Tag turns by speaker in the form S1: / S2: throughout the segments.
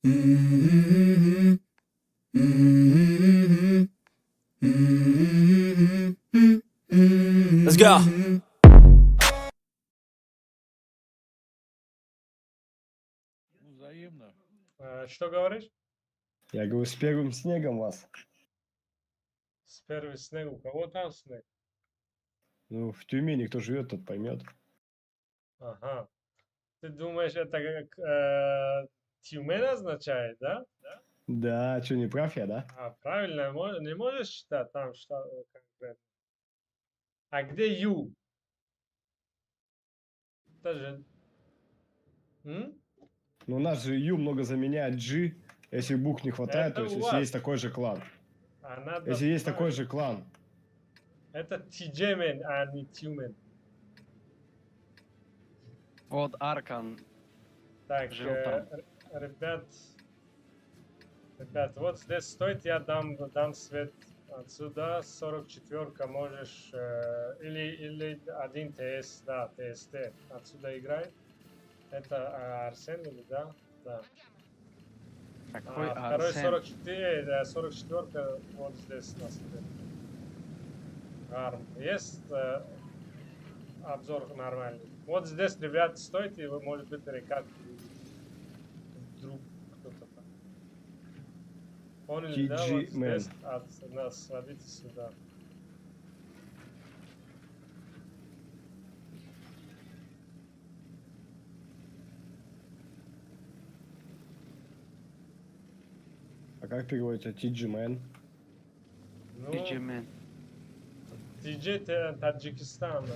S1: Let's go.
S2: Взаимно.
S3: Что говоришь?
S4: Я говорю, с первым снегом вас.
S3: С первый снег. У кого там снег?
S4: Ну, в Тюмени кто живет, тот поймет.
S3: Ага. Ты думаешь, это как Тюмень означает, да?
S4: Да, что, не прав я, да?
S3: Правильно, не можешь считать там что конкретно. А где Ю? Это же... М?
S4: Ну, у нас же Ю много заменяет G, если букв не хватает,
S3: Это
S4: то есть
S3: у
S4: если
S3: вас.
S4: есть такой же клан.
S3: А надо
S4: Если есть такой
S3: правильно.
S4: же клан.
S3: Это Тиджемен, а не Тюмен.
S2: Вот Аркан.
S3: Так,
S2: Жил там.
S3: ребят, вот здесь стоит, я дам свет отсюда. 44-ка можешь, или один ТС, да, ТСТ отсюда играет. Это Арсен или да? Да.
S2: Какой
S3: Второй
S2: Арсен?
S3: 44-ка вот здесь на свет. Арм. Есть обзор нормальный. Вот здесь, ребят, стойте, вы, может быть, перекат вдруг кто-то там. Поняли, да? Вот
S4: TG-Man.
S3: здесь от нас садитесь сюда.
S4: А как переводится TG-Man?
S3: Ну,
S2: Тиджимен.
S3: TG Таджикистана.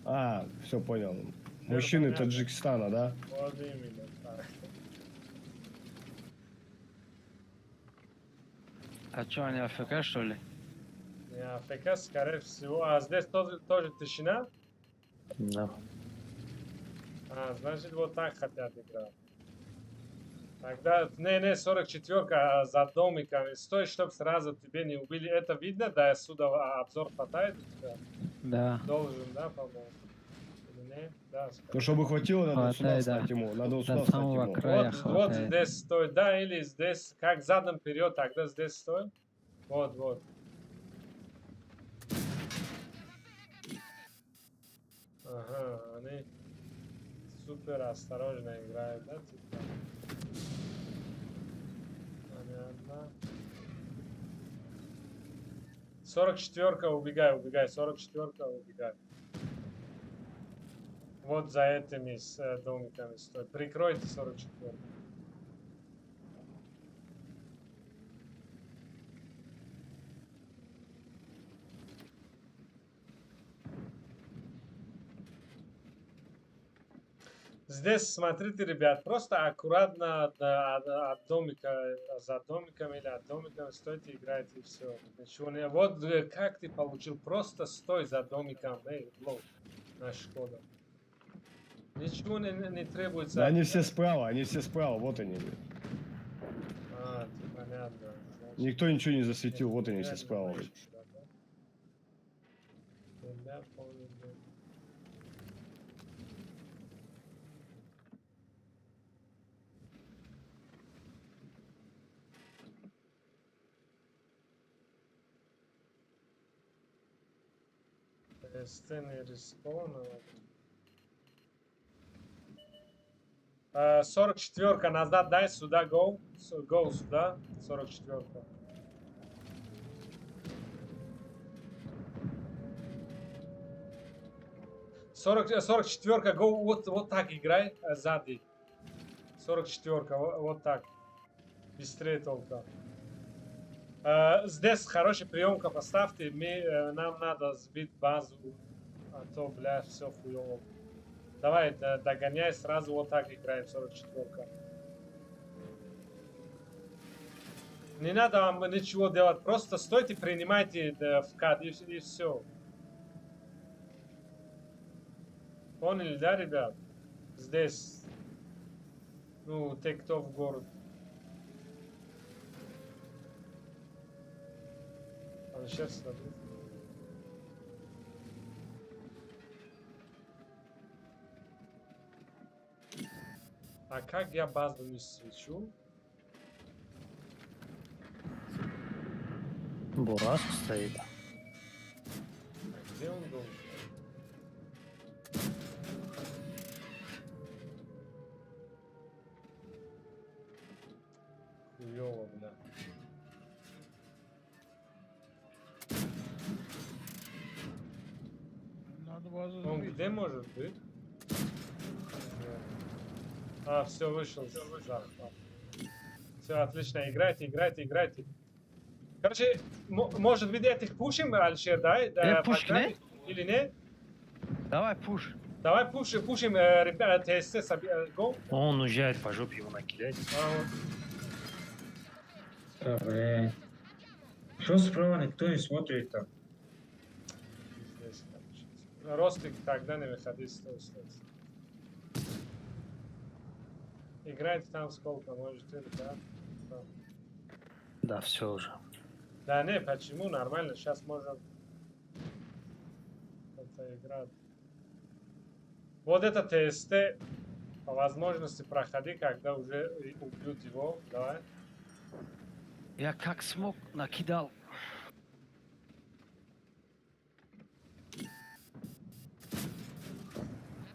S4: А, все понял. Мужчины
S3: понятно.
S4: Таджикистана, да?
S3: Вот именно так.
S2: А что, они АФК, что ли?
S3: Не АФК, скорее всего. А здесь тоже тишина?
S4: Да.
S3: Значит, вот так хотят играть. Тогда, не, 44-ка за домиками. Стой, чтобы сразу тебе не убили. Это видно? Да, отсюда обзор хватает у тебя?
S2: Да.
S3: Должен, да, по-моему? Или не? Да,
S4: Ну, чтобы хватило, надо вот сюда
S5: Хватает, да.
S4: встать ему. Надо вот
S5: До
S4: сюда встать
S5: самого
S4: ему.
S5: края.
S3: Вот
S5: хватает.
S3: здесь стой, да, или здесь, как задом вперед, тогда здесь стой. Вот. Ага, они супер осторожно играют, да, типа? Понятно. 44-ка, убегай, 44-ка, убегай. Вот за этими домиками стой. Прикройте 44-ку. Здесь, смотрите, ребят, просто аккуратно от домика, за домиком или от домиком стойте, играйте и все. Ничего не... Вот как ты получил, просто стой за домиком, блок, на Шкода. Ничего не требуется.
S4: Да они все справа, вот они.
S3: Понятно. Значит,
S4: Никто ничего не засветил, вот они
S3: я
S4: все
S3: не
S4: справа.
S3: знаю, что это. Я помню, да. Сцены респауна. 44-ка назад, дай сюда, go сюда, 44-ка. Сорок 44-ка, go, вот так играй, сзади. 44-ка, вот так. Быстрее только. Здесь хорошая приемка поставьте, нам надо сбить базу, а то, бля, все хуево. Давай, догоняй, сразу вот так играем, 44-ка. Не надо вам ничего делать, просто стойте, принимайте вкат и все. Поняли, да, ребят? Здесь, ну, те, кто в город. Сейчас смотрите. А как я базу не свечу?
S1: Бурас стоит.
S3: А где он должен? Хуёво, бля.
S2: Надо вас
S3: Он где может быть? А, все, вышел. Все, отлично, играйте, играйте, играйте. Короче, может быть, этих пушим, Алишер, да?
S2: пушки,
S3: погнали? Или нет?
S2: Давай, пуш.
S3: Давай пушим, ребята, ТСС, го.
S1: Он уезжает по жопе, его накидать.
S5: Блин. Что справа никто не смотрит там?
S3: Здесь, короче. Ростик, тогда не выходи, стой. Играйте там сколько можете, да?
S1: Да, все уже.
S3: Да не, почему? Нормально, сейчас можем это играть. Вот это ТСТ, по возможности проходи, когда уже убьют его. Давай.
S2: Я как смог накидал.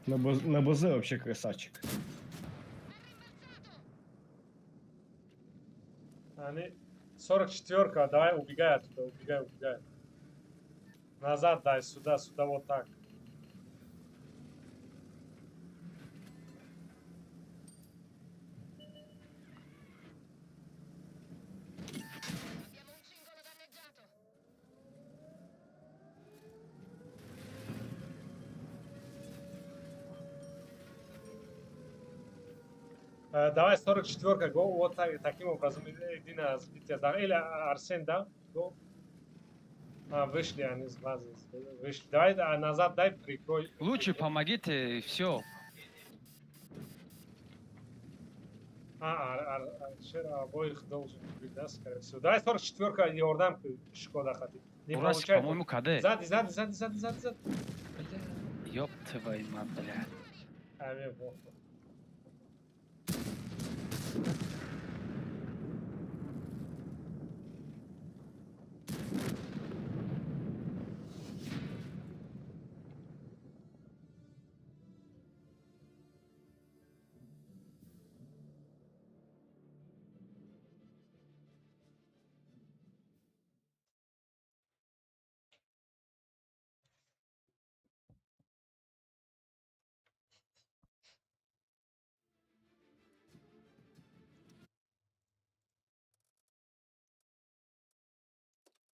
S4: На БЗ вообще красавчик.
S3: Они 44-ка, давай убегай оттуда, убегай. Назад дай, сюда, вот так. Давай 44-ка, го, вот так, таким образом, иди на сбитие, да, или Арсен, да, го. Вышли они с базы, вышли. Давай назад, дай, прикрой.
S2: Лучше помогите, и все.
S3: Аршер обоих должен быть, да, скорее всего. Давай 44-ка, Иордан, Шкода хотит. Не
S2: Урас,
S3: получается.
S2: по-моему, КД.
S3: Сзади.
S2: Ёб твою мать, блядь.
S3: Авиабомба.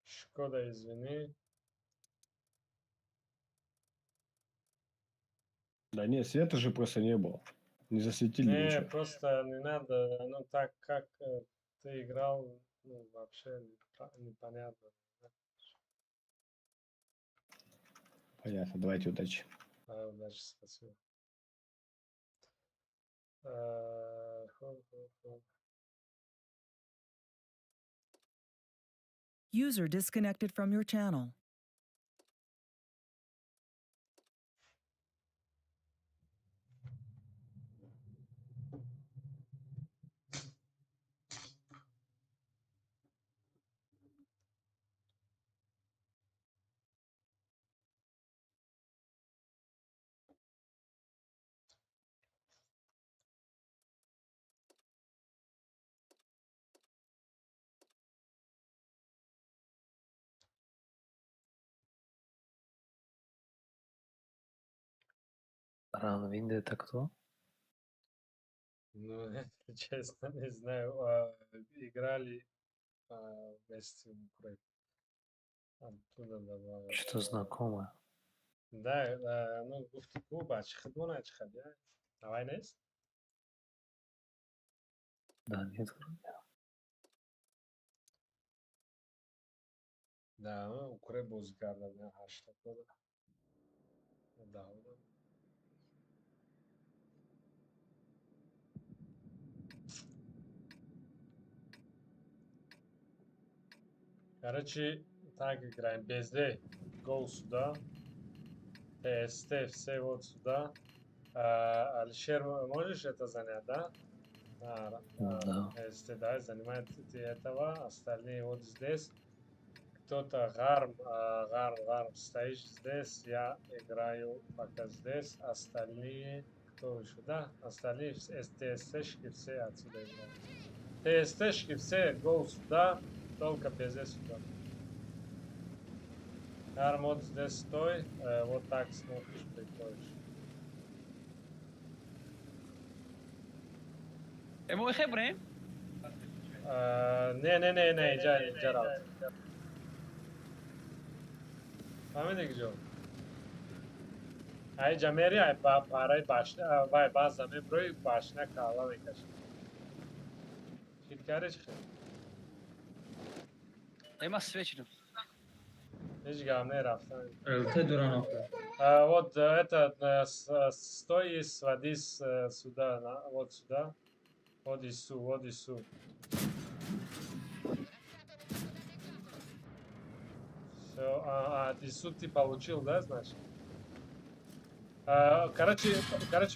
S3: Шкода, извини.
S4: Да нет, света же просто не было. Не засветили
S3: Не,
S4: ничего.
S3: просто не надо, ну так как ты играл, ну вообще непонятно.
S4: Понятно, давайте удачи.
S3: Удачи, спасибо. Хоп.
S6: User disconnected from your channel.
S1: Ранвинды это кто?
S3: Ну, если честно, не знаю. Играли вместе в Украине. Оттуда добавил.
S1: Что-то знакомое.
S3: Да, ну, Куба, Чхадуна, Чхадя. Давай, Нес.
S1: Да, нет, вроде.
S3: Да, ну, Украина бузгарда, да, что такое. Да. Короче, так играем. BSD. Гол сюда. TST, все вот сюда. Алишер, можешь это занять, да?
S1: Да.
S3: TST, да, занимает ты этого. Остальные вот здесь. кто-то гарм, стоишь здесь, я играю пока здесь, остальные, кто еще, да? Остальные ТСТшки все отсюда играют. ТСТшки все, go сюда, только без сюда. Гарм, вот здесь стой, вот так смотришь, приходишь.
S2: Ему חבר'ה?
S3: Ne, Gerald. Fahmedin gidiyor. Ay Cameri ay parayı başına vay bazen burayı başına kala ve kaç. Şirkete çıkıyor.
S2: Ima svećinu.
S3: Hiç gamne raftan.
S5: Te Duranov.
S3: Вот это стой и сводись сюда, вот сюда. Вот и су. Все, ты суд ты получил, да, значит? Короче,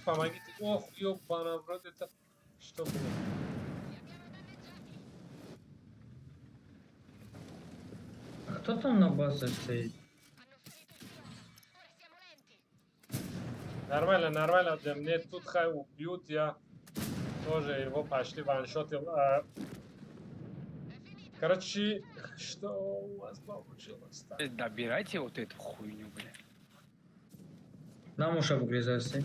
S3: помогите. Ох, ёбана, в рот, это что было?
S5: Кто там на базе стоит?
S3: Нормально, да мне тут хай убьют, я тоже его почти ваншотил. Короче, что у вас получилось?
S2: Добирайте вот эту хуйню, бля.
S5: Нам уши обгрызайся.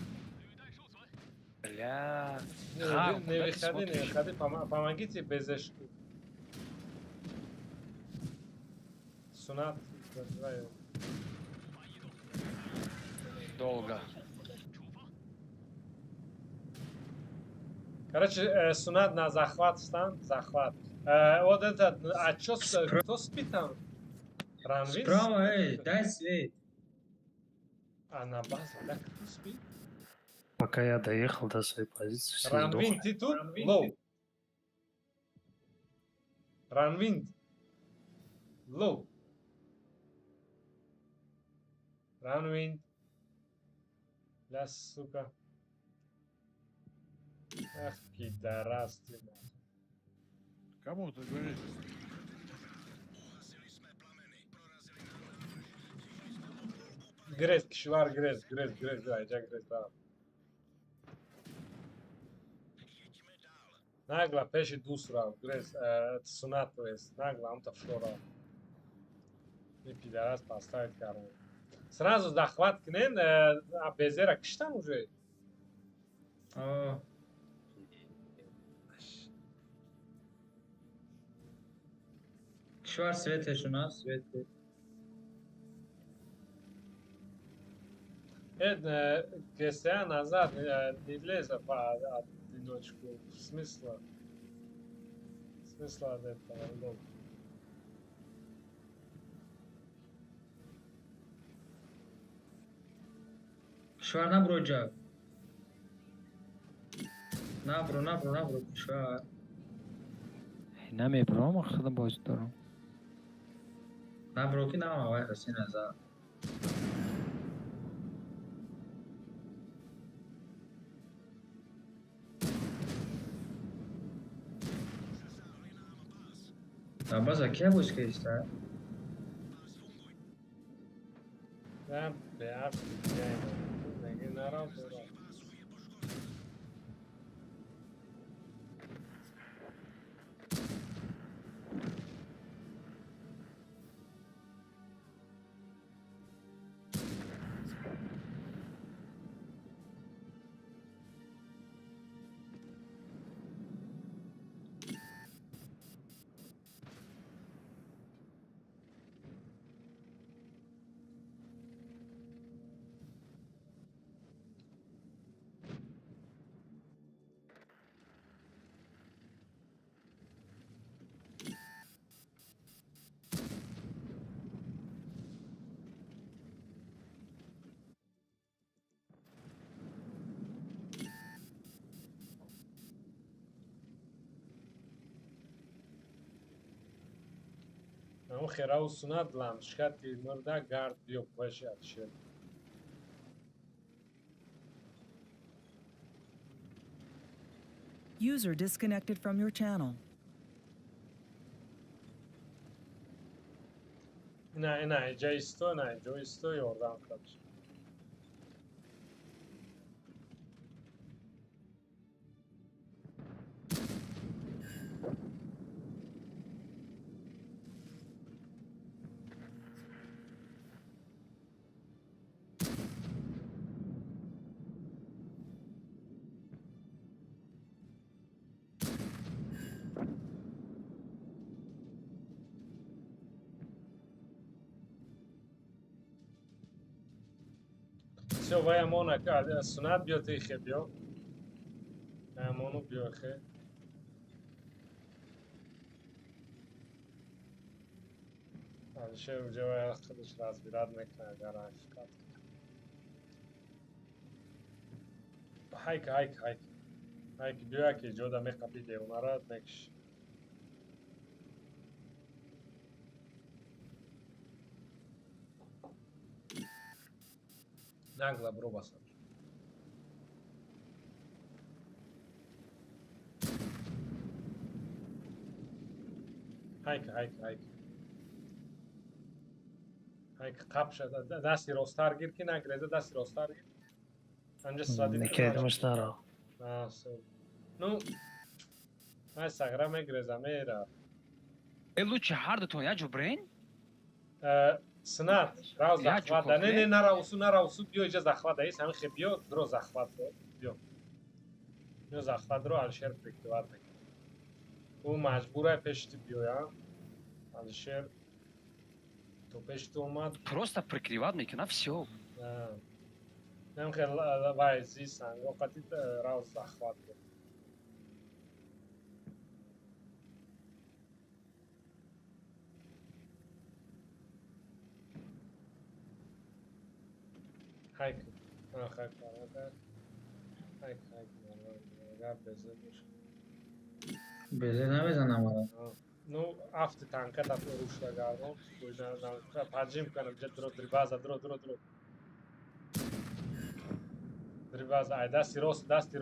S2: Бля.
S3: Не выходи, помогите без эшки. Сунат, давай.
S2: Долго.
S3: Короче, Сунат на захват стан, захват. Вот этот, а чё, кто спит там? Ранвин?
S5: Справа, эй, дай свет.
S3: А на базе, да, кто спит?
S1: Пока я доехал до своей позиции, все
S3: Ранвин,
S1: сдохли.
S3: ты тут? Лоу. Ранвин. Лоу. Ранвин. Ля, сука. Ах, пидорас ты, нахуй.
S7: Кому ты говоришь?
S3: Грез, кишвар, грез, да, я грез, да. Nagla peši dusra, grez, sunat, to jest, nagla, on to flora. Не пидорас поставить карму. Сразу захват кнен, а безера киштан уже.
S5: О, Швар светишь у нас, светишь.
S3: Кесея назад не леза по одиночку. Смысла от этого нет.
S5: Швар набро джа. Набро, швар.
S8: نمیبرم خدا باز دارم
S5: Набро ки нама, вай хаси назад. А база кия буш ки иста?
S3: Да, бля, не народ, дурак. اون خیره و سونات لام شکتی مرده گارد بیو پوشی اتشیر.
S6: User disconnected from your channel.
S3: نه اینجا ایستو، نه اینجا ایستو یاردم کردش. Все, vai amona, cara, sunat bio te khebio. Amonu bio khe. Alshe uja خودش راز بیراد میکنه اگر افکار. هایک بیا که جودا میخوابیده اونارا نکش. نگلا برو باسم. هایک قاب شد دستی راستار گیر کی نگریزه دستی راستار گیر. انجا سادی
S1: نکردمش نرا.
S3: Ну, من سگره میگریزم میره.
S2: Лучше hardton ja Jubrin?
S3: سنات راو
S2: Я
S3: زخوات
S2: чуков,
S3: نه نراوسو بیو اینجا زخوات دایست همه خیلی بیو درو زخوات بیو زخوات درو الشر پرکتوات میکنه او مجبوره پشتی بیو یا الشر تو پشت اومد
S2: Просто прикрывать мекена все.
S3: نم خیلی وای زیستن وقتی راو زخوات بیو هایک هایک هایک گرد بزه باشه
S5: بزه نبزنم الان.
S3: Ну, авто танка да рушла гарно, кој на паджим канам же дрибаза, дро. Дрибаза, ај дасти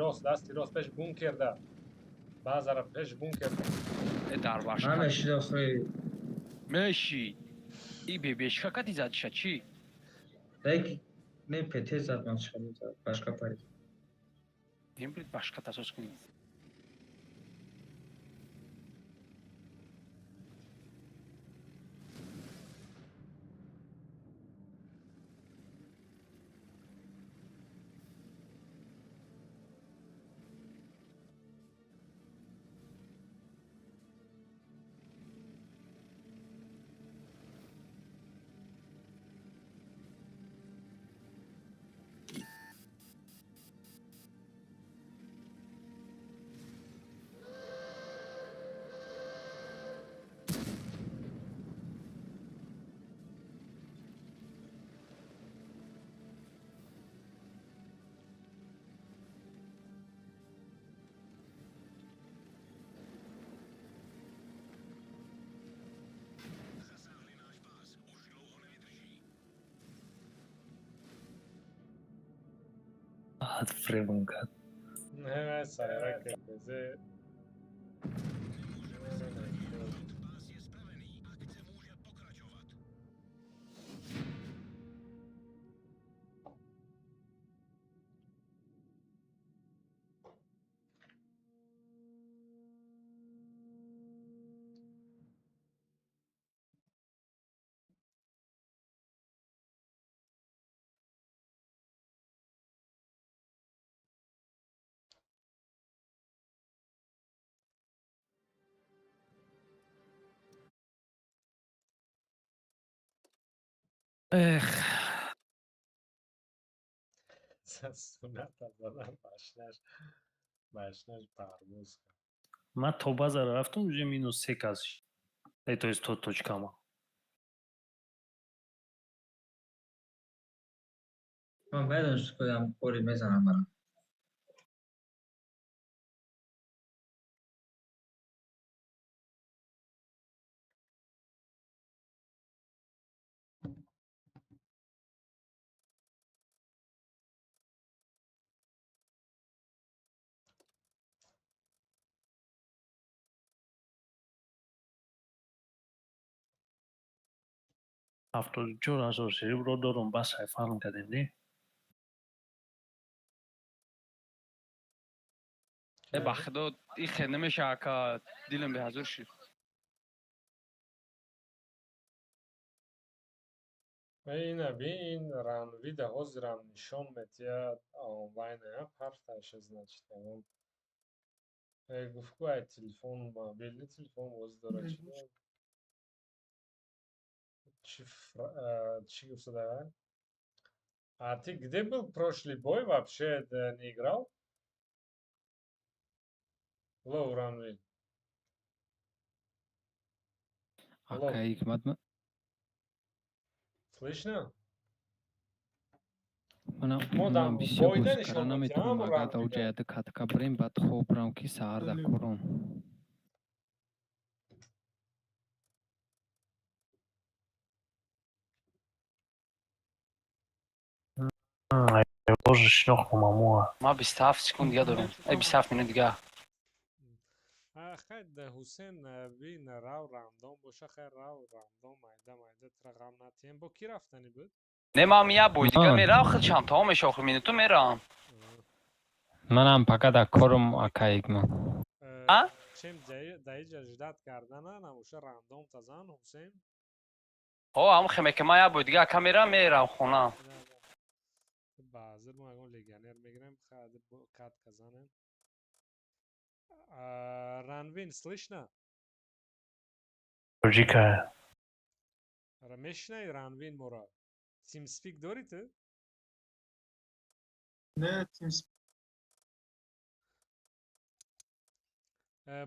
S3: рост, пеш бункер да. Базара пеш бункер.
S2: Dar
S5: من
S2: başka.
S5: مشید آخه
S2: Meşi. İyi beşka kat izad şaçı.
S5: دیگه نه پته زد من شده زد باشقا پرید.
S2: Hembrit başka tasos kuni.
S1: Фребун кад.
S3: Не, сара ке бзе.
S1: Эх,
S3: Sunat زدم башнаш парвоз кард.
S1: من تا базар рафтам уже минус 3 казш. То есть то точкама.
S5: من بدونست کدام خوری میزنم برام.
S1: автоҷураро серебро дорум ба сайфарм кардем не?
S2: ба худо این خیلی نمیشه که دیلم به حضور شد.
S3: Ина бин ранвида ҳозирам нишон метиҳад онлайнея парташа значит ягон гуфтгӯ ай телефон мобилни телефон боз дорад чӣ гуфтадаа? А ты где был прошлый бой вообще не играл? Лоу Ранвин. Алло.
S2: Окей, Hikmat mı?
S3: Слышно?
S2: Mana
S3: Модам
S2: bisyo
S3: бойда
S2: buz
S3: нишон
S2: karana
S3: метиҳам
S2: meturum agar
S3: Ранвида.
S2: davjayada katka birim bad khobram ki saarda kurum.
S1: Боже, шнохну мамуа.
S2: Ma 27 sekund دیگه دارم. 27 minut دیگه.
S3: خیر حسین بین راو رامدان باشه خیر راو رامدان майда тра ғам натиҳем. Бо ки рафтани буд?
S2: Ne mam ya boy دیگه میرم خودشم تمام میشه آخر مینوتو میرم.
S8: منم فقط از کارم اکایک من.
S3: چیم دایجا جداد کردن نموشه رامدان تزان حسین؟
S2: هم خیمه که ما یا boy دیگه کامیرا میرم خونم.
S3: Bazı magon legioner میگیرم خاطر کات کزانن. Ранвин, слышно?
S1: Джика.
S3: Рамешнай Ранвин мора. TeamSpeak дорите?
S5: Не, TeamSpeak.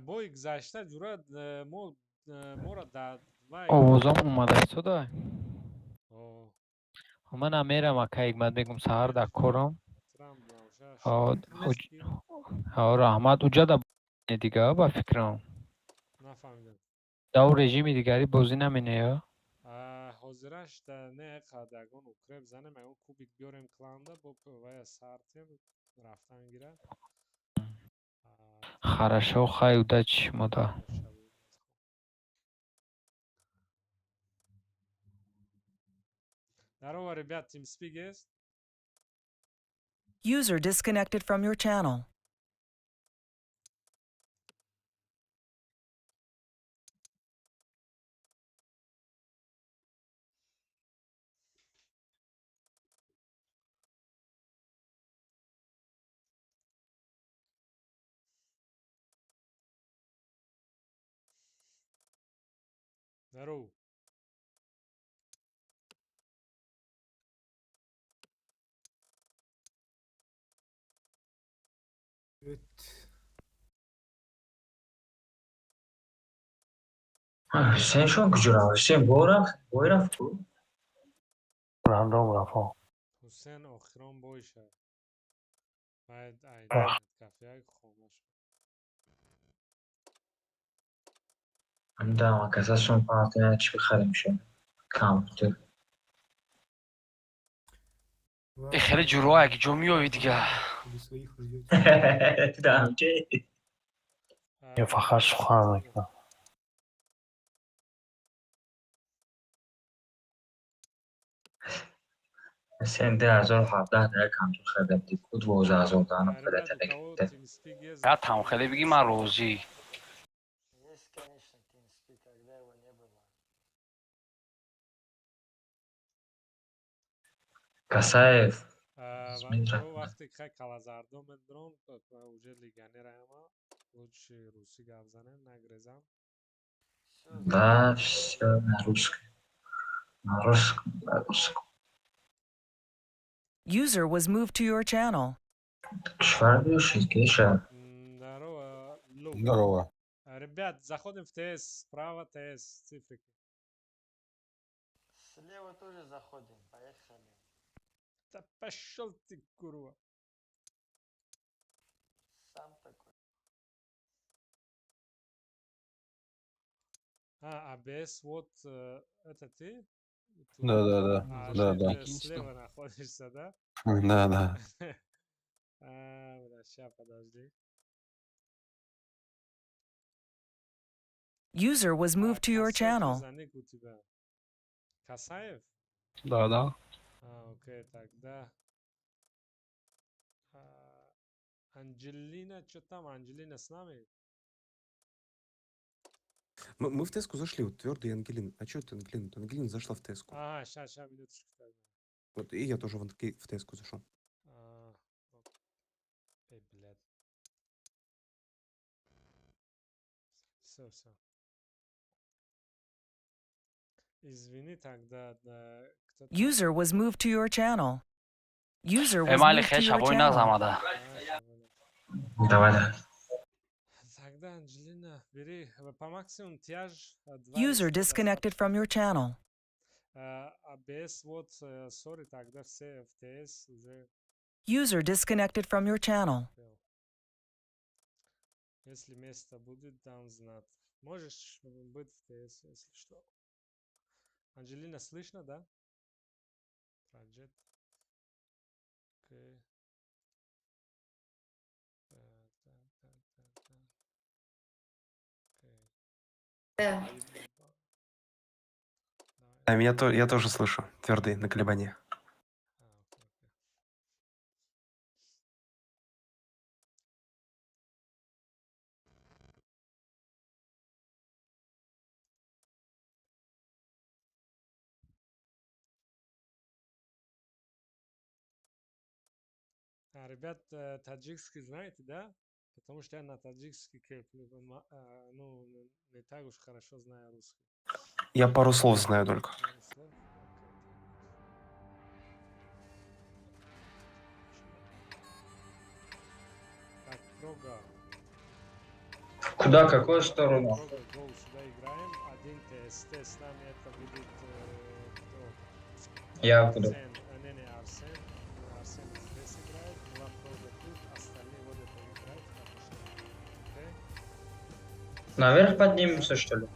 S3: Бой гузашта ҷура мора дар вай.
S8: اوزام اومده شده. منم میرم اکایک من میگم سهار در کارم. آره احمد اوجا دا دیگه با فکرم.
S3: نفهمیدم.
S8: دو رژیم دیگری بازی نمینه یا؟
S3: حاضرش در نه قدرگان اوکرب زنه میگم کوبیک بیارم کلانده با وای سارتیم رفتن گیره.
S8: Хорошо, хай удачи, мода.
S3: Здорово, ребят, TeamSpeak есть?
S6: User disconnected from your channel.
S3: Здорово.
S5: Sen şu an gücür Hüseyin boy rafت bu.
S1: Random rafo.
S3: حسین آخران باشه. باید اینترنت کافیه خاموش.
S5: عندما کساشون پارتنر چی بخریم شد. کامپیوتر.
S2: خیلی جروه اگه جو میوی دیگه.
S5: دیدم چه؟
S1: Я фахаш суханок.
S5: Sen de 2017 در کامپیوتر خریدی کو 2000 دانم خریده بگیرده.
S2: یا تمام خیلی بگی من روزی.
S9: Есть, конечно, TeamSpeak, когда его не было.
S5: Kasayev.
S3: وقتی که کلازاردو من درم уже легионерама лучше руси гавзане нагрезам.
S5: Да, все на русском. На русском.
S6: User was moved to your channel.
S5: Кишвар бивший, Кеша.
S3: Здорово, Лу.
S7: Здорово.
S3: Ребят, заходим в ТС, справа ТС, цифрики.
S9: Слева тоже заходим, поехали.
S3: Да пошел ты, курва.
S9: Сам такой.
S3: АБС, вот это ты?
S7: Да.
S3: Слева находишься, да?
S7: Да.
S3: Сейчас, подожди.
S6: User was moved to your channel.
S3: Заник у тебя. Хасаев?
S8: Да.
S3: Окей, тогда... а, Анджелина, что там? Анджелина с нами?
S10: Мы в Теску зашли, вот Твердый и Ангелин. А что это Ангелина? Ангелина зашла в Теску.
S3: Сейчас, минуточку тогда.
S10: Вот и я тоже в Теску зашел.
S3: Эй, блядь. Все. Извини, тогда кто-то...
S6: User was moved to your channel. User was
S2: Эмали
S6: moved to
S2: хеш
S6: your
S2: абойна
S6: channel.
S2: замада.
S5: Давай, давай.
S3: Тогда, Анджелина, бери по максимуму тяж.
S6: User disconnected from your channel.
S3: ABS, вот, сори, тогда все FTS уже...
S6: User disconnected from your channel.
S3: Если место будет, дам знать. Можешь быть в ТС, если что. Анджелина, слышно, да? Проджект. Окей. Окей.
S10: А я тоже слышу. Твердый на колебании.
S3: Окей. Ребят, таджикский знаете, да? Потому что я на таджикский кеплю. Ну, не так уж хорошо знаю русский.
S10: Я пару слов знаю только.
S3: Пару слов? Окей. Так, Прога.
S5: Куда, какую сторону?
S3: Прога, гол, сюда играем. Один ТСТ, с нами это будет кто?
S5: Я буду.
S3: Арсен. Не, Арсен. Арсен здесь играет. Два Прога тут, остальные вот это играют. Окей?
S5: Наверх поднимемся, что ли?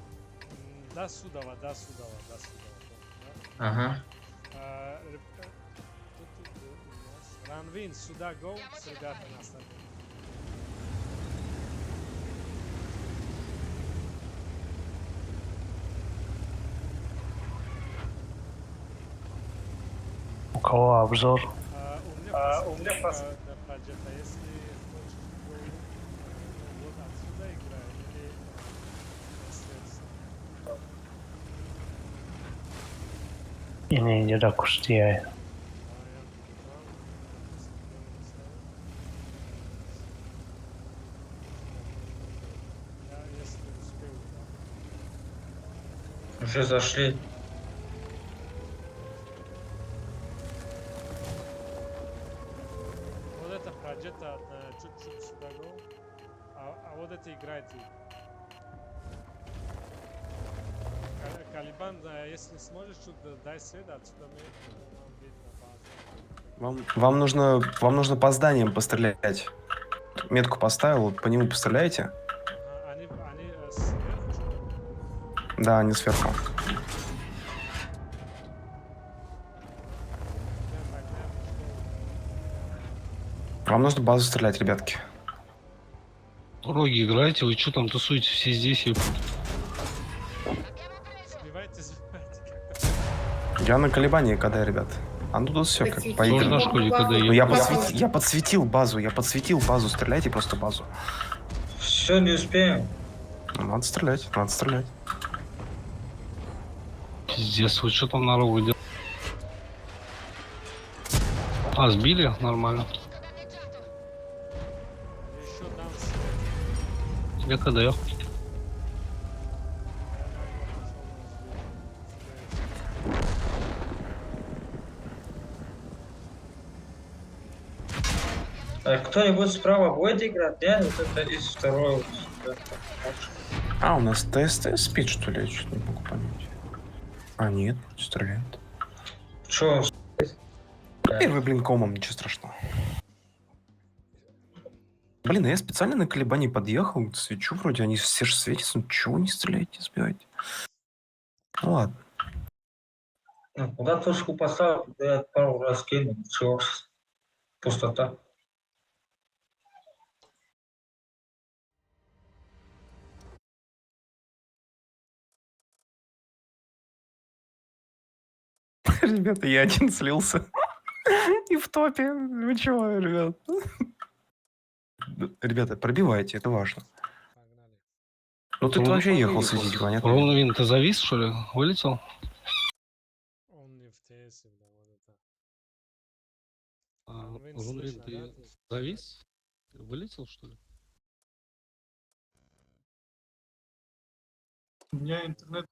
S3: До Судова. Да?
S5: Ага.
S3: Тут у нас Ранвин, сюда go с ребятами остальными.
S1: У кого обзор?
S3: У меня проджекта, если хочешь go, вот отсюда играй, или
S1: Yine rakurs diye.
S3: Я, если успею, да.
S5: Уже зашли.
S3: Вот это проджекта чуть-чуть сюда go, а вот это играйте. Калибан, если сможешь, дай свет, отсюда мы видно базу.
S10: Вам нужно по зданиям пострелять. Метку поставил, вот по нему постреляйте.
S3: Они сверху, что ли?
S10: Да, они сверху. Вам нужно базу стрелять, ребятки.
S8: Роги играете, вы что там тусуете все здесь?
S3: Сбивайте.
S10: Я на колебании, когда, ребят. А ну тут все, как
S8: Тоже на
S10: поиграно.
S8: школе, когда
S10: Ну, я подсветил базу, стреляйте просто базу.
S5: Все, не успеем.
S10: Ну, надо стрелять.
S8: Пиздец, вы что там на рогу делаете? А, сбили? Нормально.
S3: Еще дам свет.
S8: Я когда я?
S5: Кто-нибудь справа будет играть? Нет, вот это из второй.
S10: А, у нас ТСТ спит, что ли? Я что-то не могу понять. А, нет, стреляет.
S5: Че?
S10: Первый, блин, комом, ничего страшного. Блин, а я специально на колебании подъехал, свечу вроде, они все же светятся, ну чего не стреляете, сбиваете? Ну ладно.
S5: Куда точку поставил, я пару раз кинул. Все, пустота.
S10: Ребята, я один слился. И в топе. Вы чего, ребят? Ребята, пробивайте, это важно.
S3: Погнали.
S10: Ну ты вообще ехал светить, понятно?
S8: Рунвин, ты завис, что ли? Вылетел?
S3: Он не в ТС, да, вот это. Рунвин
S8: Рунвин,
S3: слышно,
S8: ты
S3: да?
S8: завис? Вылетел, что ли?
S7: У меня интернет.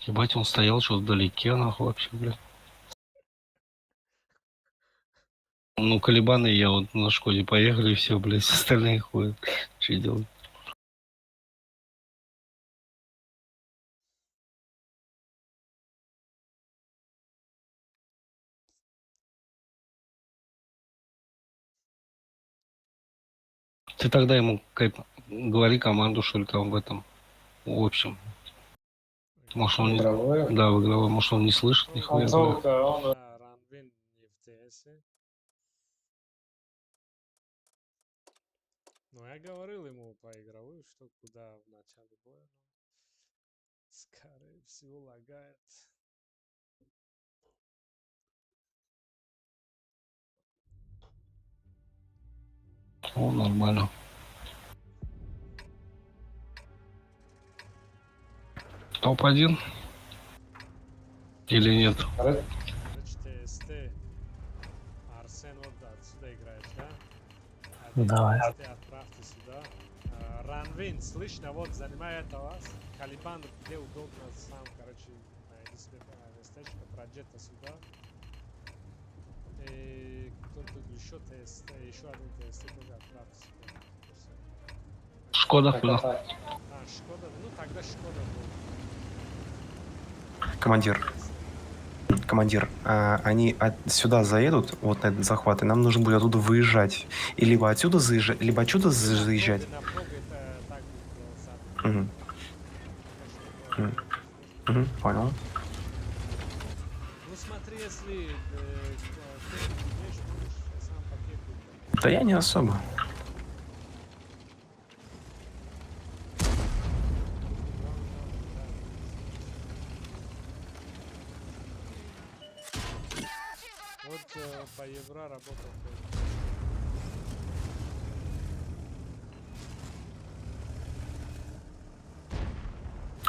S8: Ебать, он стоял что-то вдалеке, нахуй, вообще, блядь. Ну, Колебаны и я вот на Шкоде поехали, все, блядь, остальные ходят. Что делать? Ты тогда ему говори команду, что ли, там в этом, в общем. Может, он не... Да, в игровой. Может, он не слышит нихуя.
S3: Да, Ранвин не в ТС. Ну, я говорил ему по игровую, что куда в начале боя. Но скорее всего, лагает.
S8: О, нормально. Топ-1? Или нет?
S3: Короче, ТСТ. Арсен вот отсюда играет, да?
S1: Давай.
S3: ТСТ отправьте сюда. Ранвин, слышно, вот, занимает вас. Калибан, где удобно сам, короче, найди себе местечко, проджета сюда. И кто-то еще ТСТ, еще один ТСТ тоже отправьте сюда. Всё.
S8: Шкода куда?
S3: А, Шкода, ну тогда Шкода будет.
S10: Командир, они сюда заедут, вот на этот захват, и нам нужно будет оттуда выезжать. И либо отсюда заезжать, либо отсюда заезжать.
S3: На Проге это так будет делаться.
S10: Угу. Угу, понял.
S3: Ну смотри, если ты будешь сам пакет будет.
S10: Да я не особо.
S3: Вот по евро работал.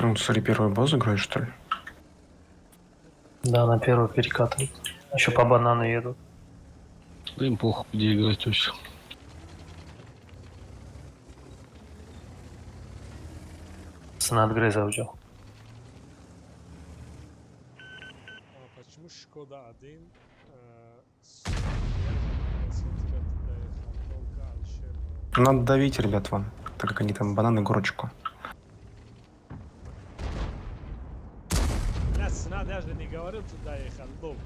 S10: Ну, смотри, первый босс играет, что ли?
S1: Да, на первый перекатывают. Еще по банану едут.
S8: Да им плохо, где играть вообще.
S1: Снат Грейза взял.
S3: Почему Шкода 1?
S10: Надо давить, ребят, вам, так как они там бананы горочку.
S3: Цена даже не говорил, туда ехал. Долг.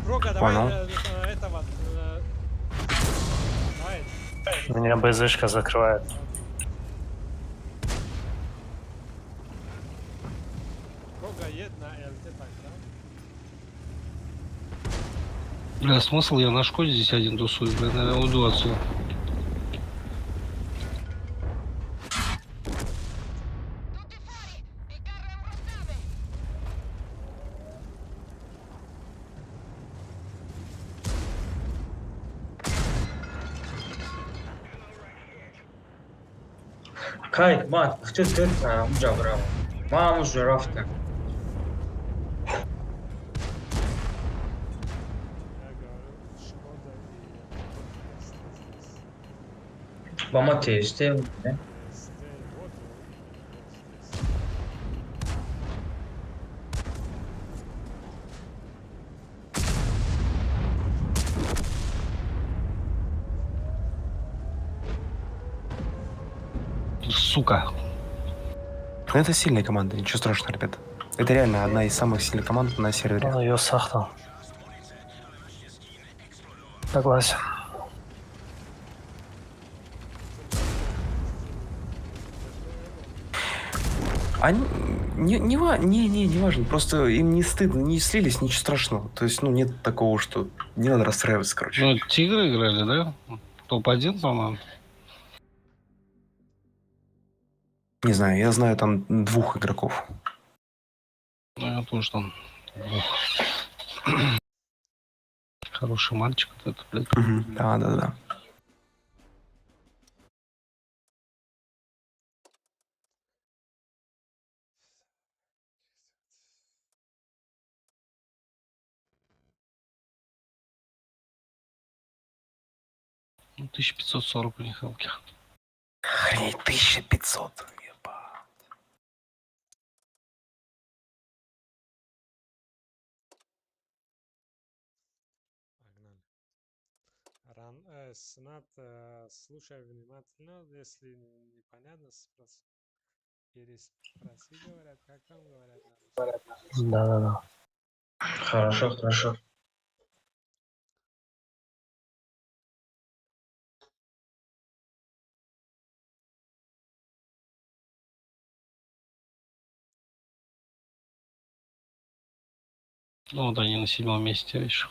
S3: Прога, давай этого. Давай.
S1: Меня БЗшка закрывает.
S3: Прога едет на ЛТ так, да?
S8: Бля, смысл я на Шкоде здесь один тусую, бля, наверное, уйду отсюда.
S5: Kay, mat, اخترت مجبرة ما مش جرافته
S3: Я говорю, Шкода и
S5: بما تيجتي
S3: СТ. Вот.
S8: Сука.
S10: Но это сильная команда, ничего страшного, ребят. Это реально одна из самых сильных команд на сервере.
S1: Он ее сахнул. Согласен.
S10: Они... Не важно, просто им не стыдно, не слились, ничего страшного. То есть, ну, нет такого, что не надо расстраиваться, короче.
S8: Ну, Тигры играли, да? Топ-1, по-моему.
S10: Не знаю, я знаю там 2 игроков.
S8: Ну, я тоже там. Хороший мальчик вот этот, блядь.
S10: Мгм. Да, да, да.
S8: Ну, 1540 у них хелки.
S10: Охренеть, 1500. Еба.
S3: Погнали. Снат, слушай внимательно, если непонятно, переспроси, говорят, как там говорят на русском.
S8: Да-да-да.
S5: Хорошо, хорошо.
S8: Ну, вот они на 7-м месте еще.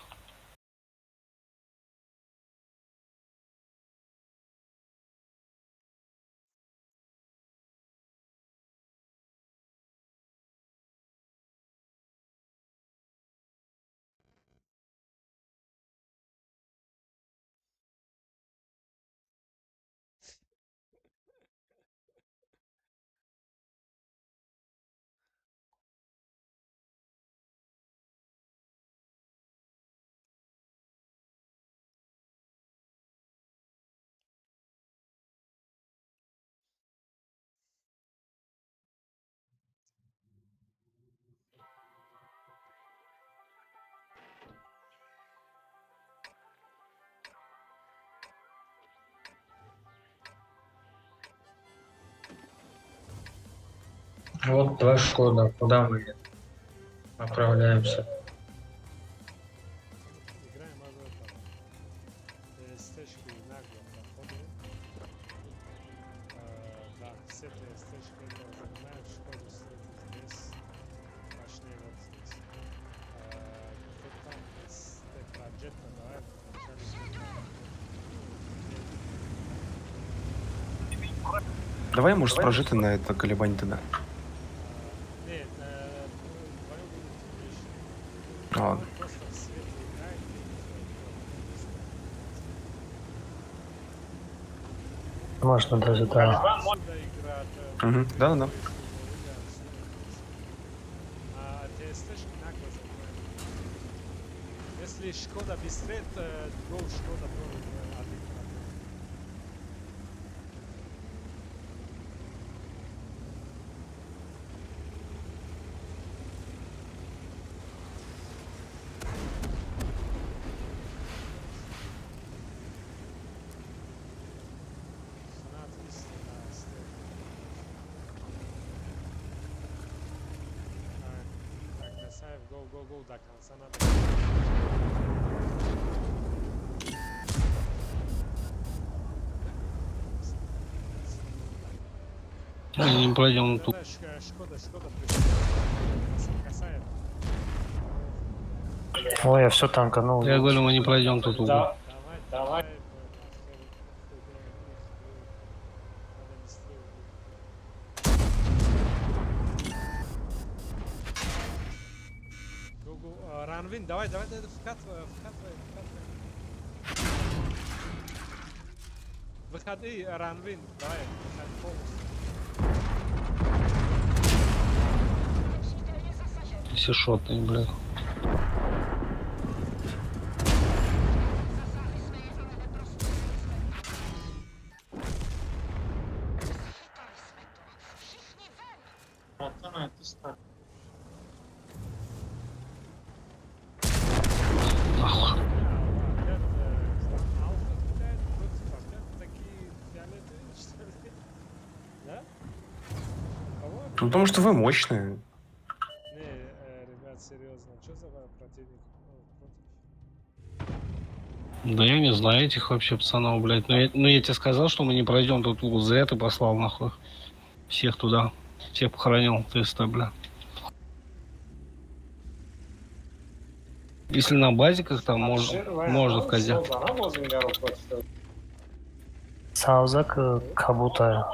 S5: Вот 2 Шкода. Куда мы направляемся?
S3: Играем в это. ТСТшки нагло проходим. Да, все ТСТшки занимают, Шкоду стоит здесь. Пошли вот здесь. Кто там из проекта, давай вначале.
S10: Давай, может, с прожитой на это колебание тогда.
S3: Нет, вдвоем будет лишнее.
S10: Ладно.
S3: Просто в свете играет и
S8: Можно даже, да.
S3: отсюда играть.
S10: Угу. Да-да-да.
S3: А ТСТшки нагло занимают. Если Шкода быстрее, то гол Шкода будет 1-1. Снат истина стоит. Так, Насаев, гол до конца надо.
S8: Мы не пройдем тут.
S3: Шкода пришла. Касаев.
S8: Ой, я все танканул. Я говорю, мы не пройдем тут угол.
S3: Давай. Ранвин, давай, вкатывай. Выходи, Ранвин, давай, выходи полностью.
S8: Все шотные, блядь. Нахуй.
S3: Алфа кидает против опять такие фиолетовые, что ли? Да? Кого?
S10: Ну, потому что вы мощные.
S3: Не, ребят, серьезно, что за противник? Против?
S8: Да я не знаю этих вообще пацанов, блядь. Ну я тебе сказал, что мы не пройдем тут угол. Зря ты послал нахуй. Всех туда. Всех похоронил ТСТ, бля. Если на базиках там можно в козе.
S11: Саузак Кабута.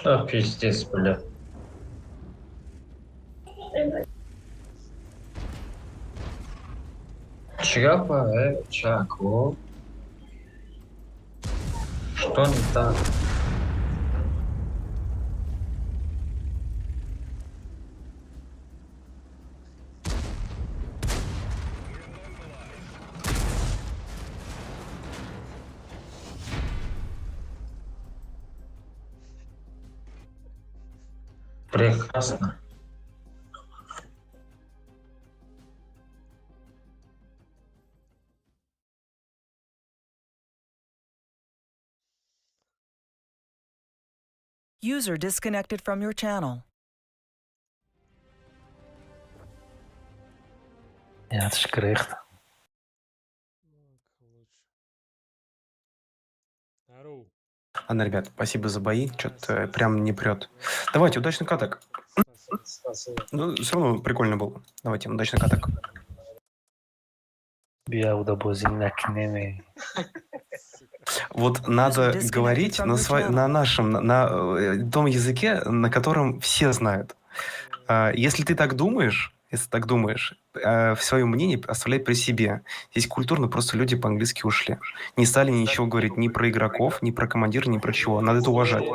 S5: Пиздец, бля. Чапа, Чако. Что не так? Прекрасно.
S6: User disconnected from your channel.
S1: Ja, het is gericht.
S3: Здорово.
S10: Ладно, ребят, спасибо за бои. Что-то прям не прет. Давайте, удачный каток. Ну, все равно прикольно было. Давайте, удачный каток.
S1: Бия удобозинак неми.
S10: Вот надо
S6: Disconnected
S10: говорить
S6: from
S10: на,
S6: your channel.
S10: на нашем, на том языке, на котором все знают. Если ты так думаешь, свое мнение оставляй при себе. Здесь культурно просто люди по-английски ушли. Не стали ничего говорить ни про игроков, ни про командира, ни про чего. Надо это уважать.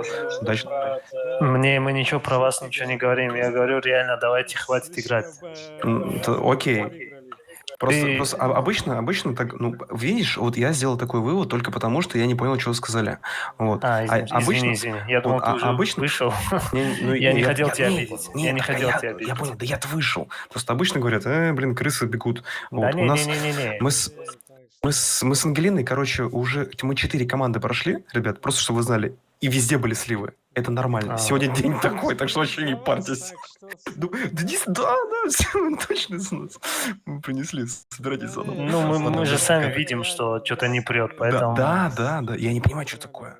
S10: Удачно.
S1: Мы ничего про вас ничего не говорим. Я говорю, реально, давайте, хватит играть.
S10: Окей. Просто обычно так, ну, видишь, вот я сделал такой вывод только потому, что я не понял, что вы сказали. Вот.
S1: Извини. Я думал, ты уже вышел. Я не хотел тебя обидеть. Я не хотел тебя обидеть.
S10: Я понял, да я-то вышел. Просто обычно говорят, блин, крысы бегут.
S1: Да
S10: Вот.
S1: не.
S10: Мы с Ангелиной, короче, уже мы 4 команды прошли, ребят, просто чтобы вы знали, и везде были сливы. Это нормально. Сегодня день такой, так что вообще не парьтесь. Да, все, точно мы принесли. Собирайтесь заново.
S1: Ну, мы же сами видим, что что-то не прет, поэтому...
S10: Да. Я не понимаю, что такое.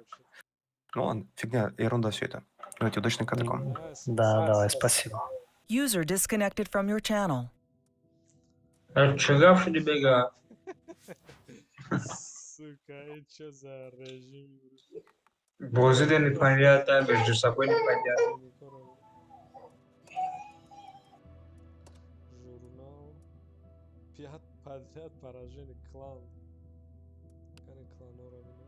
S10: Ну ладно, фигня, ерунда все это. Давайте, удачный катаком.
S1: Да, давай, спасибо.
S6: User disconnected from your channel.
S5: Отшагавший бега.
S3: Сука, и чё за режим?
S5: Бозы непонятно, между собой непонятно.
S3: Журнал. 5 подряд поражений клан. Клан уровня.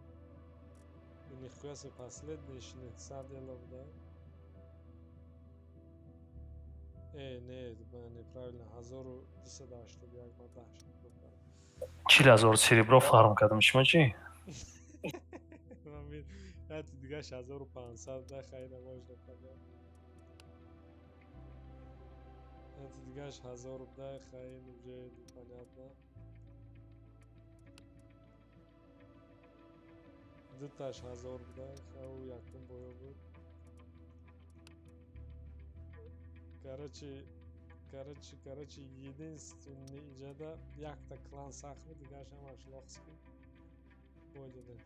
S3: И нихуя себе последний шнит Саделов, да? Не, неправильно. Азору 10 чтобы я подашь.
S1: Чилазор серебро фарм кадам чимачи?
S3: Я ти дига 1500 да хайна можно понять. Я ти дига 1000 да хайна уже понятно. Дуташ 1000 да хау якун боё буд. Короче, единственный ижада якта клан сахмы дигаш хамаш лохски. Бойдеде.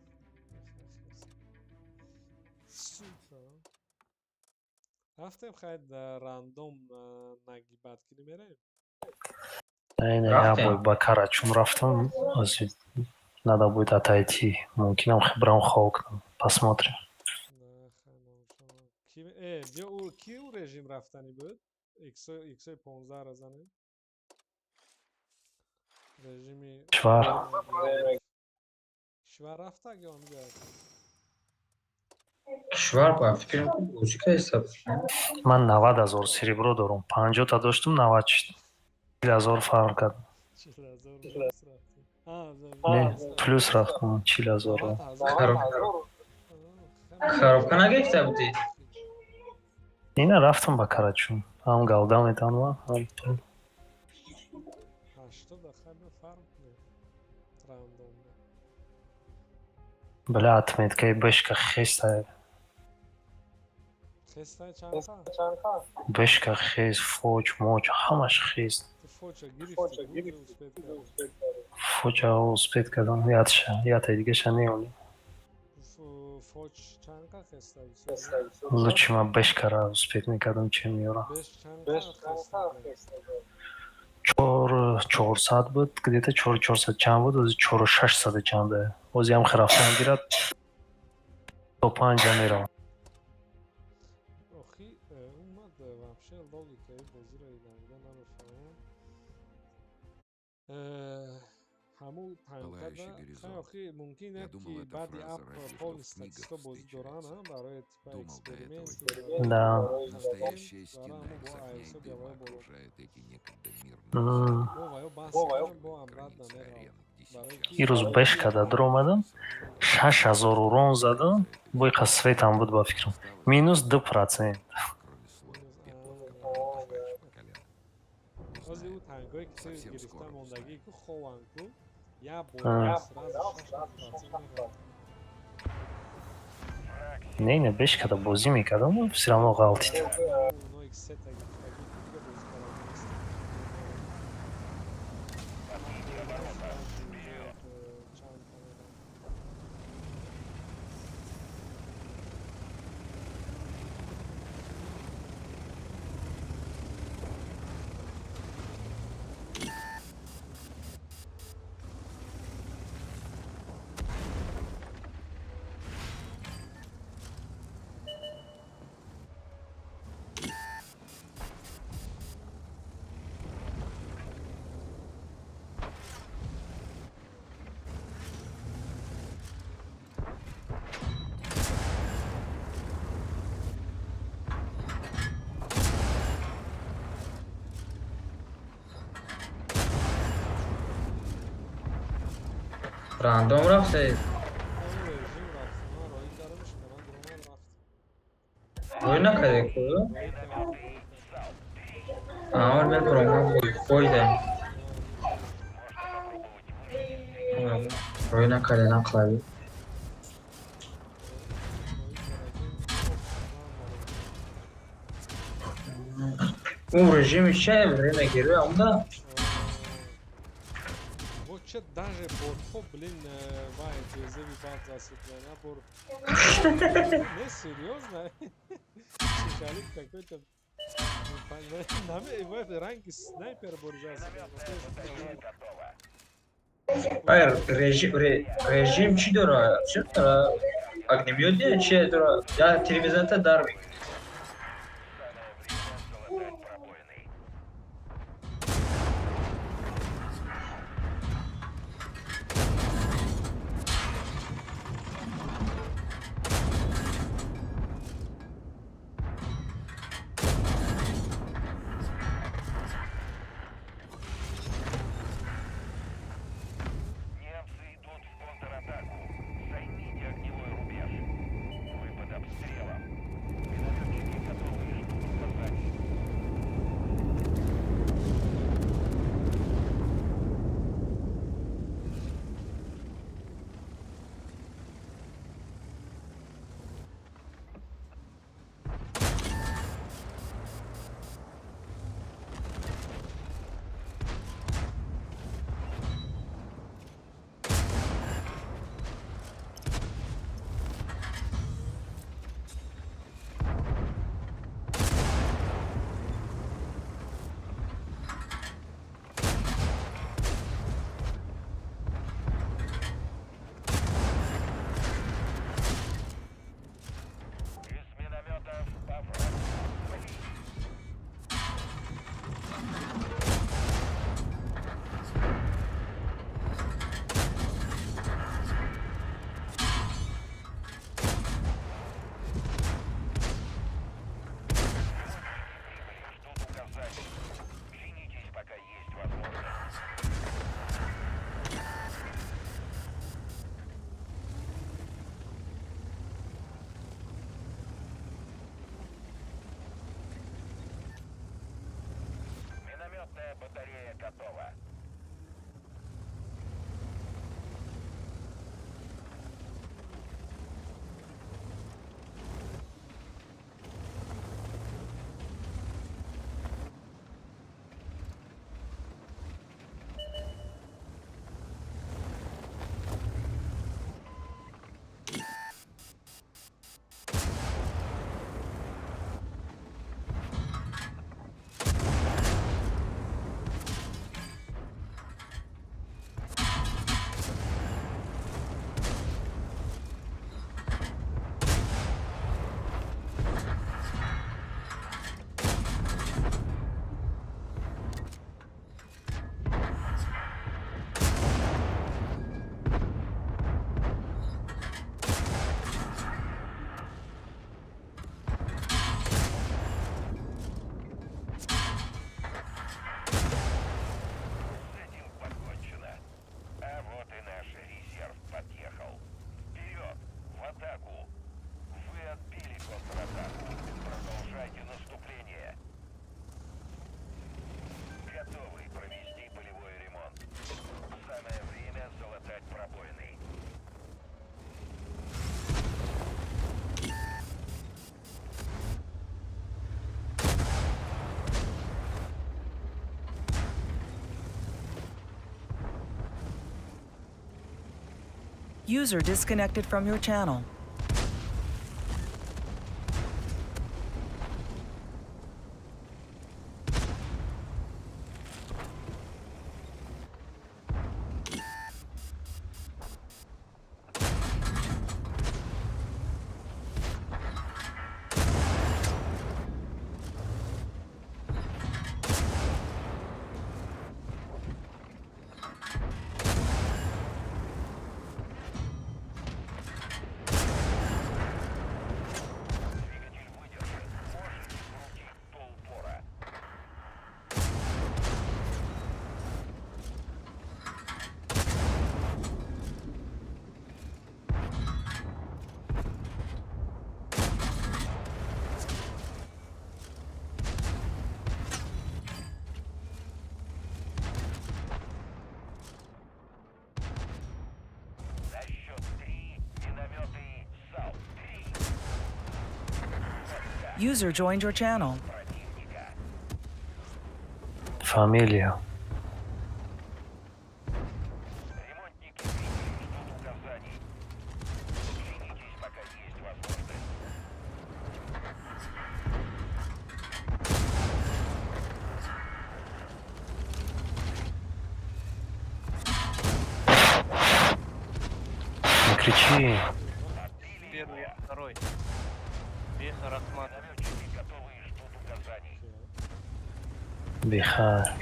S3: Сука. Рафтем хайд рандом нагибат килимере.
S1: Не, я бой бакара чум рафтам. Надо будет отойти. Мумкинам хибрам хоукнам. Посмотрим.
S3: Кил режим рафтани буд? X 15 разанем. Режими... Швар рафта ге он гад.
S5: Шварпа, фильм музыка hesab.
S1: Ман 90000 серебро дорум. 50 та доштум, 40000 фарм кардам. Не, плюс рафтам 40000.
S5: Коробка нагрехта бути.
S1: Ина рафтам ба карачум. Ам галда метанва.
S3: Что да хайбе фарм? Рандом.
S1: Бля, отметка и бешка хеста.
S3: Хестай чанка?
S1: Бешка хест, фоч, моч, хамаш хест.
S3: Фоча гирифти успет.
S1: Фоча успет кардам. Ята диге шанеони.
S3: Фоч чанка хестай.
S1: Лучше бешкара успет мекардам, чем юра.
S3: Беш чанка хестай.
S1: 400 буд, где-то 400 чанд буд, ози 4600 чанде. Ози ҳам хирафтан гирад. То 5 мерам.
S3: ҳамун танкада хеле мумкин е ки баъди ап полни статистико бозӣ доранд барои типа эксперимент
S1: Да.
S3: бо ваё баҳс кардам бо амрат намерав барои ки
S1: ирӯз бешкада дур омадам 6000 урон задам бои қасветам буд ба фикрам минус 2%.
S3: ҳозир ӯ танкҳое ки ту гирифта мондагӣ ку хованд ку як боя сразу 60%
S1: Не бешкада бозӣ мекардам все равно ғалтид.
S3: онои ки сета гирифтагӣ дига бозӣ карда нест чанд камера
S5: Random rafta
S3: режим рафтам роҳӣ карда мешкарам дромад рафт
S5: ro'y nakadek ku. Amir men program qo'ydim. Ro'y nakadek qilavi. U rejim şey время giriyor ama
S3: вот че даже ботхо блин ва эти бад засветлена бор не серьезно шишалик какой-то наме ранги снайпер буржаса
S5: hayır rejim çi dora çi dora огнемёт не çi dora ya televizyonda darbe.
S6: User disconnected from your channel. User joined your channel.
S1: Фамилия. Не кричи.
S2: Первый, второй. Беха Рахматов.
S1: Биха.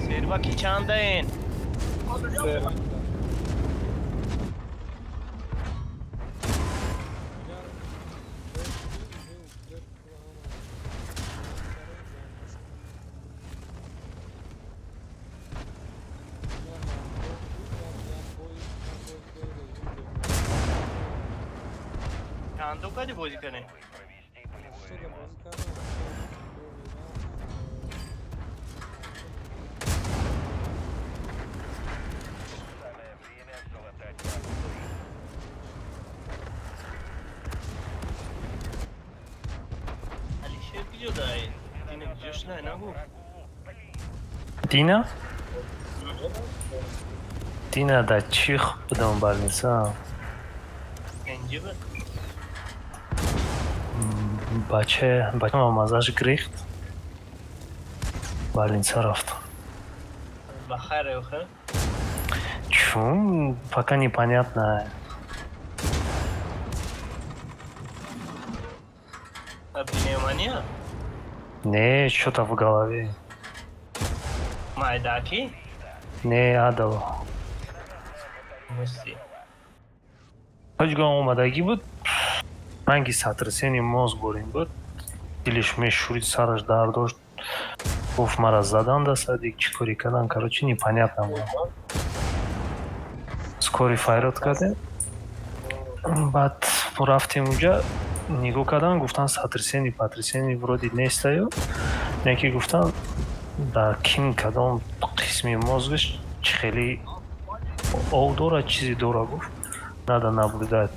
S2: Servaki çandayın. Çanda kaç bozikane? Дина? Дина да чих будем больница. Баче мазаж грехт. Больница рафт. Чум? Пока непонятно. Пневмония?
S1: Не, что-то в голове.
S2: Майдаки?
S1: Не, адал.
S2: Мусти.
S1: Ҳоҷгоҳ омадагӣ буд, ранги сатрисени моз борин буд, дилиш мешурид, сараш дард дошт, гуфт мара задан дасадик, чӣ коре кардан, короче, непонятно буд. Скори файрот кардем, баъд рафтем унҷа, нигоҳ кардан, гуфтан сатрисени патрисени вроди нестаю, яке гуфтан дар ким кадом қисми мозгаш чӣ хеле ов дорад, чизе дорад, гуфт надо наблюдать.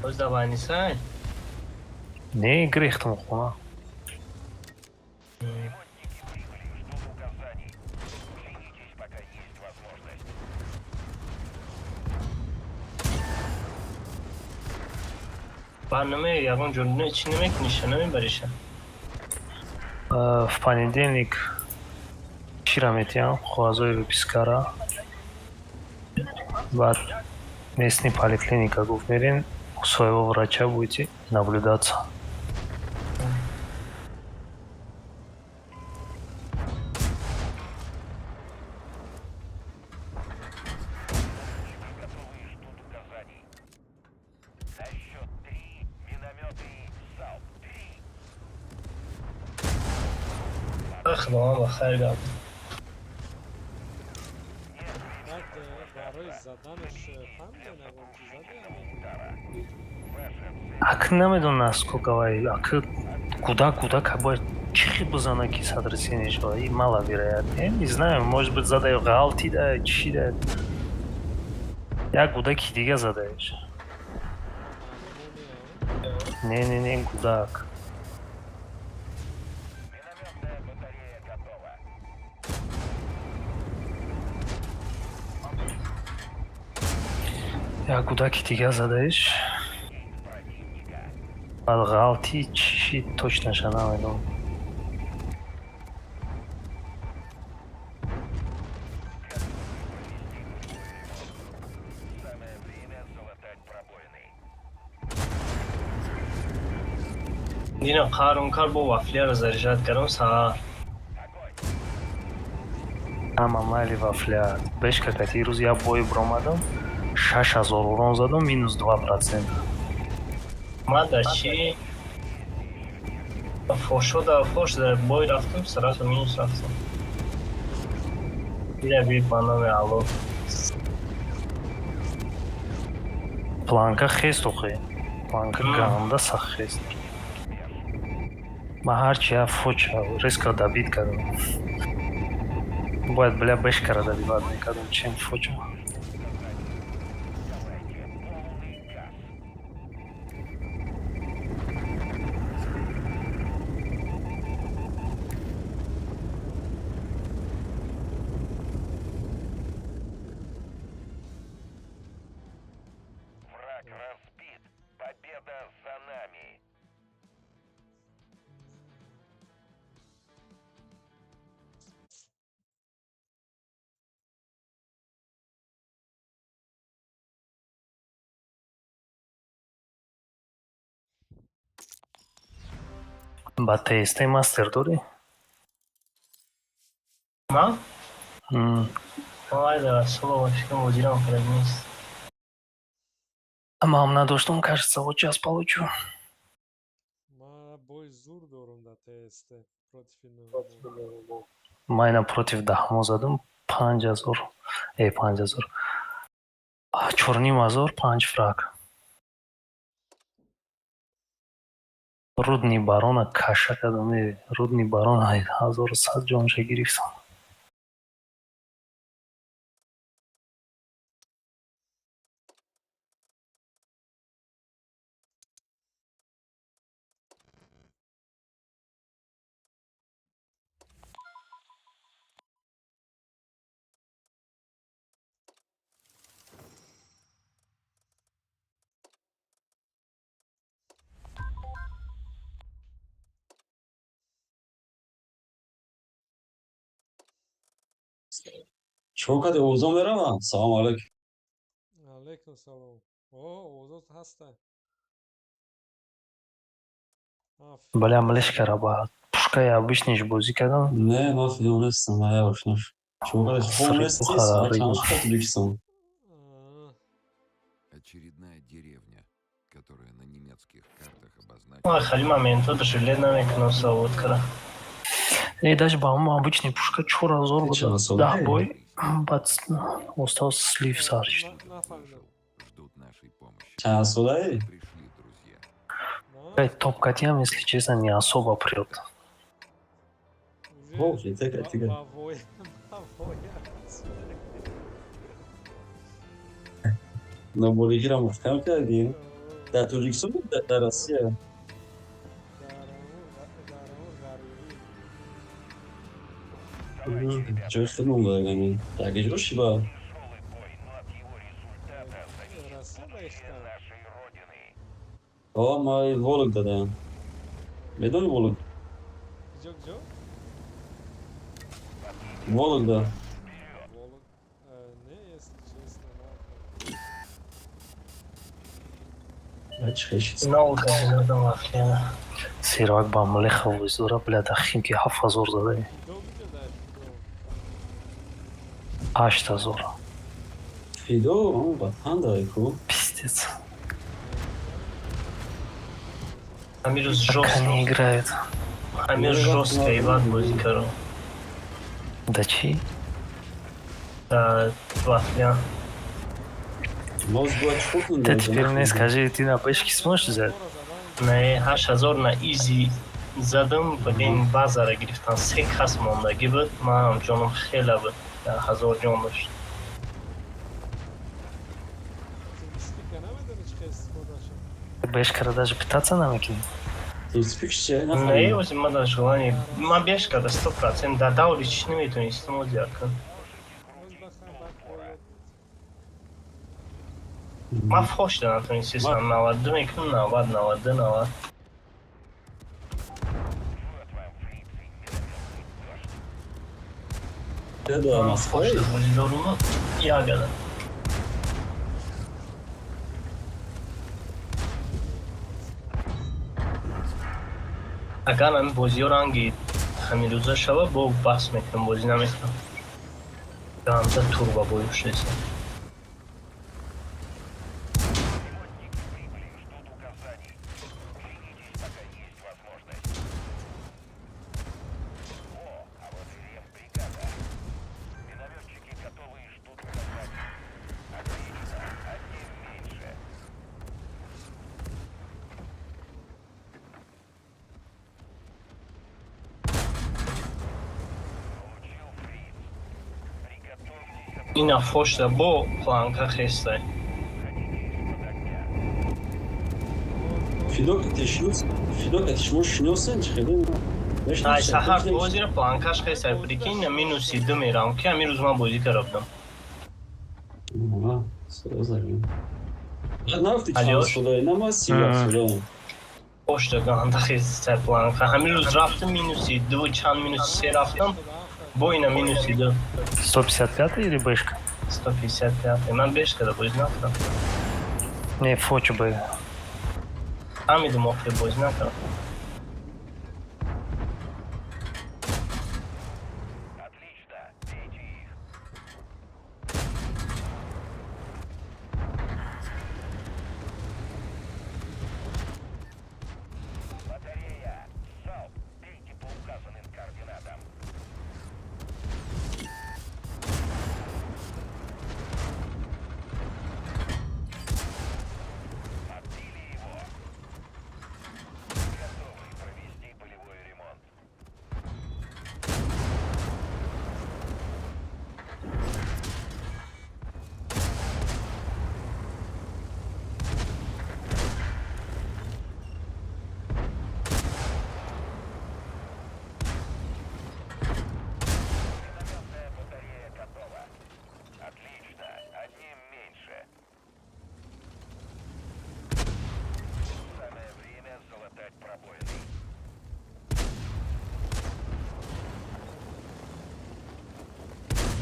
S2: Оздаванисай?
S1: Не, грехтам хона.
S2: Барномаи ягон ҷолиб чӣ намекунӣ, намебариша?
S1: В понедельник чира метиҳам, қоғазҳои выпискара. Баъд местный поликлиника гуфт мерин, у своего врача будете наблюдаться.
S5: خدمه بخیر گم.
S3: بعد برای زدنش فهمیدی نگم که زده یا نه؟
S1: Ак намедонам скоковай, ак куда как бы чихи бузана ки сотрясение шло, и маловероятно. Я не знаю, может быть задаю галти да, чи да. Я куда ки дига задаешь. Не, гудак. Я куда ки дига задаешь. Галти чи точно шанавайдам.
S5: دینا قارون کار با وافلیه رو زرجات کردم سا.
S1: Ама майли вафля. Беш какати рӯз я бой бромадам 6000 урон задам минус 2%.
S5: ما در چی؟ فوشو در فوش در بای رفتم سرات و مینوس رفتم. بیره بی پانام علو.
S1: Планка хест ухи. Планка ганда сах хест. Ма ҳарчи я фоча риска дабид кардам. Бояд бля бешкара дабивад мекардам чем фоча. Ба тесте мастер дорӣ?
S5: ما؟ آی در صبح باشی که مدیرم کرد نیست.
S1: Мам надоштам, кажется, вот сейчас получу.
S3: Ма бой зур дорам да тесте против него.
S1: Майна против Дахмо задам 5000. 5000. 4500 5 фраг. Рудни барона каша кардам. Рудни барона 1100 ҷонша гирифтам.
S11: شوکت اوزان برم سلام علیکم.
S3: علیکم سلام. اوضاع هسته.
S1: Бля, млешкара ба пушкаи обычниш бозӣ кардам.
S11: نه ما فیلم نیستم من یواش نش. شوکت خوب نیستی ساعت چند شد لیکسم.
S7: Очередная деревня, которая на немецких картах обозначена.
S5: ما خیلی моменту до жилет نمیکنم سواد کردم.
S1: Даже ба ҳамон обычни пушка 4000 буд. 10 бой. Баъд остав слив сарш.
S7: Ждут нашей помощи.
S11: چند ساله ای؟
S7: Пришли друзья.
S1: Топкатиам, если честно, не особо прет.
S11: Окей, тикай. Но болигира محکم کردیم. در توجیکستان بود در روسیه. جای خیلی مونده یعنی درگه جوشی با ما ولگ دادم میدونی ولگ ولگ да
S5: Много кардам вафлия.
S1: Сирак ба млеха вуздора, бля, да химки 7000 задай. 8000.
S11: фидо ватан дاری ку
S1: Пиздец.
S5: Амирус
S1: Как они
S5: жестко.
S1: играют.
S8: Амир жестко ебать музыка.
S1: Да чи?
S8: Да, вафля.
S11: Мозг чхутнул.
S1: Ты теперь мне скажи, ты на бэшке сможешь взять?
S8: Не, 8000 на изи задам, блин, базара грифтан 3 кас мондагӣ буд. Ман ҷонам хеле буд. 1000 ҷон дошт.
S1: Бэшкара даже питаться намекинем.
S11: Ты спишь, че?
S8: Не, возле мада желание. Ма бешка до 100%. Да, даури чиш неметуни истемол дякан. Ма фош да натуни сисам 92 мекунам, 90, 92, 90.
S11: Да,
S8: Ма фош да бози дорума ягада. Агар ҳамин бозиҳо ранги ҳамирӯза шава, бо баҳс мекунам, бозӣ наметавонам. Ҳамза турба боюш реса. Ина фошта бо планка хестай.
S11: Фидок, ты шмуш шнёсен, чхеден?
S8: Ай, саҳар бозира планкаш хестай. Прикинь, на минуси 2 мерам, ки ҳамин рӯз ман бозӣ карабдам.
S11: Ага, сразу. Нафти
S8: Алёш?
S11: час сюда, нама сила сюда.
S8: Фошта ганда хестай планка. Ҳамин рӯз рафтам минуси 2, чанд минуси 3 рафтам. Бо ина минуси 2.
S1: 155 или бэшка?
S8: 155. Ман бешкада бозӣ накардам.
S1: Не, фочу бы.
S8: Ҳамидум охир бозӣ накардам.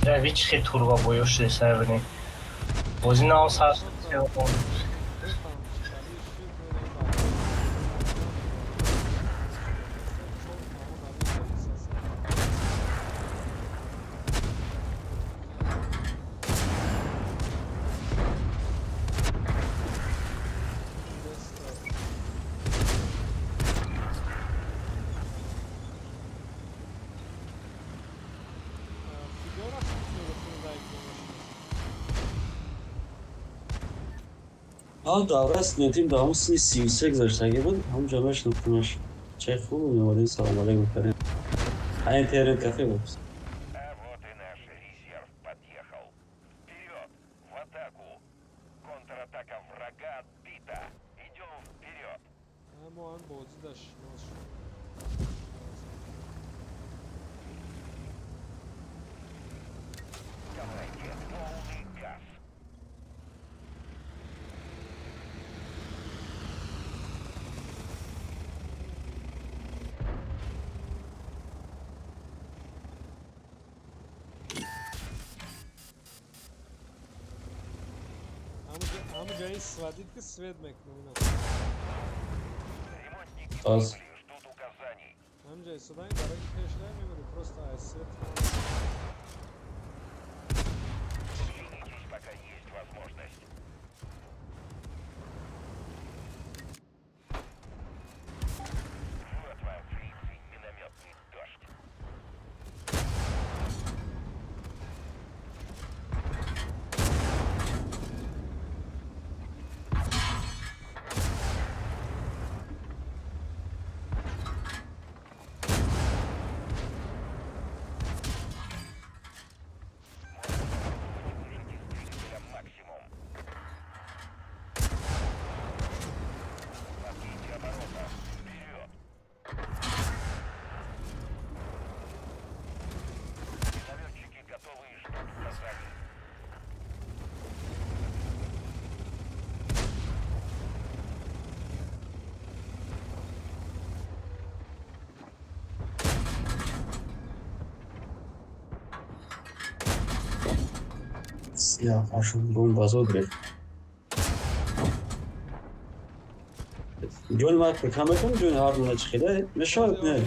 S8: Равич хе турба боёш ресай бини. Бозӣ наосар.
S11: А, давра снятим до ҳамусини 33 гузаштагӣ буд. Ҳам ҷамъаш нуқтамаш. Чай хуб меомадем, салом алейкум карем. А интернет кафе буд. Аз. Ya aşım bombazo direkt. Gön var ki kameram gön ardına çıkıyor. Ne şart ne?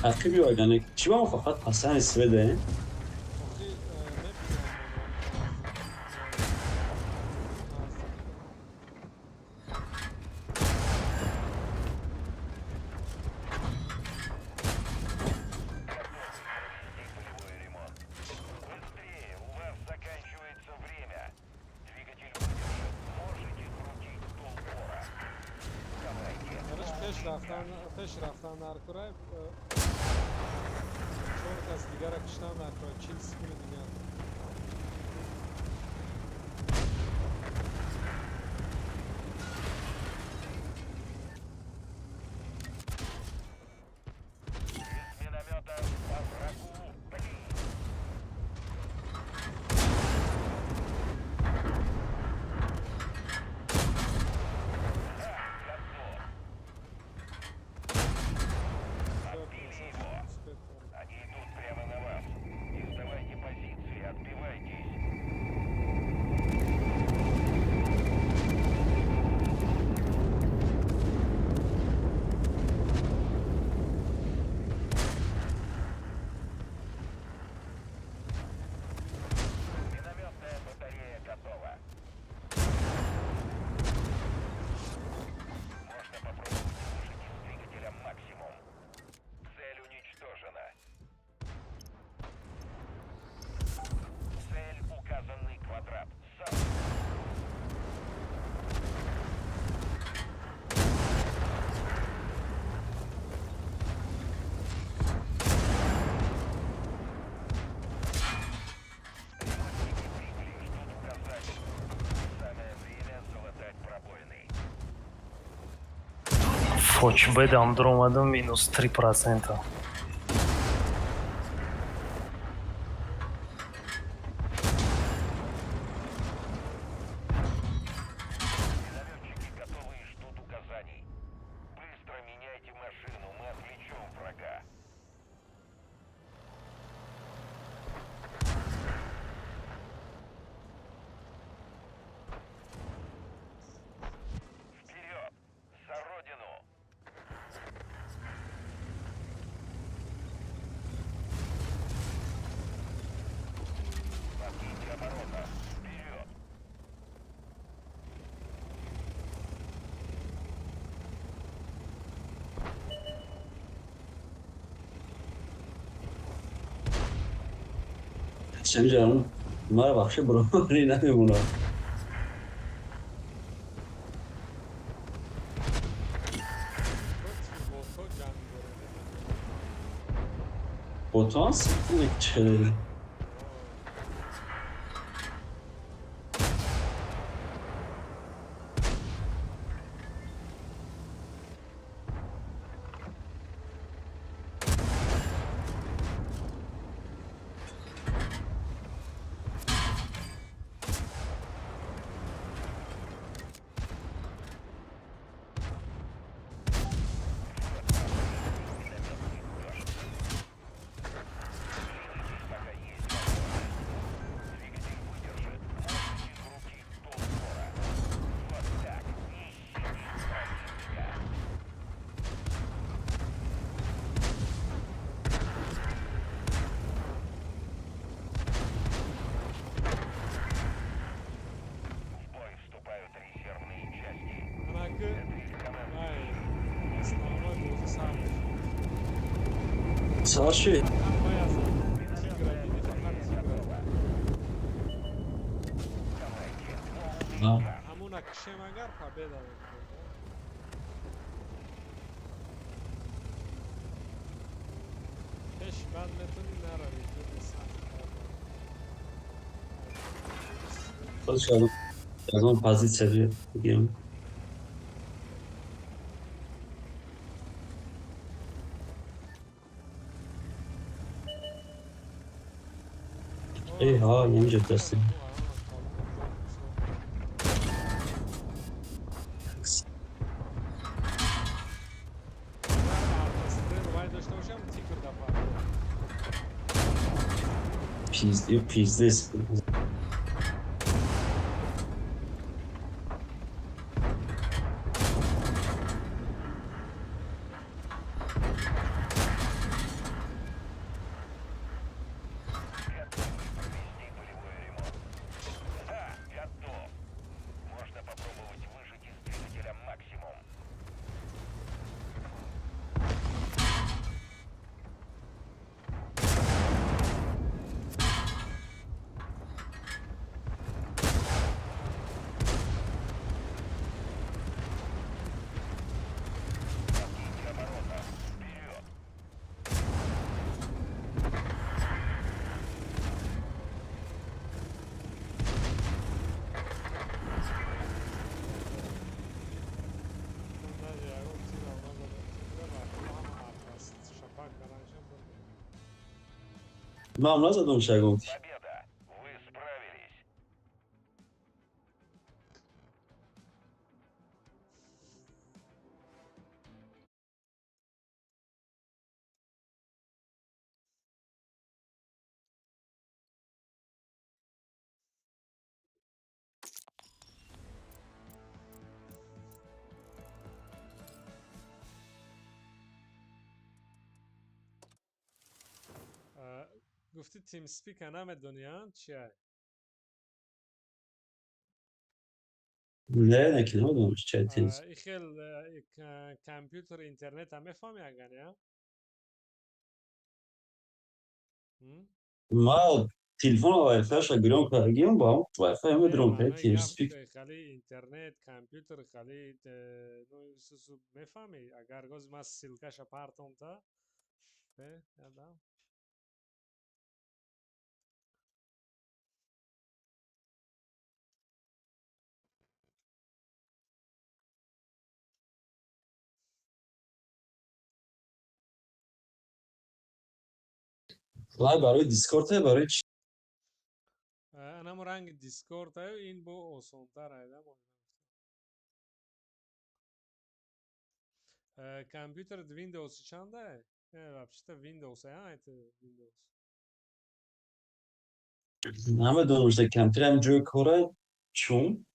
S11: Akı bir organik. Çiva mı fakat hastane Svede.
S3: Peş raftan narkoray. Çok az sigara kıştan narkoray. Çin sıkını dünya.
S1: Foç B'de Andromeda'm minus 3%.
S11: Sen canım. Bunlara bak şu bro. İnanmıyorum buna. Botan sıktı içeri. Savaşı. Ha.
S3: Hamuna kışemagar победа. Peş ben metoni naravi.
S11: Çalışalım. O zaman pozisyonu girelim. Ey ha yeni ceplesin.
S3: Vay doşta hocam tikir
S11: پیزدست. من نزدم شگفتی.
S3: گفتی تیم سپیک همه دنیا چیه؟
S11: نه نکنم چه تیز.
S3: این خیل کامپیوتر اینترنت هم میفهمی اگر نه؟
S11: ما تلفن و وای فایش گرام کردیم با هم وای فای هم درام کرد تیم سپیک.
S3: خالی اینترنت کامپیوتر خالی سوسو میفهمی اگر گاز ما سیلکش پارتون تا به یادم
S11: وای برای دیسکورد برای چی؟
S3: انم رنگ دیسکورد این بو اوسانتر ایدم کامپیوتر ویندوز چنده؟ вообще-то ویندوز ایت ویندوز
S11: همه دونمشته کمتر هم جوی کاره چون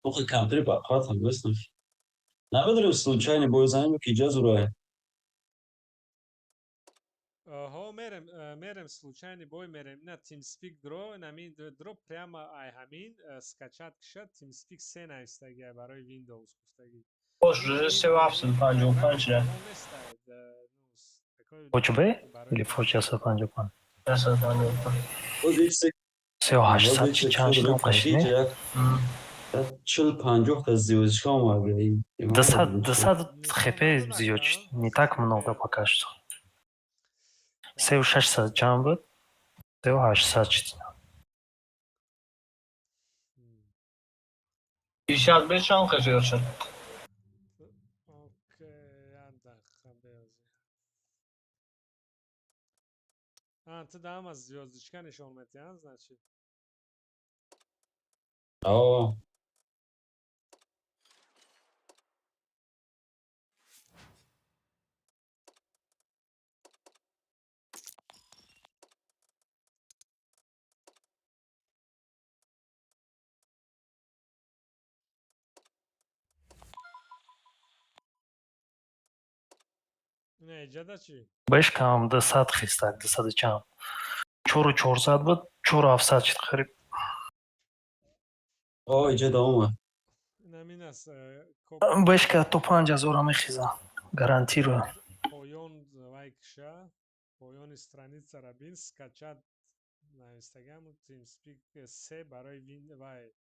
S11: اوخی کمتری با قات هم بسنف. نبودم случайно بوزنیم که جا زورای.
S3: ها мерем случайный бой мерем на TeamSpeak дро намин дро прямо ай ҳамин скачат кишад TeamSpeak 3 навистагия барои Windows гуфтагӣ.
S1: Boş, 375 lira. Foç B или Foç 155? 155.
S11: باز یک سک
S1: 3800 чи чанд шидам қашине?
S11: 40-50 та звездочка омаде.
S1: 200 хп зиёд шуд. Не так много пока что. 3600 чанд буд? 3800 шуд.
S2: 65 чанд зиёд шуд.
S3: ты дам аз звездочка нишон метиҳанд значит не иҷада чӣ?
S1: Бешкам 200 хистак, 200 чанд. 4400 буд, 4700 шуд қариб.
S11: ایجاد اومد.
S3: намин аст
S1: Бешка то 5000 мехиза. Гарантирую.
S3: поён вай киша поёни страницара бин скачат навистагиам TeamSpeak 3 барои вай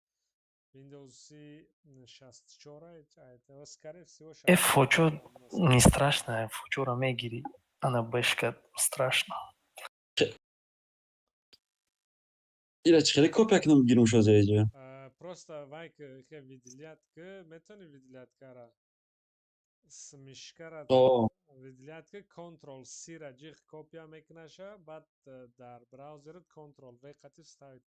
S3: Windows 64 скорее всего
S1: Фочо не страшно, фочора мегири. Она бешка страшно.
S11: ایره چه خیلی کپک نمیگیرم شده ایجا.
S3: просто вай ке виделят ке метони виделят кара с мишкара виделят ке Ctrl C ра ҷиғ копия мекунаша баъд дар браузер Ctrl V қатӣ ставид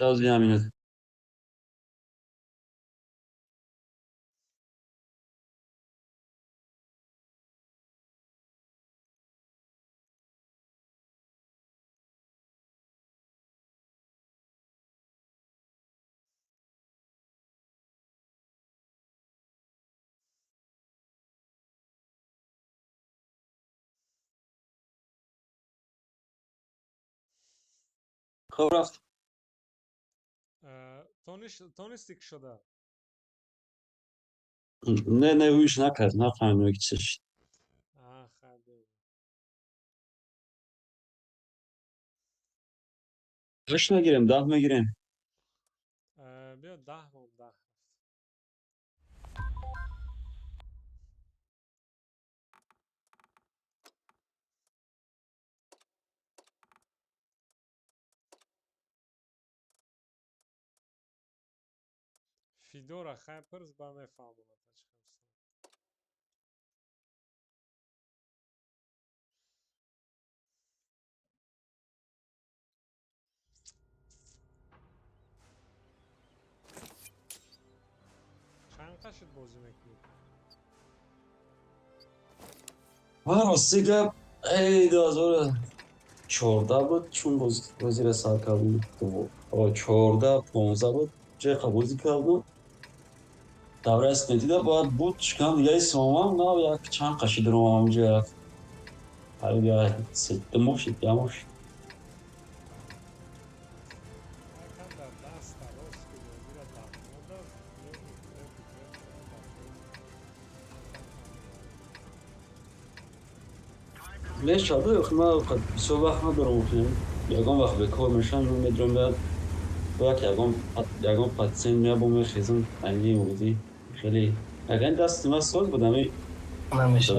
S11: Sağ yemin. خب رفت.
S3: تونستی که شده؟
S11: نه هوش نکرد نفهمیدم که چش.
S3: خیلی.
S11: هشت میگیریم 10 میگیریم.
S3: بیا 10 فیدورا خیلی پرز با نفهمم چند قشت بازی میکنی؟
S11: راستی که ای 2014 بود چون بازی را سر کردم. 14 15 بود چه بازی کردم. دوره اسمتی دا باید بود چکم دیگه اسمم نه یک چند قشی درم همونجا رفت. حالا بیا سیت مفشید یا مفشید.
S3: کم در دست راست که بازی را دفت
S11: لیش شده اخی من قد بسیار وقت ندارم کنیم. یکم وقت به کار میشم میدرم بیاد باید یکم پتسین میا بومی خیزم انگی بودی خیلی اگه دست من سال بودم
S1: نمیشه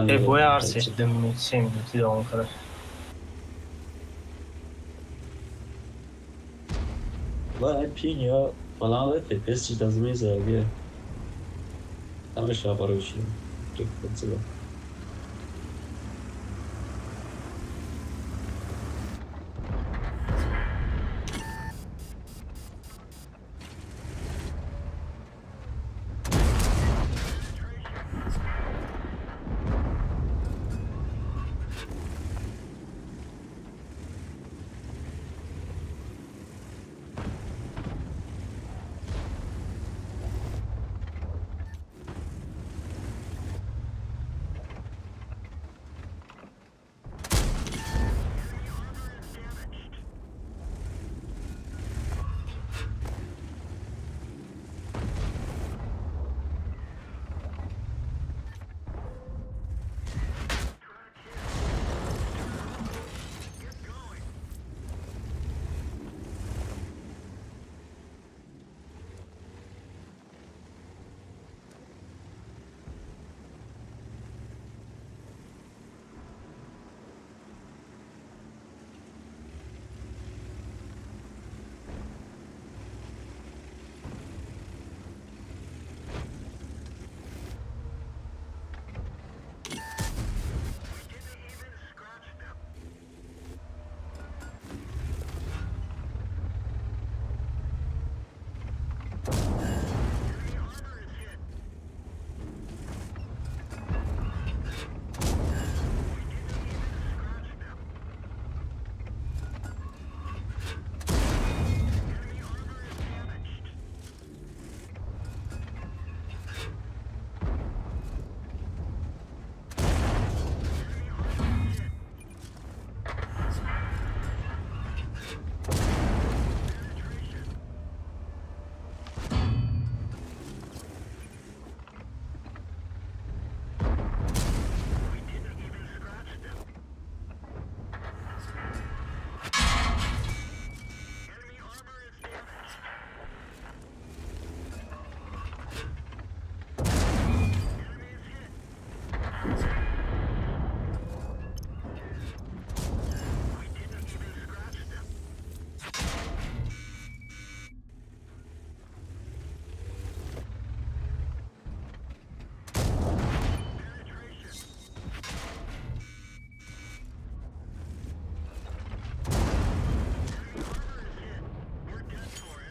S11: e
S1: puoi arsi se sempre ti do ancora
S11: و پین یا فلان فپس چیز از میزه بیه همه شبا رو بشیم که کنسیده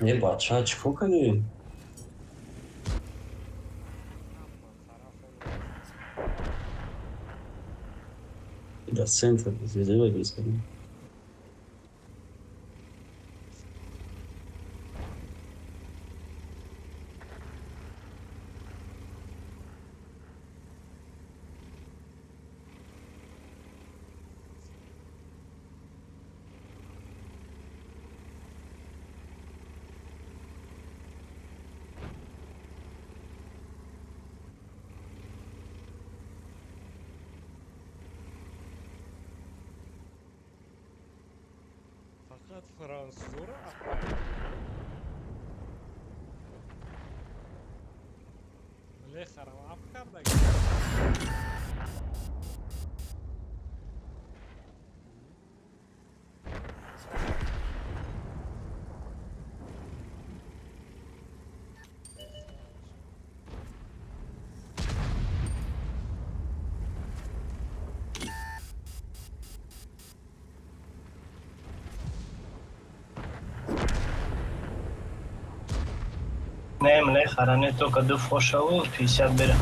S11: یه بچه چیکار کنی؟ در سنتر زیده بگیز کنی.
S3: فقط فرانسوزا رو ولی خرم اف کرده.
S9: Не, храни только до фошаву 50 бира.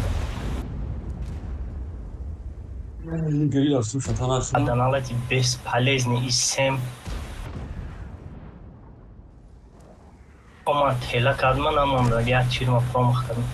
S11: گریل افسون شطان اخیرم.
S9: Аданалати бесполезный и сем. Ома тела кадма намонда, я чирма промах кадам.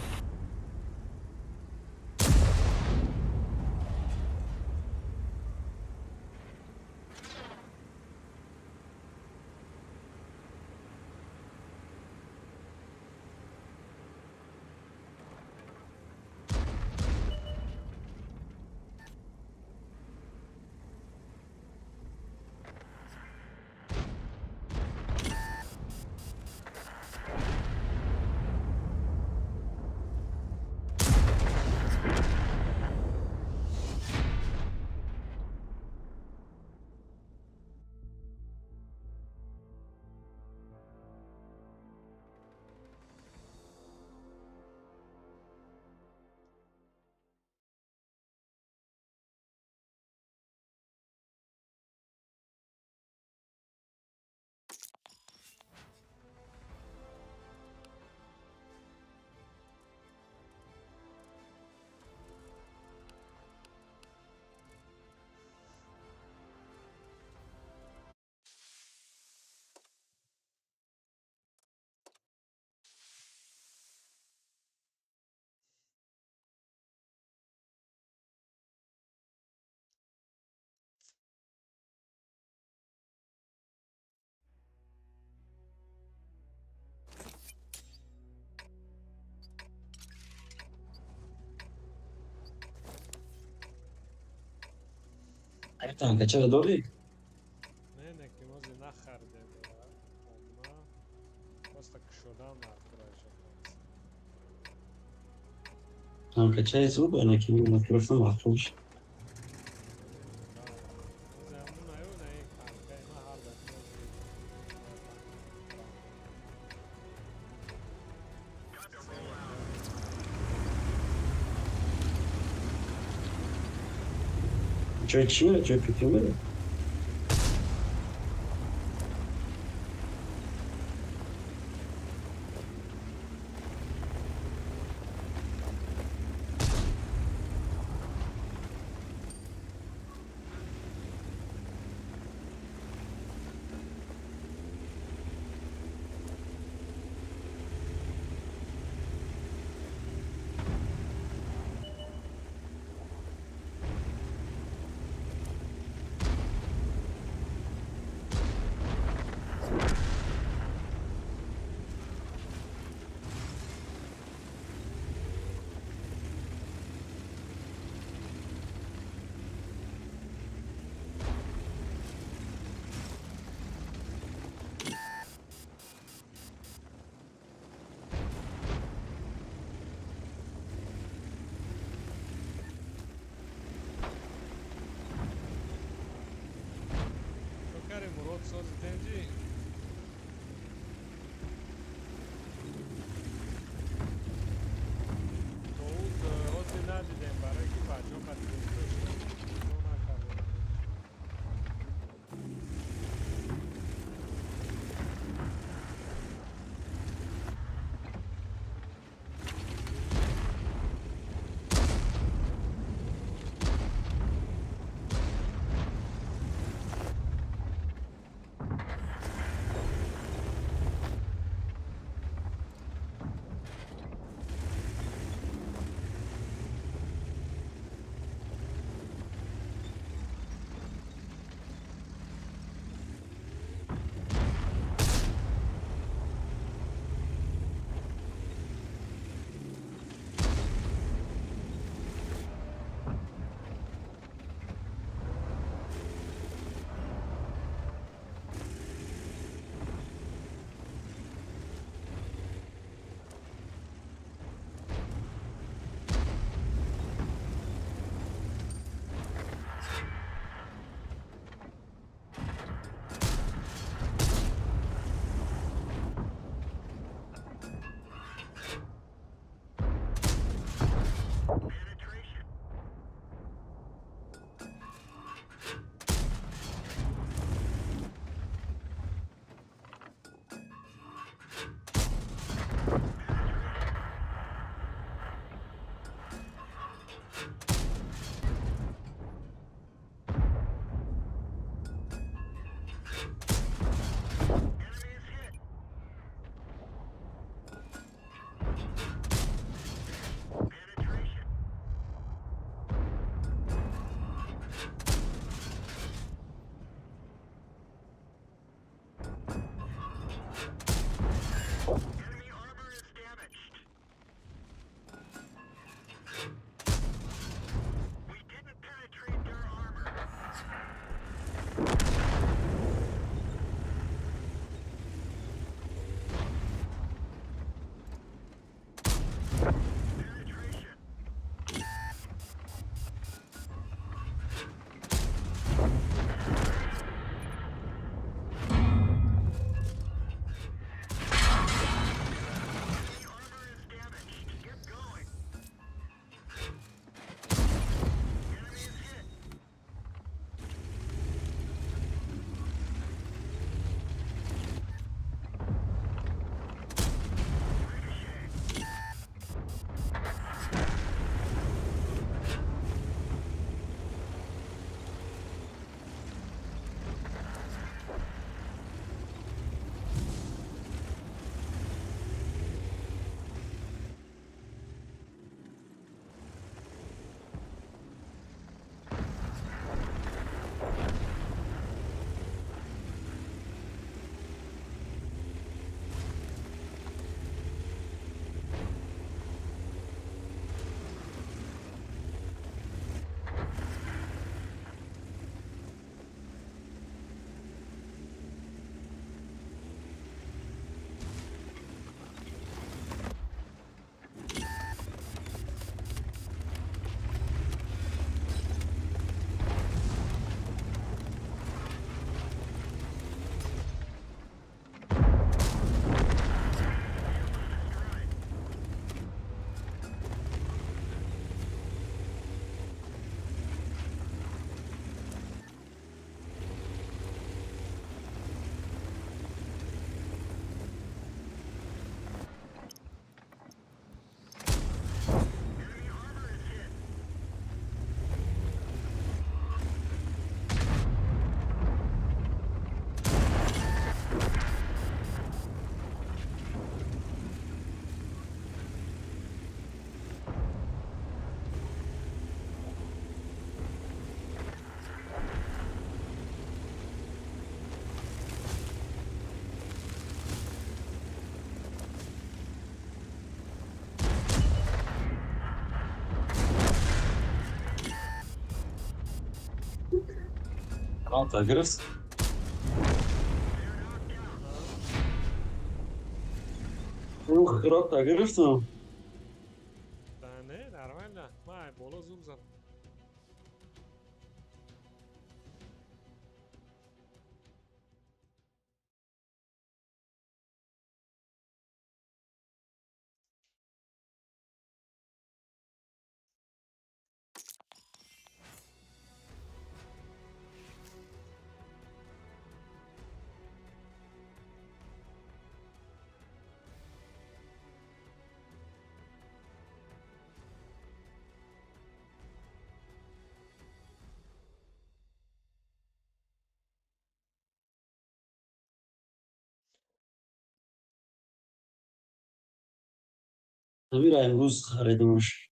S11: تانکه چرا داری؟
S3: نه که موزی نخرده اما просто کشودم نخوراشه.
S11: تانکه چه ایزو بانه که مطرف مخروش. جای چیه؟ جای پیتی میره؟
S3: مراد ساز تنجی تو روزی ندیدیم برای که بچه ها خریدیم
S11: Rahat girifت. Rahat گرفتم.
S3: نه نرمال نه ما بالا زور زدم.
S11: همین امروز خریدمش.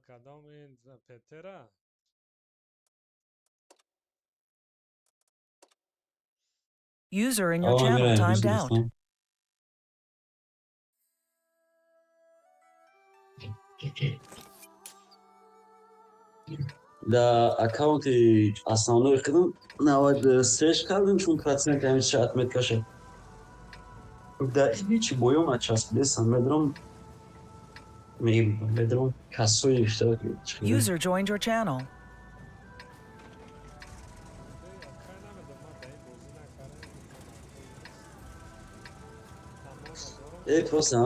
S3: کدام این پتره؟
S6: User in your channel timed out.
S11: در اکاونت اسنانو کدوم 93 کردم چون процент همین شات میکشه. در هیچ بویوم اچسبیدم میدرم کسوی اشتراک می‌کنم.
S6: User joined your channel.
S11: پروسه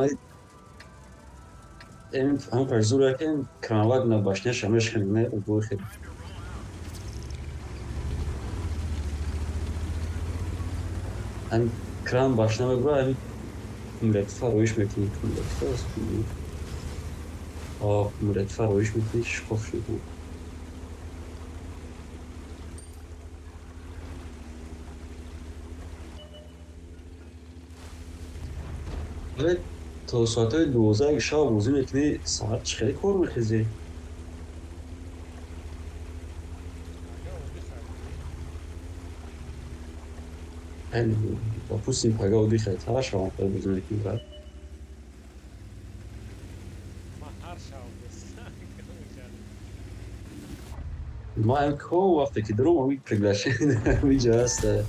S11: هم پرزوره که کرانواگ نباشنه شمش کنیم نه دو خیلی. هم کران باشنه بگو هم مرتفع رویش میکنی مرتفع رویش میکنی شکوف شدیم. ولی تا ساعت 12 شب وزی میکنی ساعت چخیلی کار میخیزی؟ با پوستیم پگاه و دیخه تا شما پر بزن میکنی بعد ما هم که وقتی که درم همی پرگلشه همی جا هسته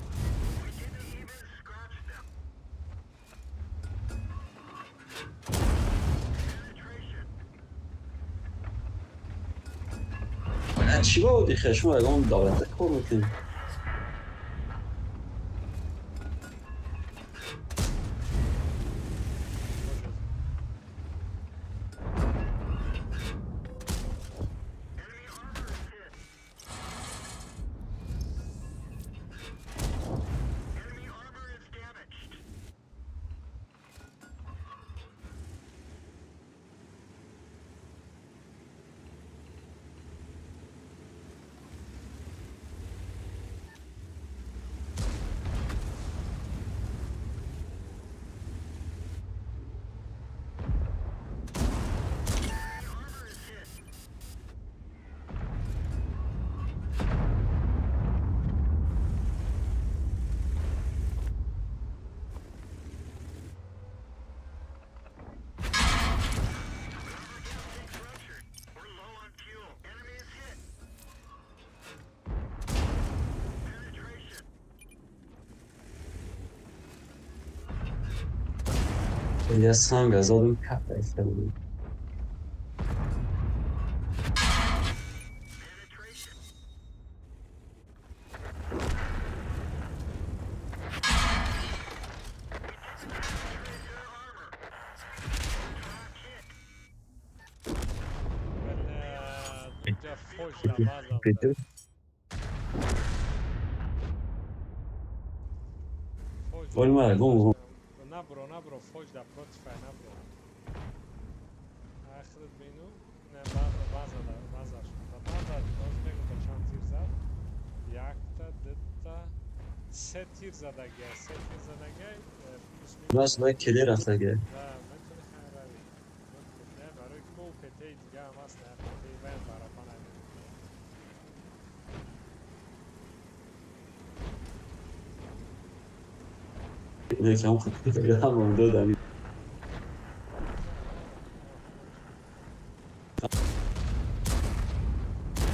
S11: چی با دیخه شما اگه هم دولته کار میکنی؟ یه سنگ از آدم کپ ایسته بود پیتر ولی من اگه
S3: نبرو فوج در پروتیفای نبرو آخرت بینو نه بازا شد باز بگو تا چند تیر زد یک تا دو تا سه تیر زدگی
S11: بس من کلی رفته گه
S3: و میتونی خیلی روی برای کو پته دیگه هم هست نه پته باید برابان
S11: یکم خیلی هم مونده دمی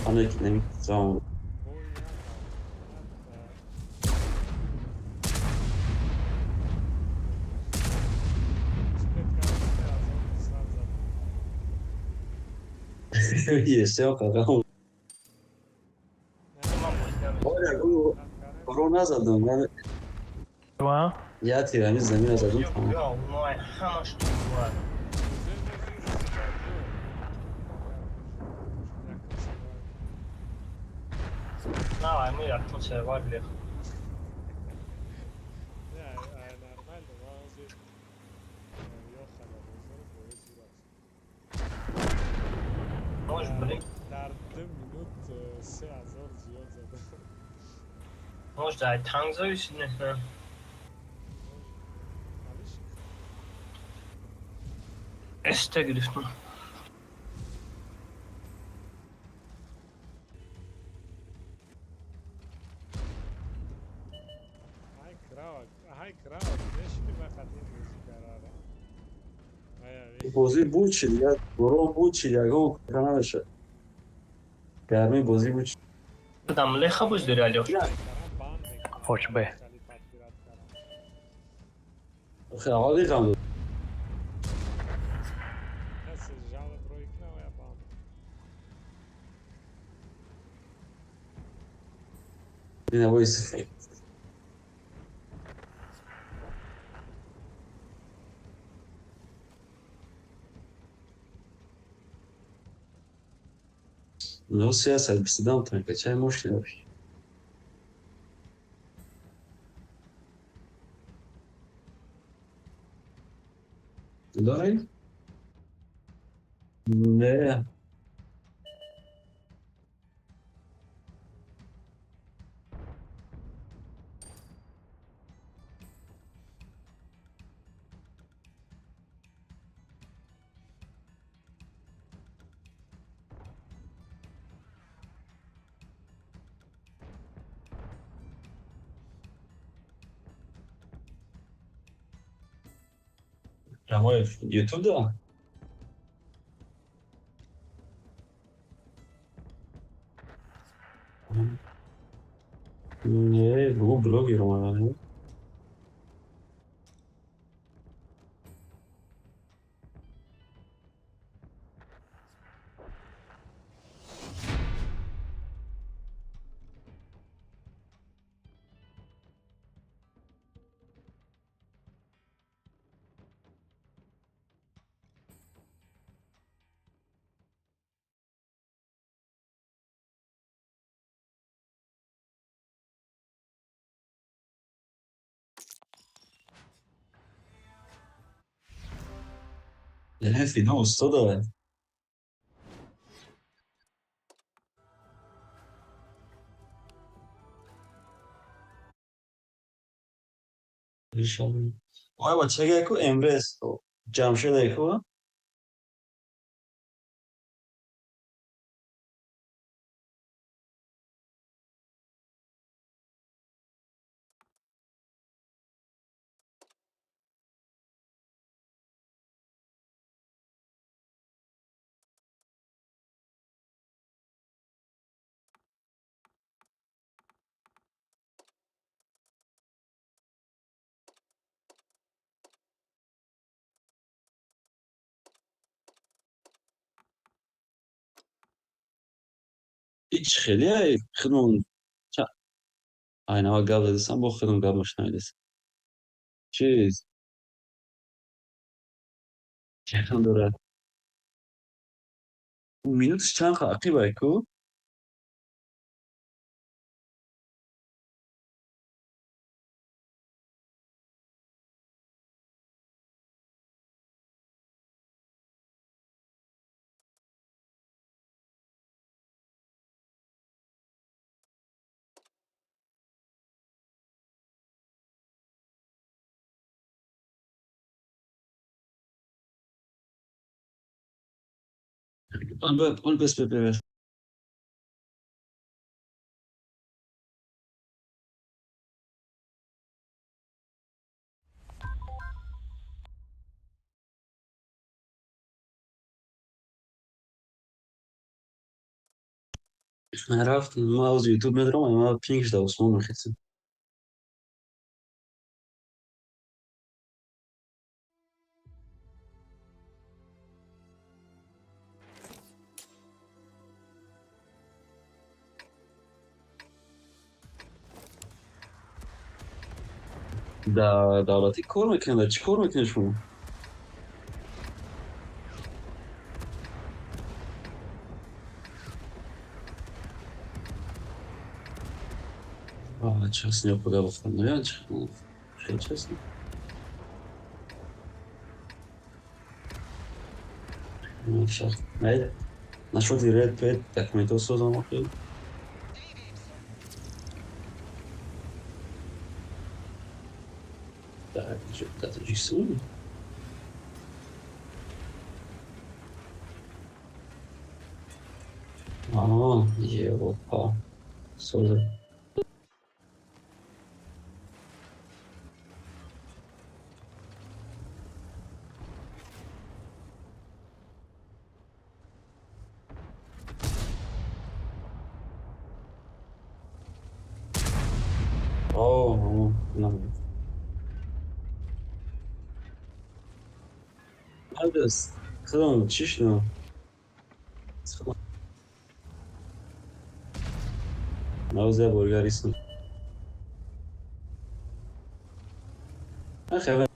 S11: آنه که نمیتونم یه سه قدم رو نزدم من
S1: و
S11: یه تیرانی زمین رو زدم تمام
S9: یا اونای همش تو بود نه امی رفتم سروار لیخ
S3: normal bazı yok kadar uzun boyu durar.
S9: موش بری
S3: در 2 minut 3000 زیاد زده.
S9: موش در تنگزایش نه
S3: Alış.
S9: استه گرفتم
S3: Hay krava, beş mi vaktin müzik kararı?
S11: بازی بود چی دیگه برام بود چی دیگه اون کنه نشه گرمی بازی بود چی
S9: بدم لیخه بوش داری علیوش
S1: فوش به
S11: خیلی حالی کم بود
S3: Nasıl jala trojka veya band?
S11: اینه بایست لو سیاست بستیدم تنکه چای مشکل داشت داری؟ نه رمای یوتیوب دارم نه بگو بلوگی رو مانه نه فینا استاد آیا با چه گه امرس جمشید ایکو هیچ خیلی خودمون aynı hava قبل desem با خودم قبلش نمیدست چیز چند داره مینوتش چند خواهی بایکو Он без ППВ. رفت ما از یوتیوب میدارم ما پینگش دا عثمان میخواستم. دولتی کار میکنه چی کار میکنه شما؟ Сейчас не подавал, но я честно. Сейчас. Нашел директ, так мы то создал. Так, что-то рисуем. Опа. Создал. Ну. Адрес. Кстати, чищено. Навзя Bulgaristan. Ах, evet.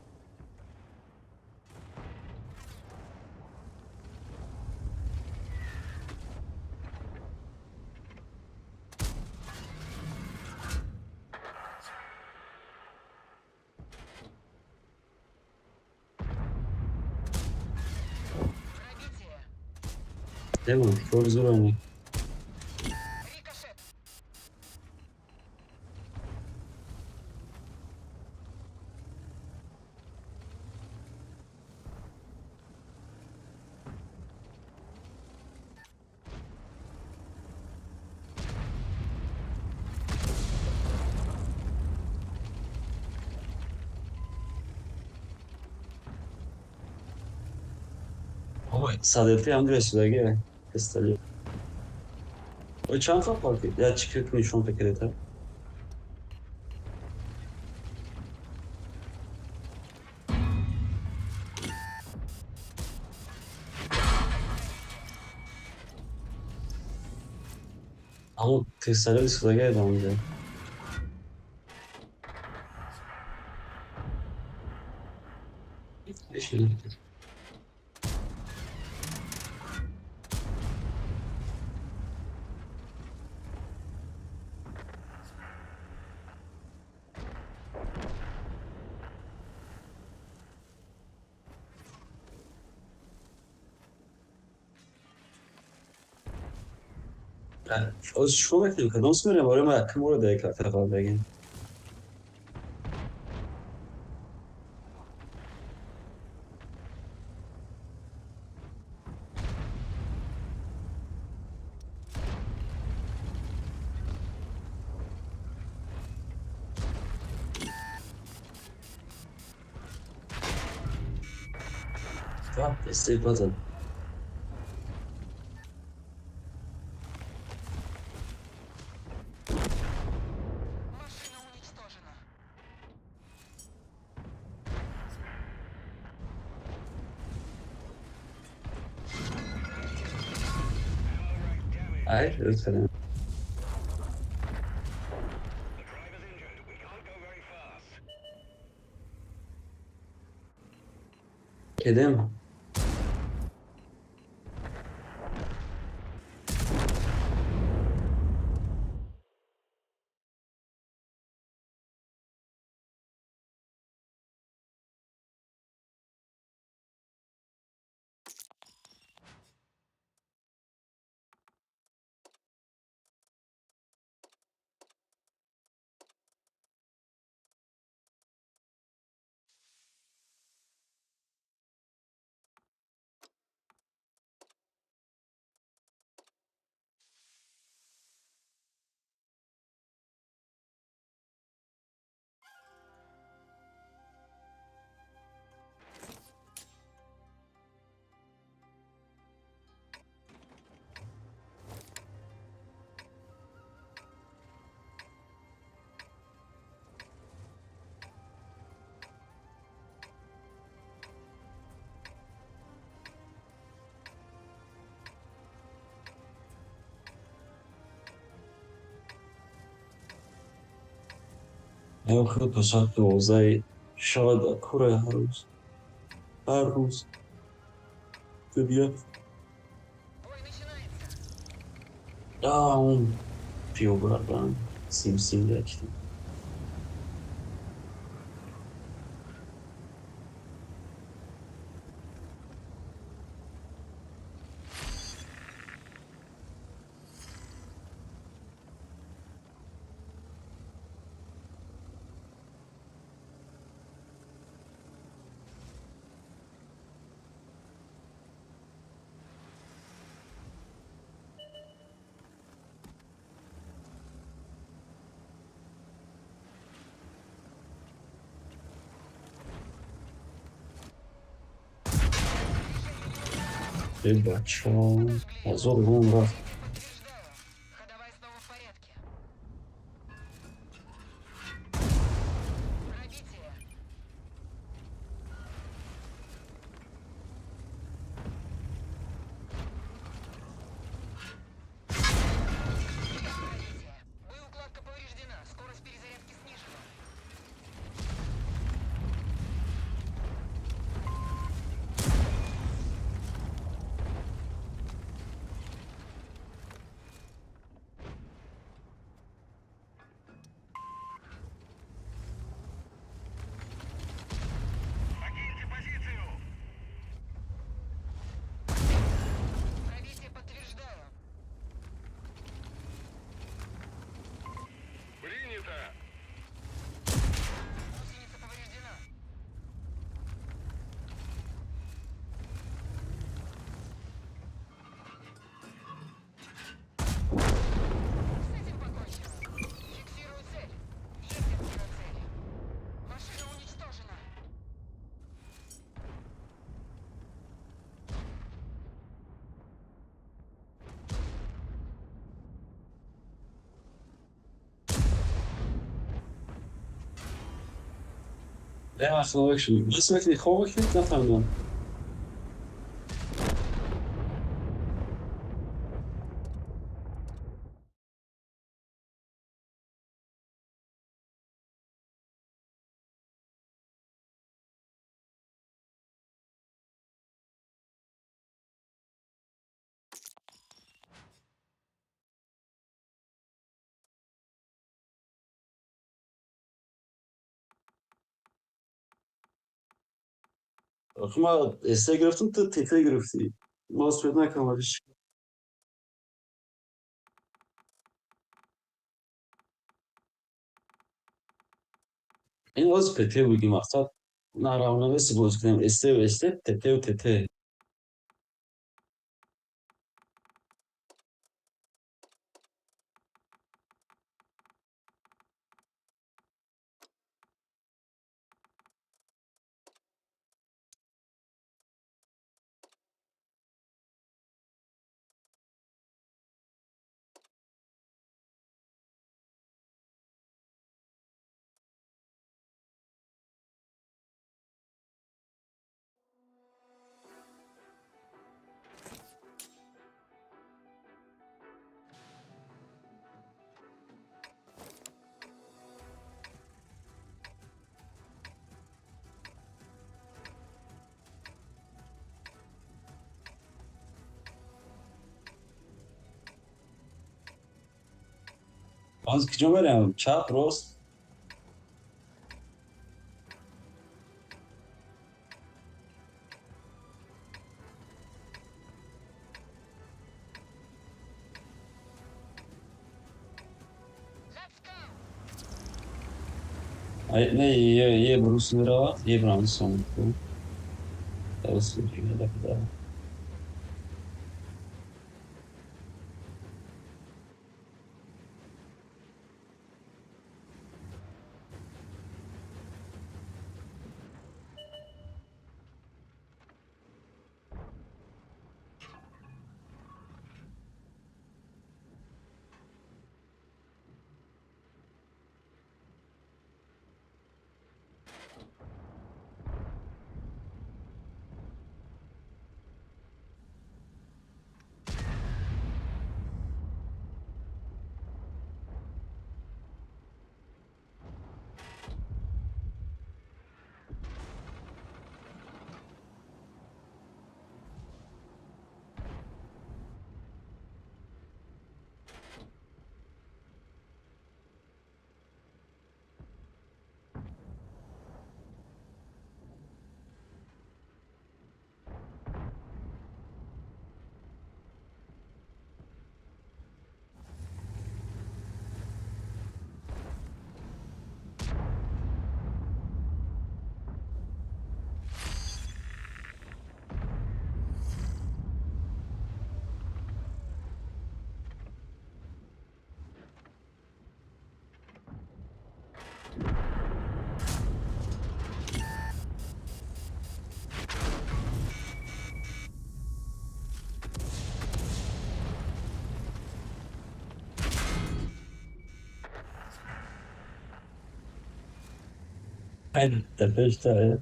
S11: Değil mi? Çok zor oynuyor. Ой, Saadet'i Andres süregge testleri. Ой, чанд та парки? Я чекаю нишон пекерета. Ama testleri süregge devam ediyor. Şimdi. از شما بکنیم که دوست میرم برای ما کم رو دیگه تقابل بگیم. استفاده. Hayır, lütfen. Kedim. نمیخواد تا ساعت 12 شاید کره هر روز بیا اون پیو بردم سیم داشتیم ای بچه ها از اون رفت نه اخلاقش شد قسمت خوابه که نفهمم آخه ما استه گرفتم تو تیته گرفتی ما سوید نکنم ولیش این باز پته بگیم مقصد نراونه بسی باز کنیم استه و استه تته و تته باز کجا بریم چپ راست نه یه بروس میره یه برانس هم کن درست میگه ده Aynen. Tepe işte ya.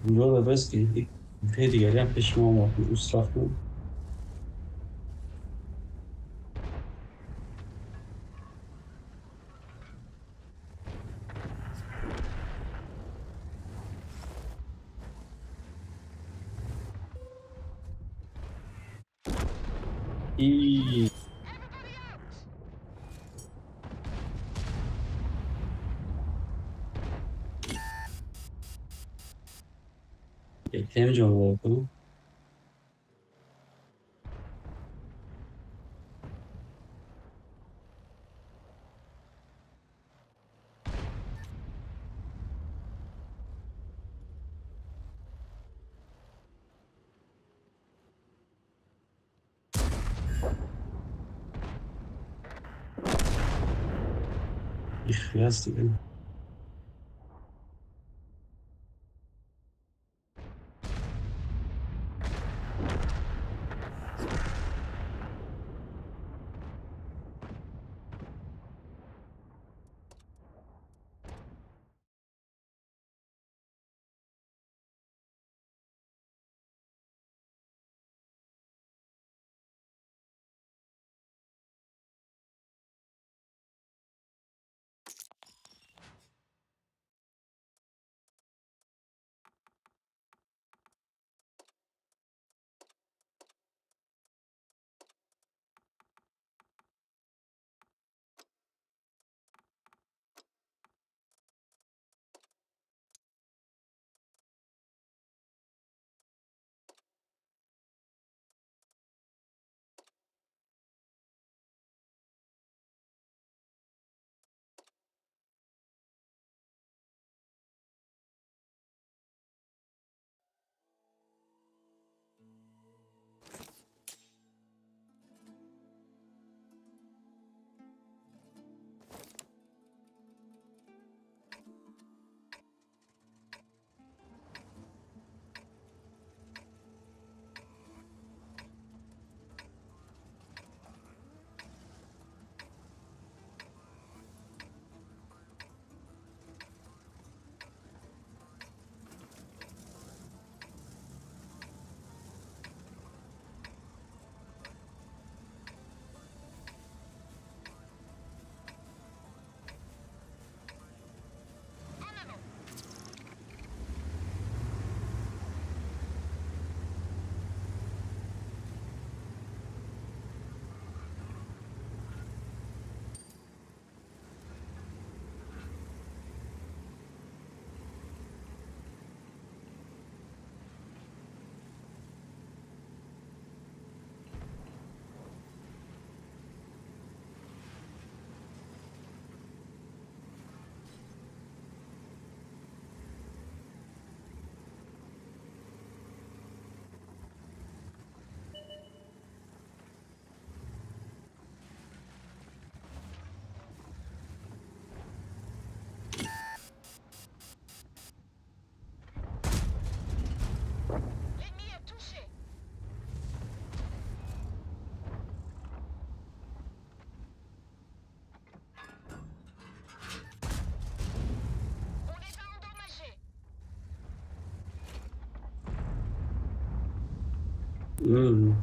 S11: Burada bes ki hedi gelen pişman oldu. Israflı. İyi. Bekleyemeyeceğim olarak. İhlas değil.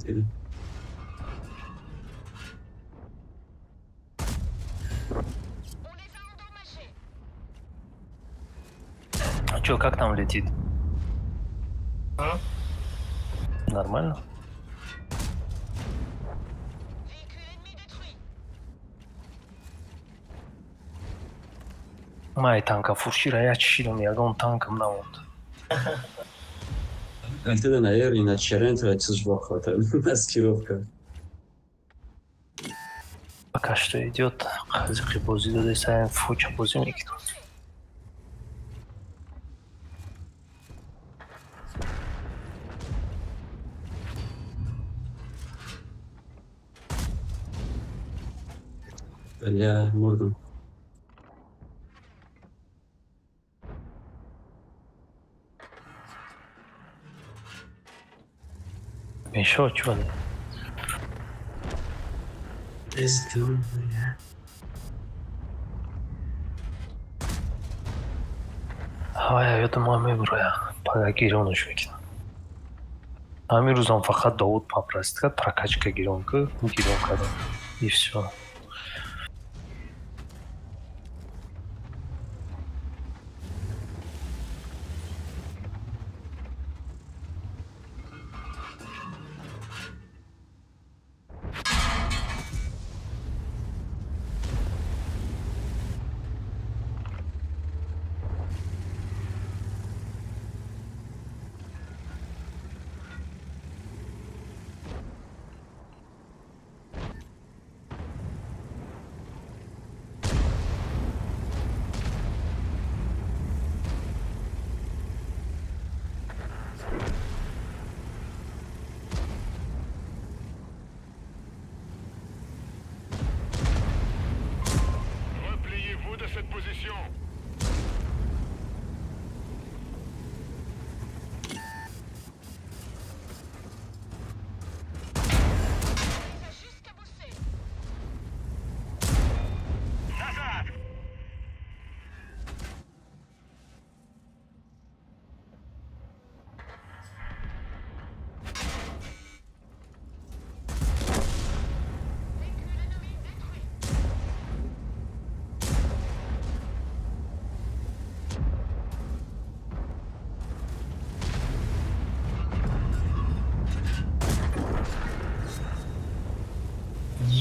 S11: Dedim.
S1: Чё, как там летит?
S9: А?
S1: Нормально? Май танка фуршира, я чиром, я гон танком намонд.
S11: Это, наверное, на черенте чужбахата. Маскировка.
S1: Пока что идет. Хазыхи бози додай саем фуча бози мекитон.
S11: Бля, морду.
S1: Еще чё?
S11: Пизду, бля.
S1: Ай, я думаю, мемроя. Пага гироныш мекитон. Ами рӯзам фақат Довуд попросит кард прокачка гирон кардам. И всё.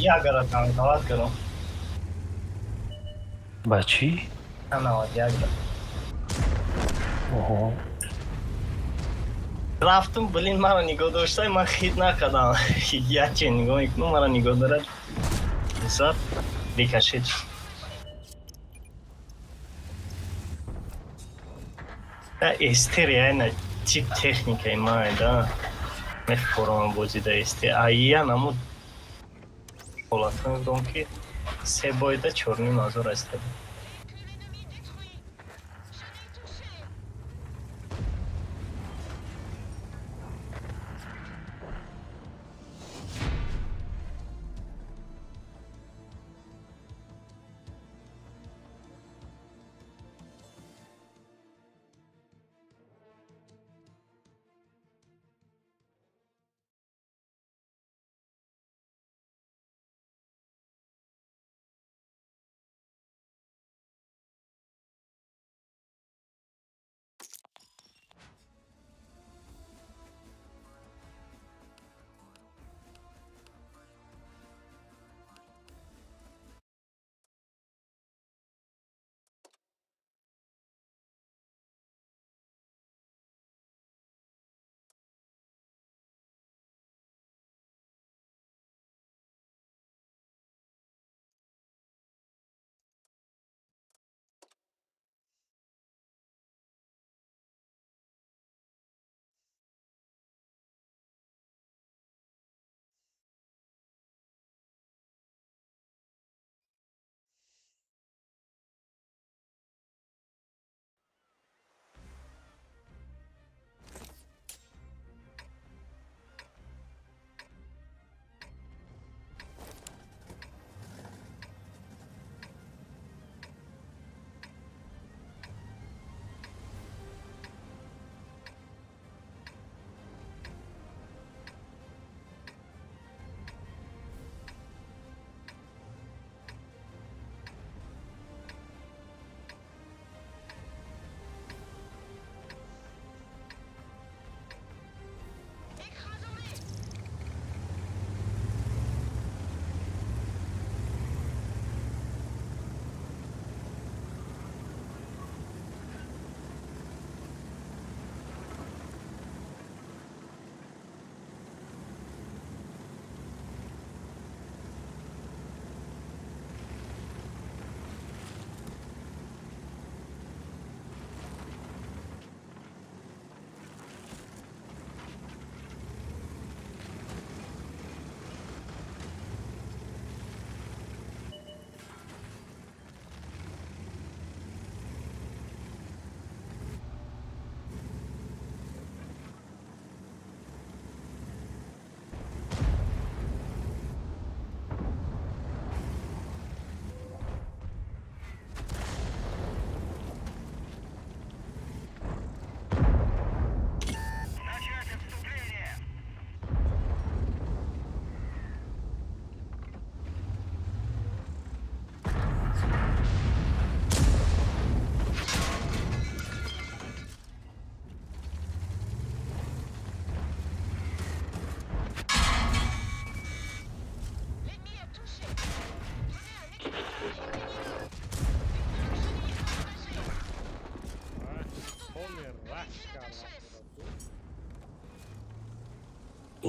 S9: Я гора танковать гора.
S1: Ба чӣ?
S9: Танават ягра.
S1: Оҳо.
S9: Рафтум, блин, маро нигоҳ доштай, ман хит накардам. Якче нигоҳ мекунам, маро нигоҳ дорад. Исар, бикашид. Эстерия, айна тип техникаи ман, да. Мефикурам бозида эстерия. Айя намуд ҳолатҳо дом ки 3 боида 4,5 аст.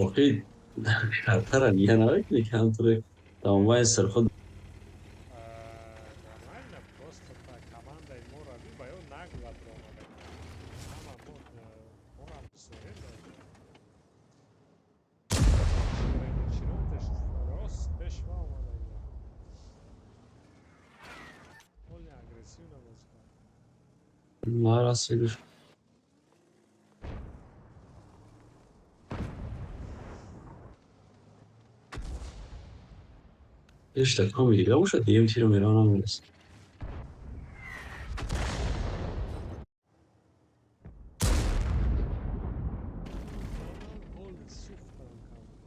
S11: واقعی کمتر هم یه نوک که کمتر تمام سر خود
S3: Нормально, просто так команда ему роби, бою нагло промовляет. Мама, морам söyle. Ross peşme olmalı. Olne agresivno dečka.
S11: Mağarası bir. İşte komedi olmuş da diyeyim tiro Miran'a mıyız?
S3: Gol suftan kaldı.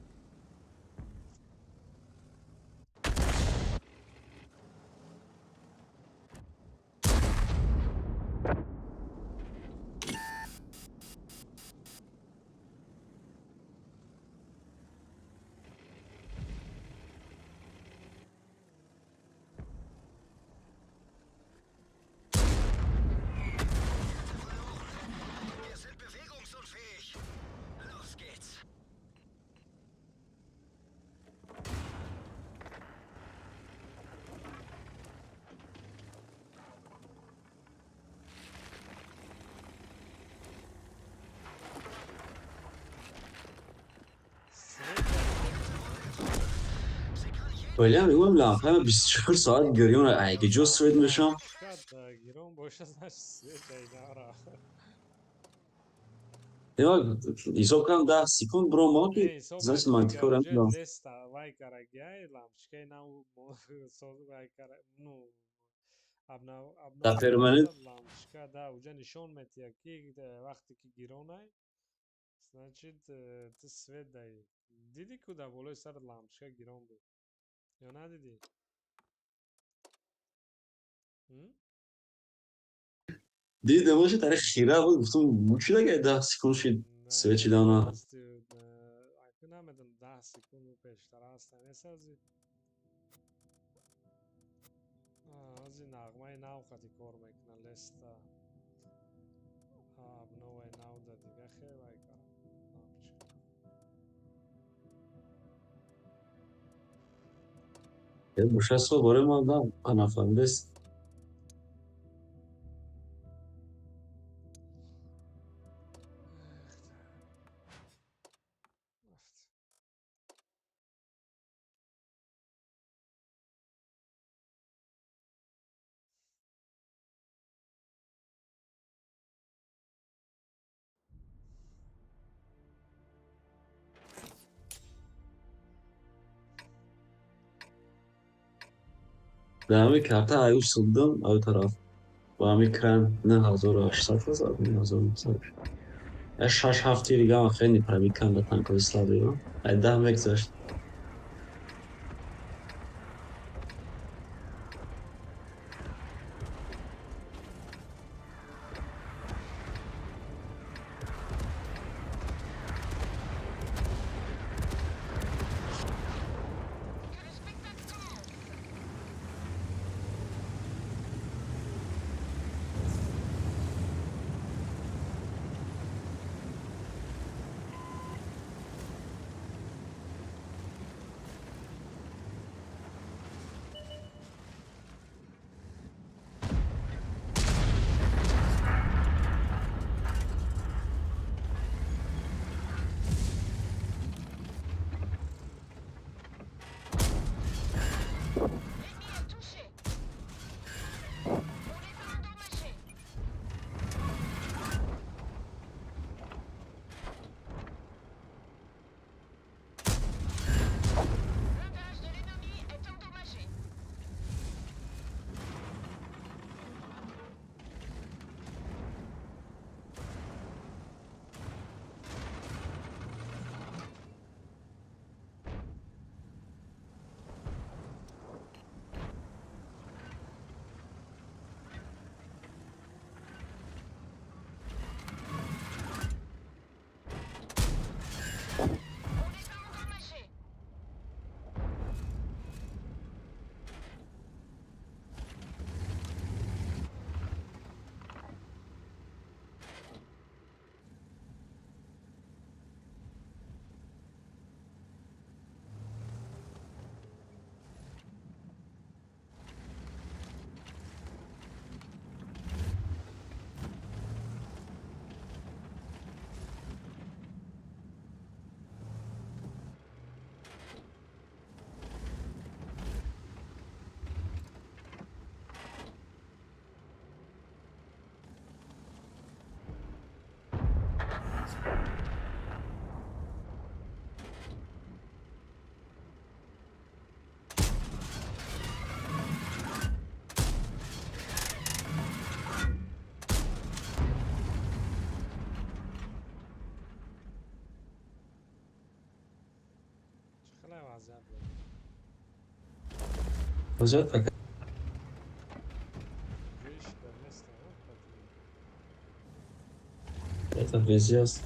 S11: Öyle mi? Ulan lan hemen 24 saat görüyorum. Ay gece o sırada
S3: Kad Giron boşa znači sveta i nara.
S11: Ne bak, izokam da sekund bro mopi. Znači mantika öğrendim.
S3: Desta vajkara gjaj, lamčke na so vajkara, ну,
S11: Da permanent.
S3: lamčka, da, uđe nishon met jaki, vaqti ki gironaj, znači ti sve daj. Didi kuda voloj sad lamčka giron bi. Yona didi.
S11: Didi demoشه تاریخ خیره بود گفتم موچی دیگه 10 سکون شید سوی چی دانا
S3: Ako namedan 10 sekundu peşte rasta ne sazi? Azi nağmayı navkati kormek na lesta. Abnove navda digahe vajkara. Lamčka.
S11: یه موشه سو باره ما دام قنافم بست دامی karta ayı usuldan o taraf. Vami kran ne hazır aşsat var ne hazır mısın? Ya şaş haftiri gama kheni pravikan da tanko isladio. Ay da mekzaş. Коза так. Это пиздец.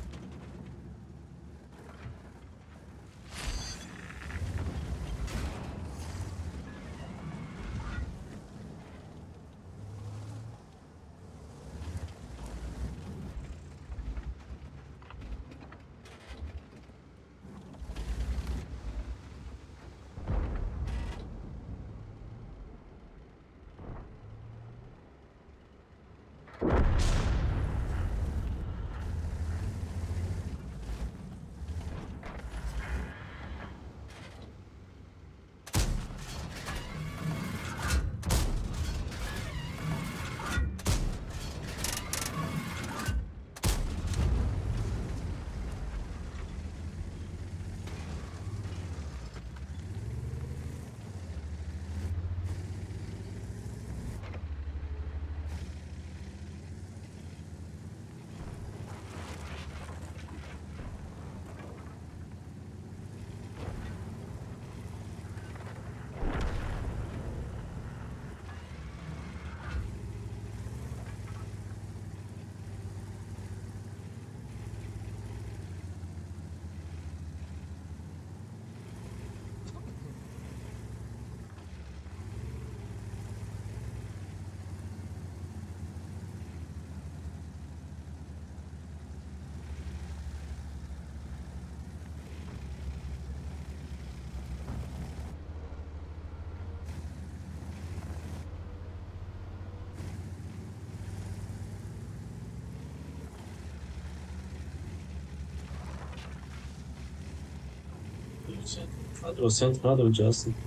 S11: Надо участвовать.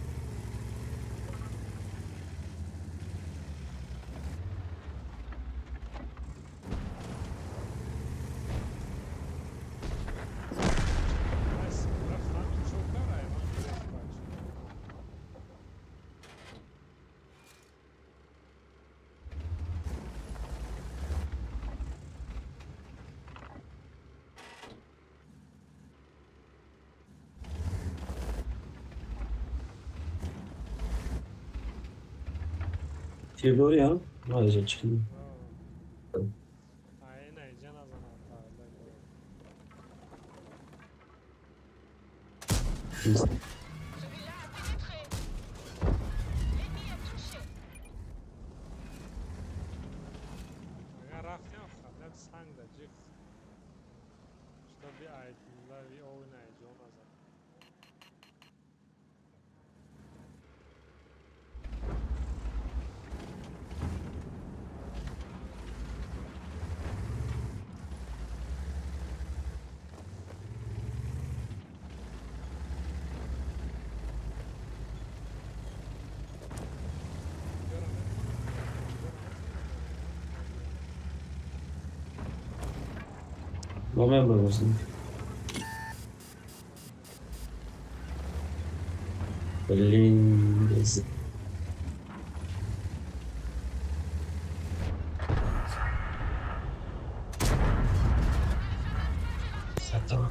S11: Teodoro ya. Maalesef çıkıyor.
S3: Aynen cenazana atarlar. اگر رفتیم خلال سنگ در جیغ شتا بی ایتملا بی او نه جون ازم
S11: November olsun. Berlin. Tamam.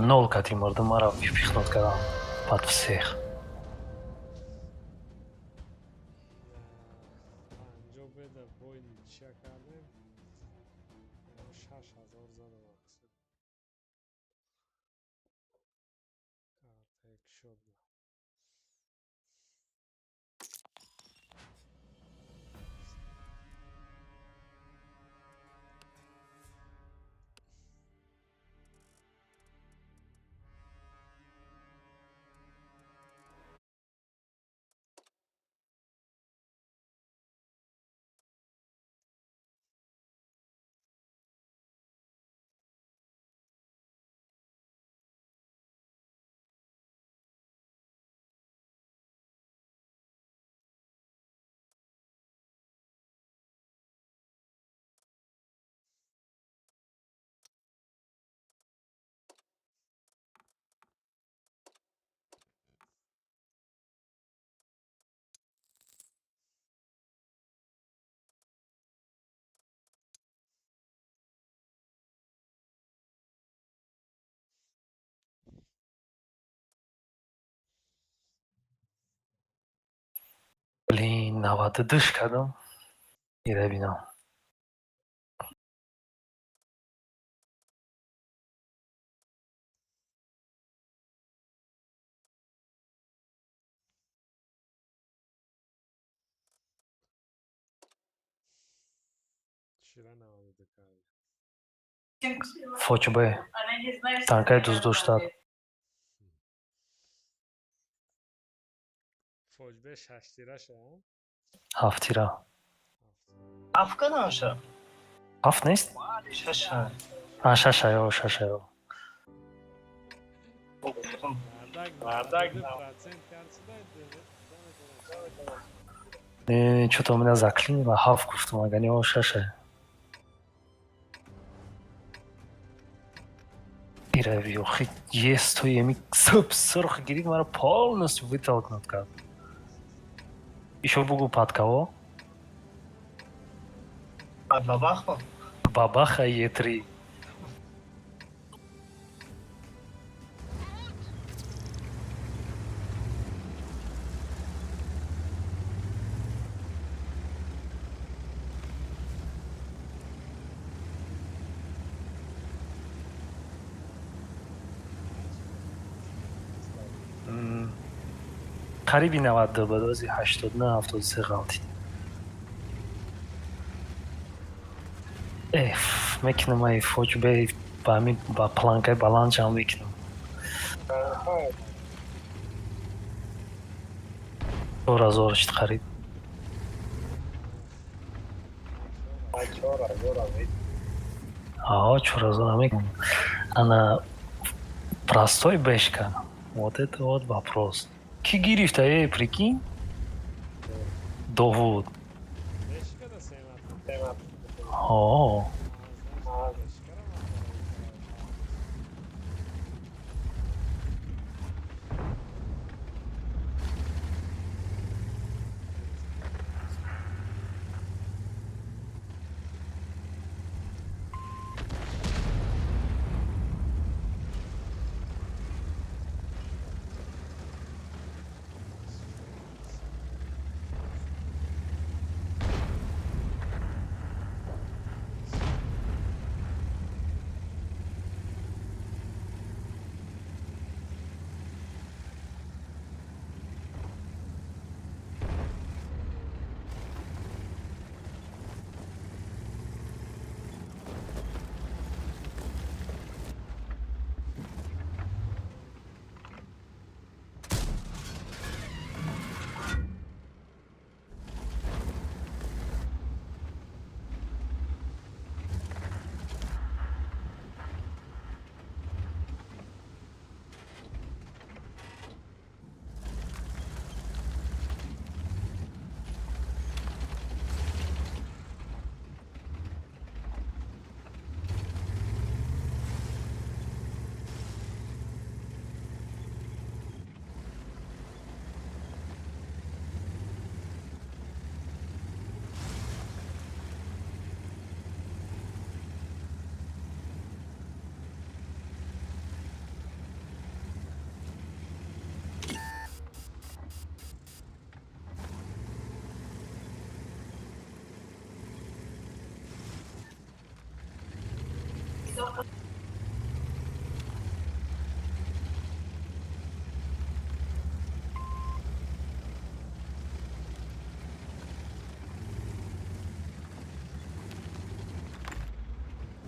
S1: нолка Тимурда маро випихнут кардам под всех.
S3: анҷом беда бойни чия кардем 6000 зада мақсуд картаек шуд
S1: Блин, 92 кардам. Ида бинам.
S3: чира 92 кардем
S1: Фоч Б. Танкай дуздуштар.
S3: фоҷбе шаштираша
S1: 7 тира.
S9: Afganasha.
S1: 7 нест?
S9: Shasha.
S1: Шашаё.
S3: бардак 90% кард шуда
S1: Чё-то у меня заклинило. 7 гуфтам, ага не шаша. Иравиё, хи есто еми сұрх гирид мара полностью вытолкнут кард. Ещё бугу падкаво.
S9: Babaxo.
S1: Бабаха Е3. қариби 92 ба дози 89 73 ғалтид. мекунам ай фоҷбе ба ҳамин ба планкаи баланд ҷамъ мекунам. 4000 шуд қариб. Аҳо 4000 мекунам. Ана простой бешка. Вот это вот вопрос. Ки гирифта, прикинь? Довуд. О.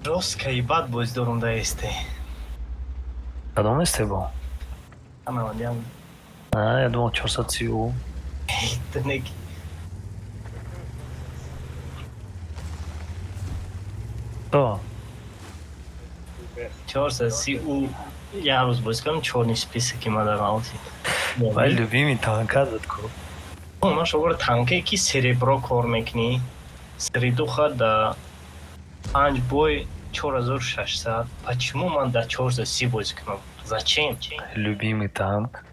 S9: Жесткая и бад будет здорово доести.
S1: Кадом истебо?
S9: Она вот я...
S1: Я думал 430.
S9: Это не...
S1: То.
S9: Чёрт, си у... Я разбойскам черный список им отдавался.
S1: Вай любимый танкадат ко.
S9: Ма шугар танке ки серебро кор мекни. Средуха да... 5 бой 4600. Почему man до 430 войскам? Зачем?
S1: Любимый танк.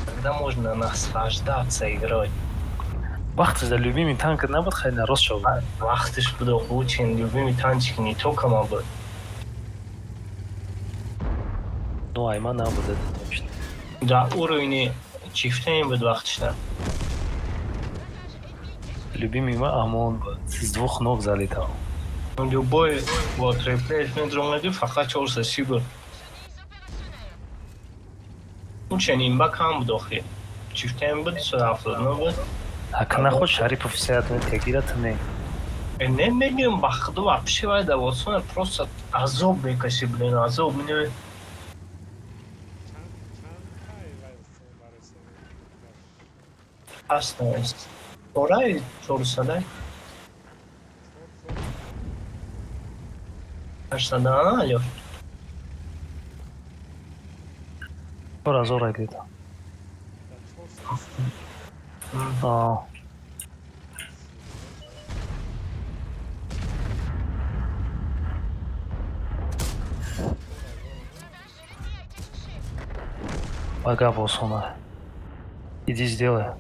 S9: Когда можно наслаждаться игрой?
S1: Вақти за любимый танк набуд хеле нарост шуд.
S9: Вақтиш буду очень любимый танчик не только man был.
S1: Ну айма набуд это точно.
S9: Да уровни чифтейн буд вақтишда.
S1: Любимый ма Амон буд. С двух ног залетал.
S9: Любой вот реплейсмент ромади фақат 430 буд. Ну ченин ба кам буд охи. Чифтейн буд 179 буд.
S1: Ак наход Шарипов 50 метр гират не.
S9: Не мегим бахду вообще вайда вот просто азоб мекаши блин азоб мне Аст. Орай чорсадай. Ашсада алё.
S1: Пора зора идет. Бага болсона. Иди сделай.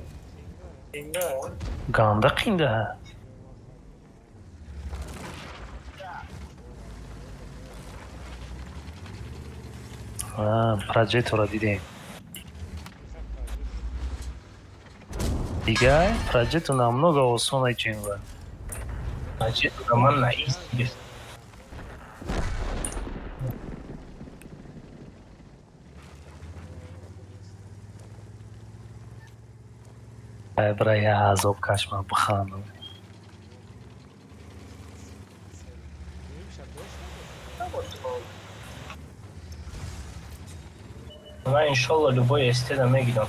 S1: Ганда қинда. Проджектора дидем. Дига, проджекту намного осонай ченга.
S9: Значит, роман на истине.
S1: Бра я азоб кашма бхану.
S9: Ну, иншалла, любой есть это мегидон.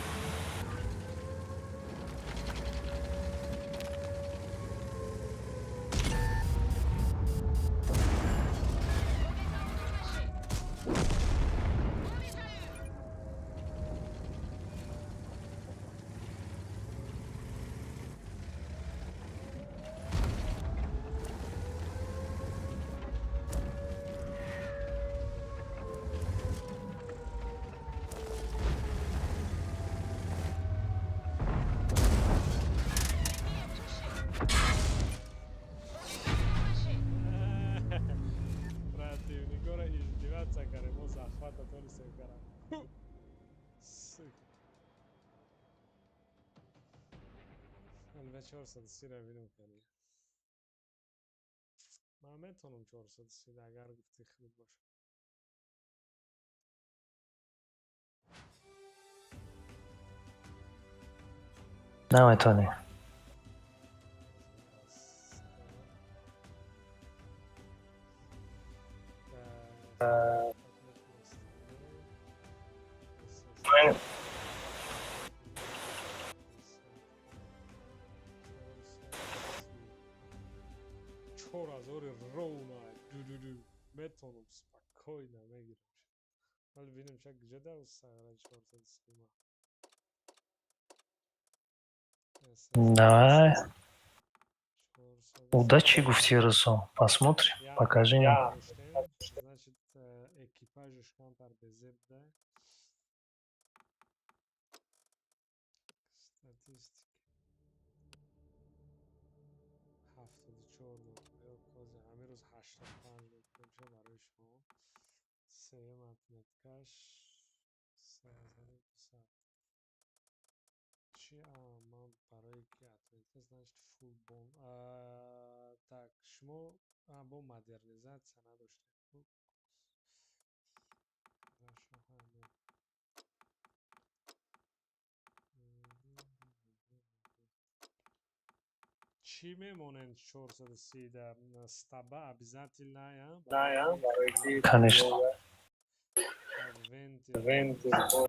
S3: Противник гора издеваться, каремо захвата толи се гора. من به 430 رو کنی من میتونم 430 اگر گفتی خرید باشه
S1: نمیتونی.
S3: Чоразори ровно ду-ду-ду метоном спокойно мегирам. Вали видим чак где да усагара 430 ма.
S1: Давай. Удачи, Гуфтиросу. Посмотрим. Покажи нам.
S3: Значит, экипажи шкампар безерда. Статистика. 74 کوزه همه روز 85 میشه برای شما 3 متنکش 3200 چی من برای که اتلتیک значит فول بون так شما با مدرنیزاسیا نداشتید چی میمونن 430 стаба обязательно
S1: Конечно.
S3: вентил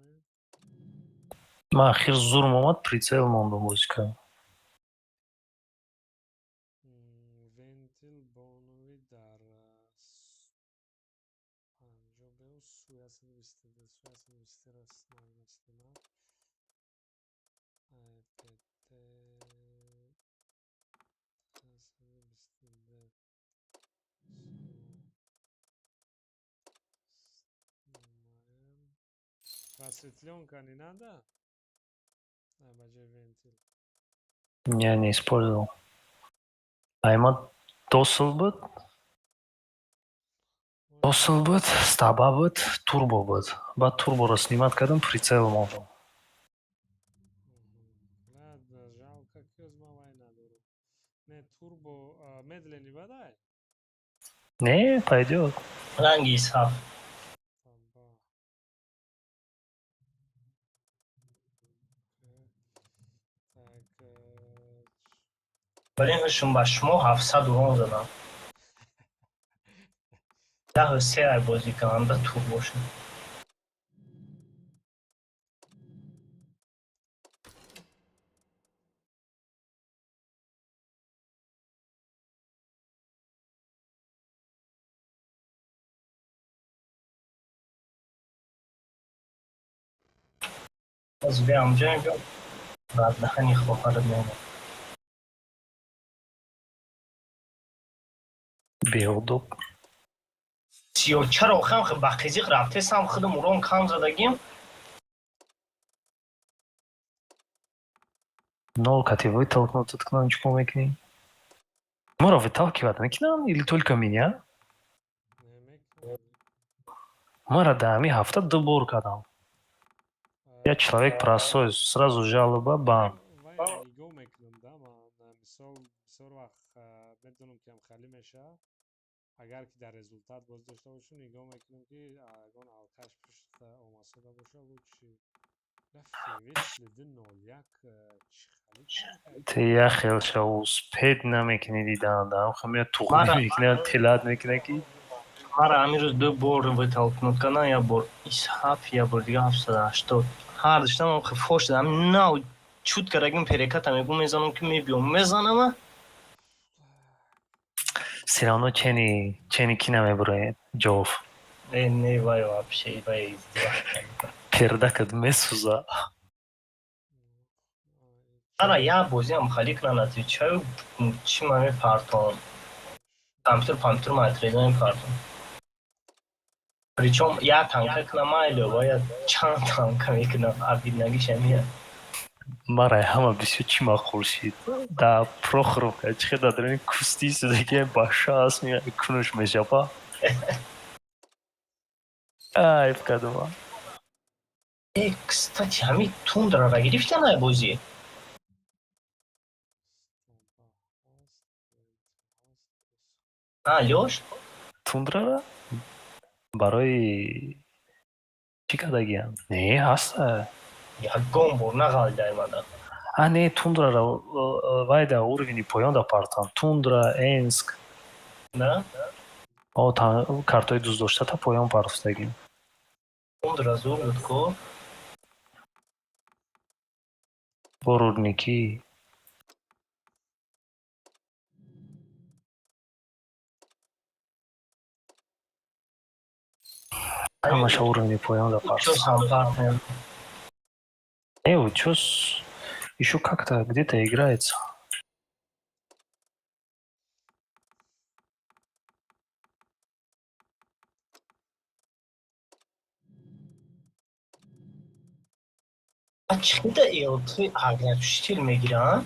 S1: Ман ахир зурм омад, прицел мондум музика.
S3: вентил бонови дар 50 суясini расти просветленка не надо обожи вентил
S1: Не использовал. Аймат досыл бud, стаба буд, турбо буд. Баъд турборо снимат кардам, прицел мондум.
S3: ладно жалко кӯзмавай надору не турбо медленный бадай
S1: Не, пойдет.
S9: ранги саф. برنجشون با شما 700 اون زدم 10 ای بازی کنم به تو باشه از بیام جایی بیام بعد دهنی خواهر میمون
S1: Beodub.
S9: 34 آخه خب بخیزیق رفته سم خودم اون کم زدگیم
S1: 0 ты вытолкнут к ночку мекни. Мора выталкивать мекнам или только меня? Мора да, ми хафта добор кадам. Я человек простой, сразу жалоба, бам.
S3: нигоҳ мекунам да ман мисол вақт медонам ки хали меша агар ки дар результат боз дошта бошам нигоҳ мекунам ки ягон алкаш пушт омасода боша лучши
S1: Ты я хелша успеть намекни дидан да хам я тухми мекна телад мекна ки
S9: мара амирус 2 бор вытолкнут кана я бор исхаф я бор дига 780 ҳар даштам хо фош дам нау чут карагим переката мегум мезанам ки мебиом мезанам
S1: все равно чени ки намебурад ҷов
S9: не вай вообще вай
S1: пердакат месуза
S9: ара я бозиам халик на натичаю чи маме партон компьютер материалами партон причем я танка к намайлю вая чан танка мекунам обиднаги шамия
S1: мара ҳама бисёр чӣ махӯр шид да прохоровка чӣ дадрани кусти судаги баша аст кунуш мешапа айб кадума
S9: кстати ҳамин тундрара гирифтанай бозӣ лёш
S1: тундрара барои чӣ кардагиам не ҳаста
S9: ягон бор нагалдаймада
S1: не тундрара вайда уровени поёнда партам тундра энск
S9: да
S1: картои дуздоштата поён партдагим
S9: тундра зур буд ко
S1: бо рудникӣ ҳамаша уровни поёнда партам учёс ещё как-то где-то играется
S9: чида элти аграчтил мегиран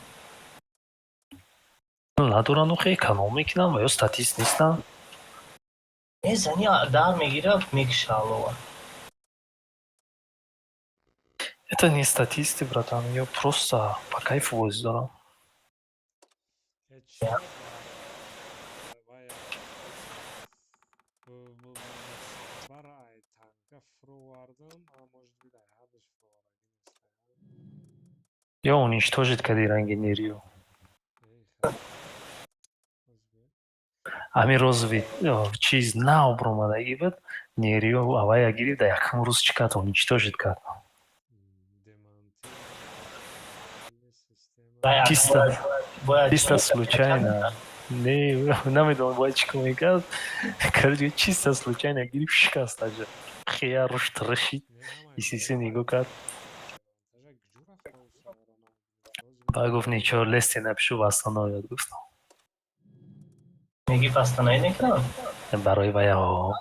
S1: надорам охе эконом мекунам ё статист нестам
S9: мезани дар мегира мекшалова
S1: это не статисты братан я просто по кайфу бози дорам я уничтожить кадиранги нерию ҳамин розови чиз наобромадаги буд нериё авая гирифта якум рӯз чӣ кард уничтожит кард. Чисто чисто случайно. Не, намедонам бояд чӣ кор мекард. Короче, чисто случайно гирифт шикаст аҷа. Хияр рушд тыришид. Исиси нигоҳ кард. Баъд гуфт ничего, лезьте напишу, восстановят, гуфтам.
S9: Меги восстановить экран?
S1: Барои ваяҳо.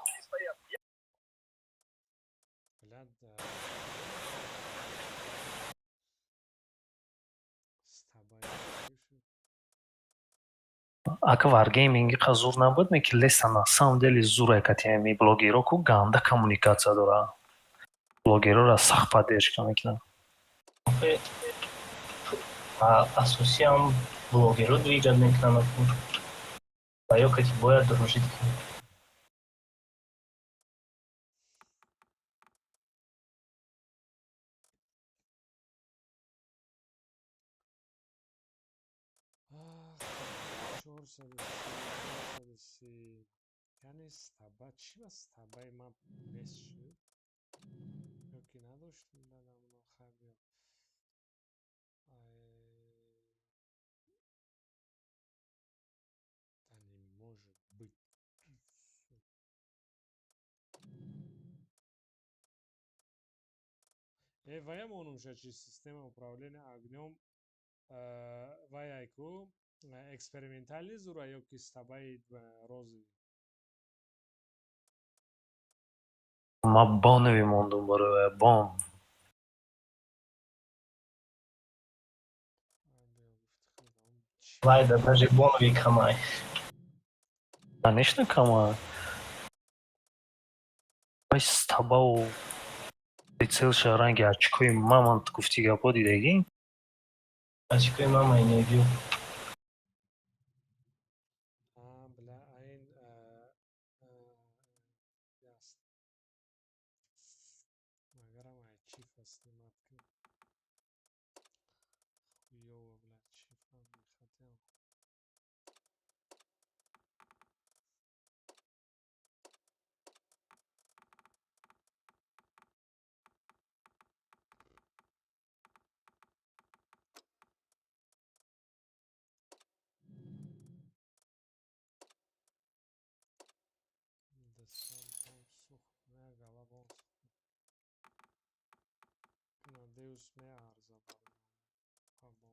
S1: Ака варгейминги қа зур набуд ки леса на самом деле зур екатиями блогеро ку ганда коммуникация дора. Блогерора сахт поддержка мекунад.
S9: Асоси ҳам блогеру двигат мекунанд. Ва ё кати бояд дружить.
S3: яъне стаба чӣ ба стабаи ман бес шуд? Ёки надоштем бадам охар ё да не может быть. Вая монумша чи система управления огнём ваяйку экспериментали зура ёки стабаи розови?
S1: Ман бонови мондум барои бон.
S9: Вайда даже бонови камай.
S1: Конечно, камай. Вай стабау прицелша ранги очкои мамонт гуфти гапо дидагӣ?
S9: Очкои мамай небил.
S3: Бля, айн ясно. Магарам ай чифа снимать кунем. Хуёво, бля, чифа мехотел. Десантом сух, моя голова сух. Надеюсь, меарза барман.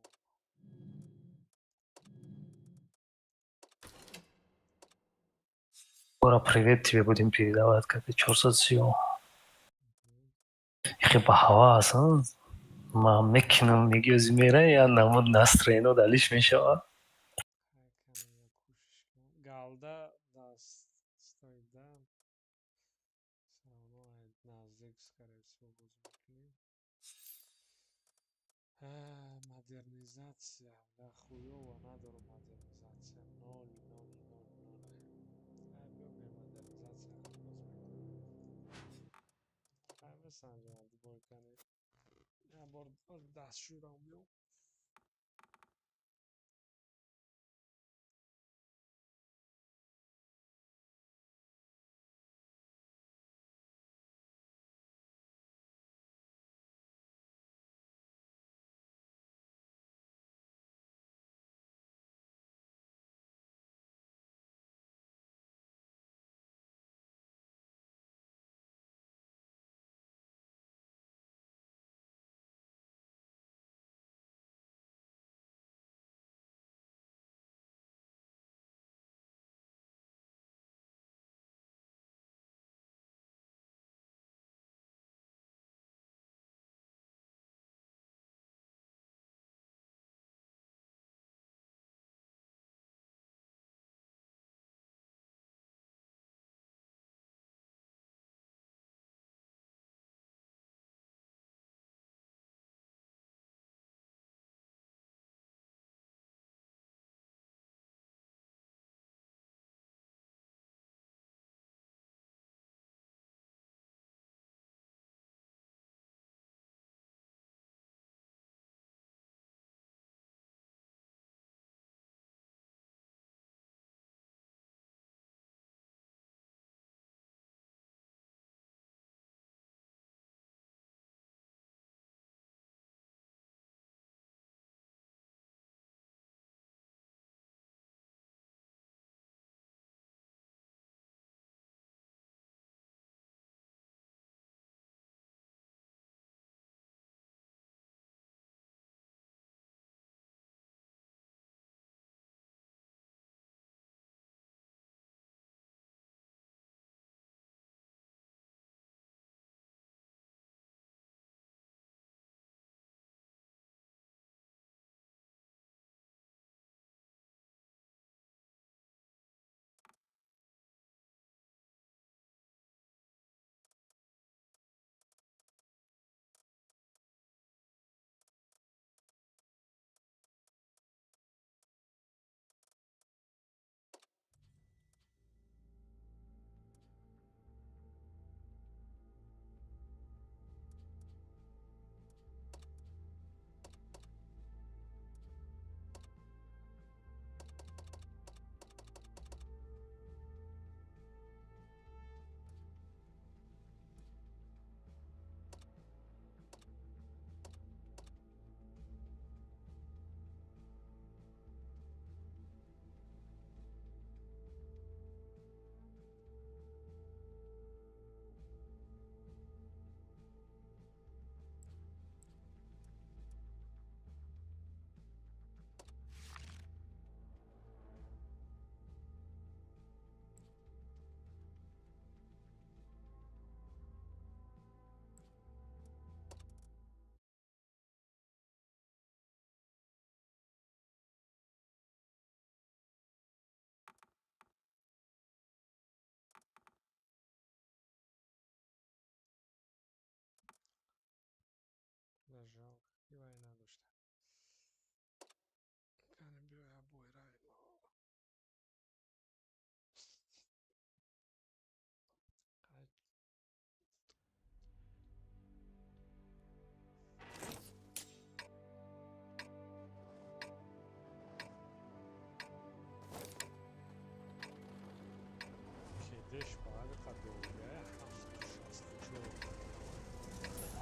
S1: Скоро привет тебе будем передавать, как ты 400 съел. Ихе ба ҳавас, ман мекунам, меги o'zi мерай, я намуд настроено далиш мешавад.
S3: Галда даст стоит, да? Всё равно наздик, скорее всего, возьмем. Модернизация. Да хуёво, надо модернизация. 0, 0, 0, 0. Бе модернизация возьмем. Месанҷам дубойкани. Я бор дастшӯрам биём.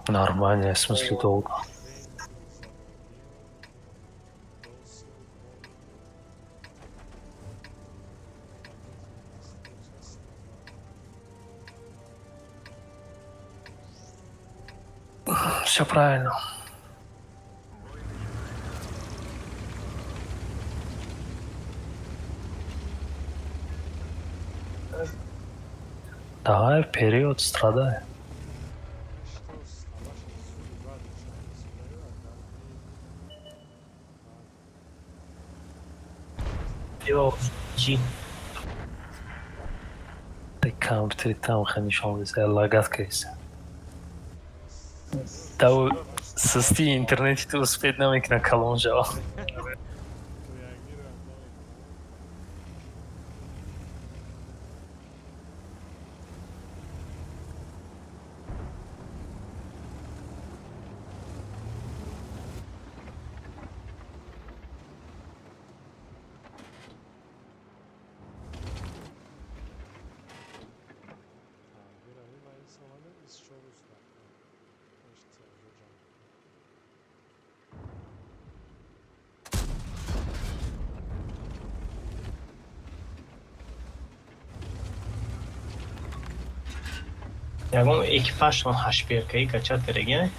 S1: Нормально, в смысле долго. Все правильно. Давай вперед, страдай.
S9: Yo, G.
S1: Ты компьютер там ханишон из лагаткайся. Да сысти интернете успеть намек на колонжа.
S9: Ягон экипажшон ҳашбиркаи качат береге.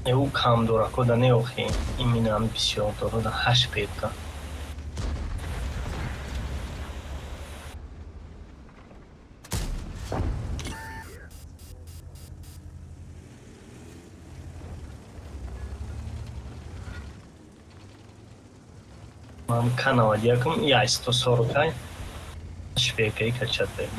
S9: Ю кам дора кода неохи иминам бисёр дорода ҳашбирка. Ман канал якам я 140 ҳашбиркаи качат береге.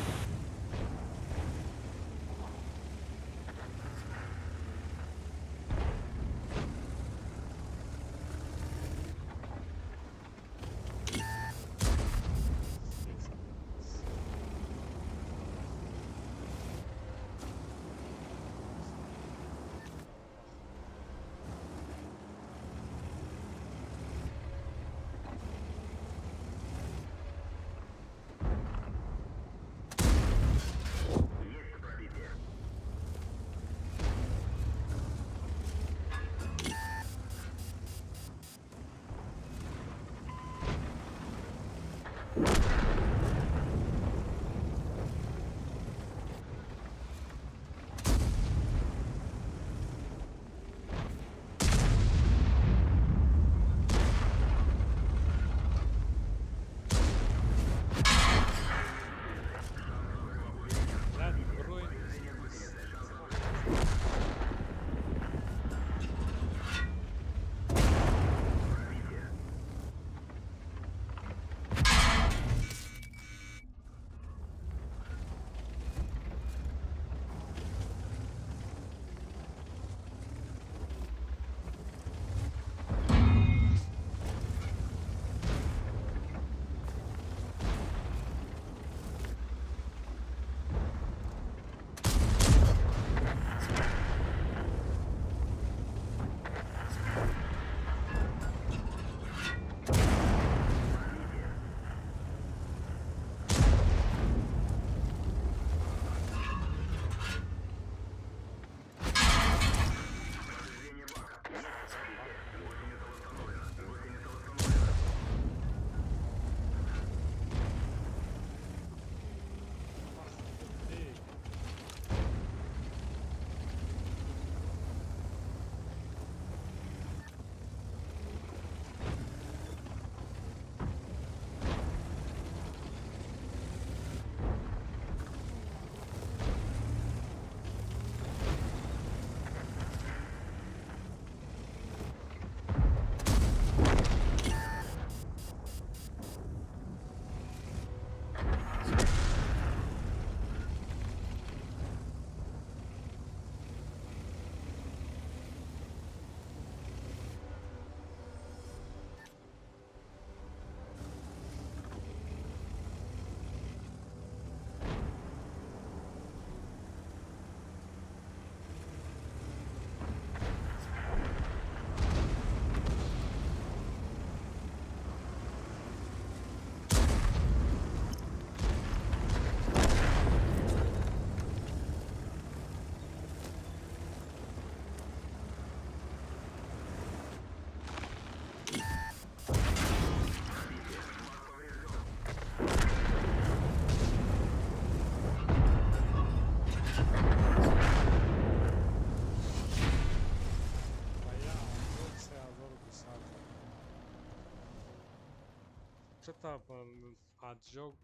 S3: поджог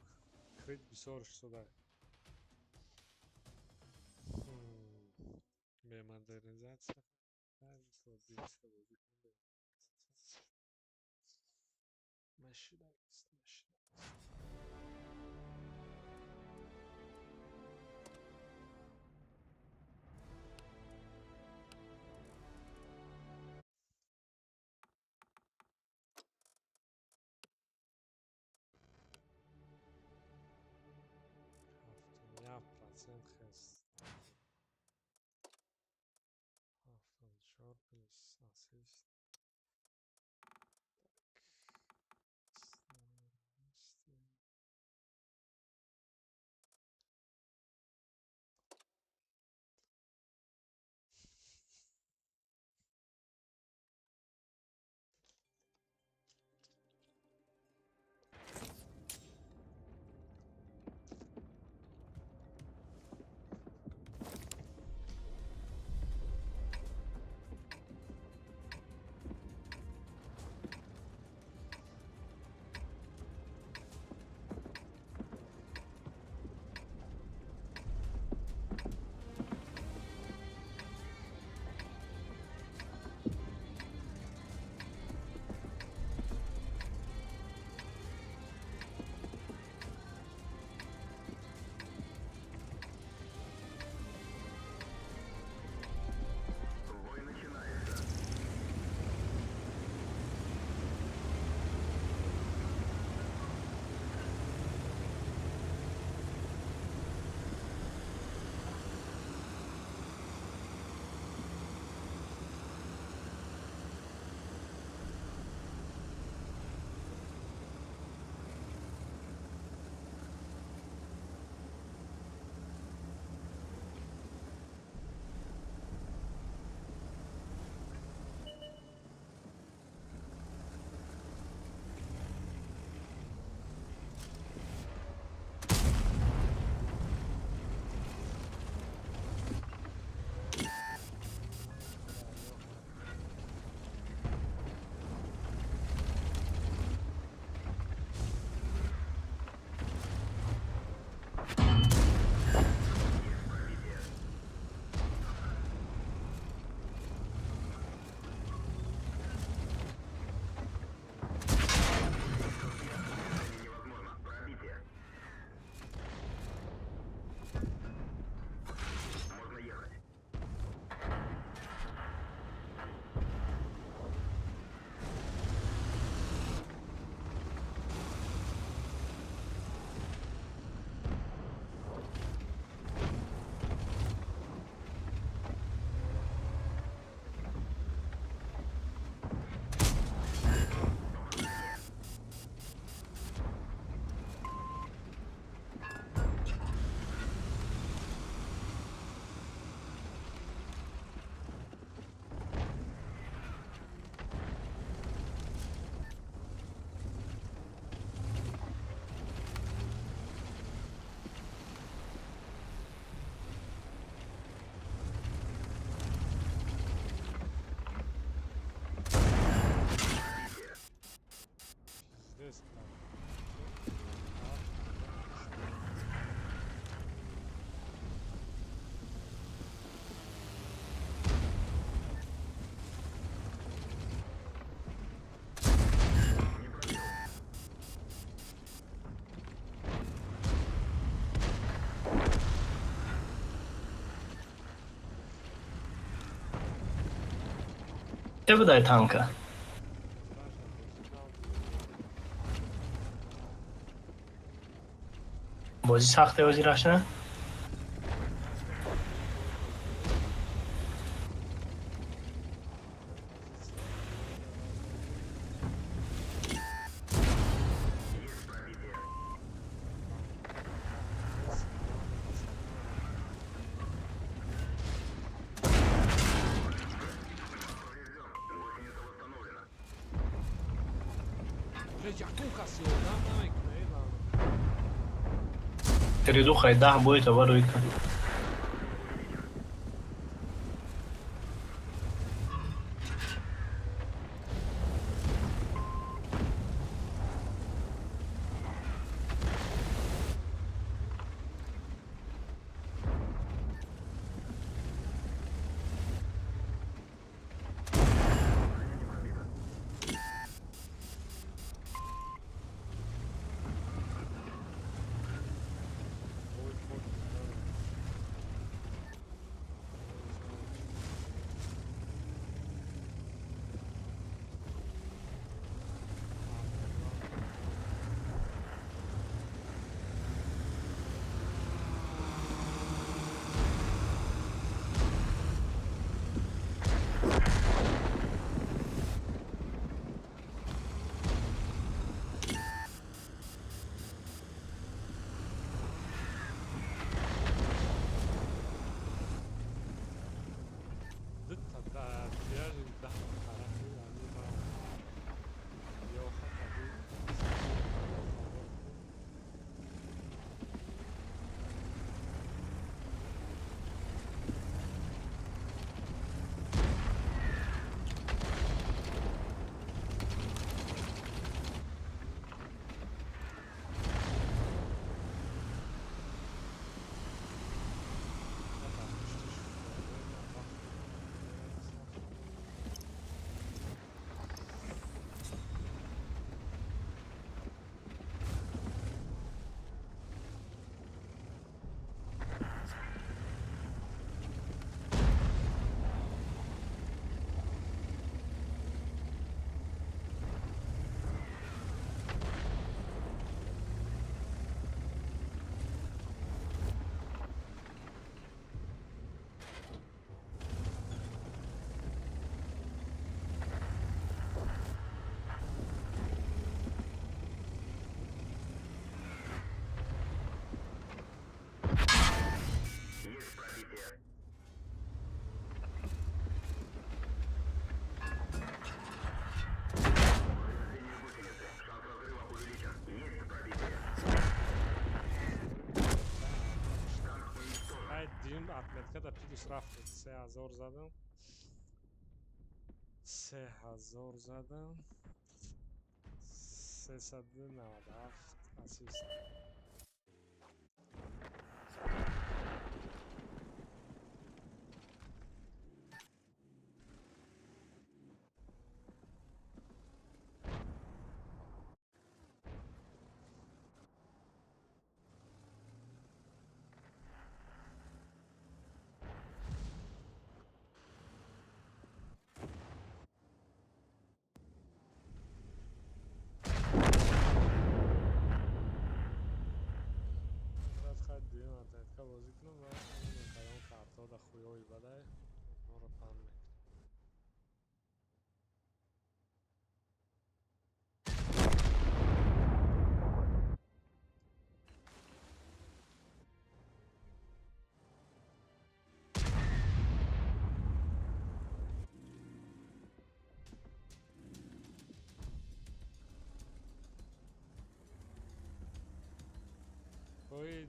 S3: крыть бисёр шуда. Бемодернизация. Машина. Я процент хэс. Автошор плюс ассист. Здесь
S9: چه بودای تانکه؟ بازی سخته بازی راشنه؟ تریدو خیلی 10 بوی تا بروی کن.
S3: atletikada pidus rafted 3000 zadam. 3000 zadam. 397 asist. دیدم اتلتیکا بازی کنم و کدام کارتا دا خویای بده ما رو پام میکنه. Poi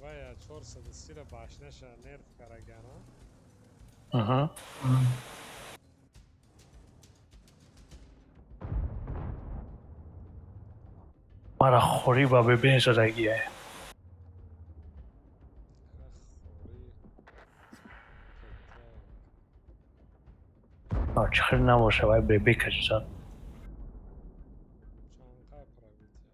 S3: vai a Ciorsa da sera başneşa nerf karagana.
S1: مرا خوری با ببین شدگیه چخیر نباشه باید به بکشن
S3: Çankaya para bitiyor.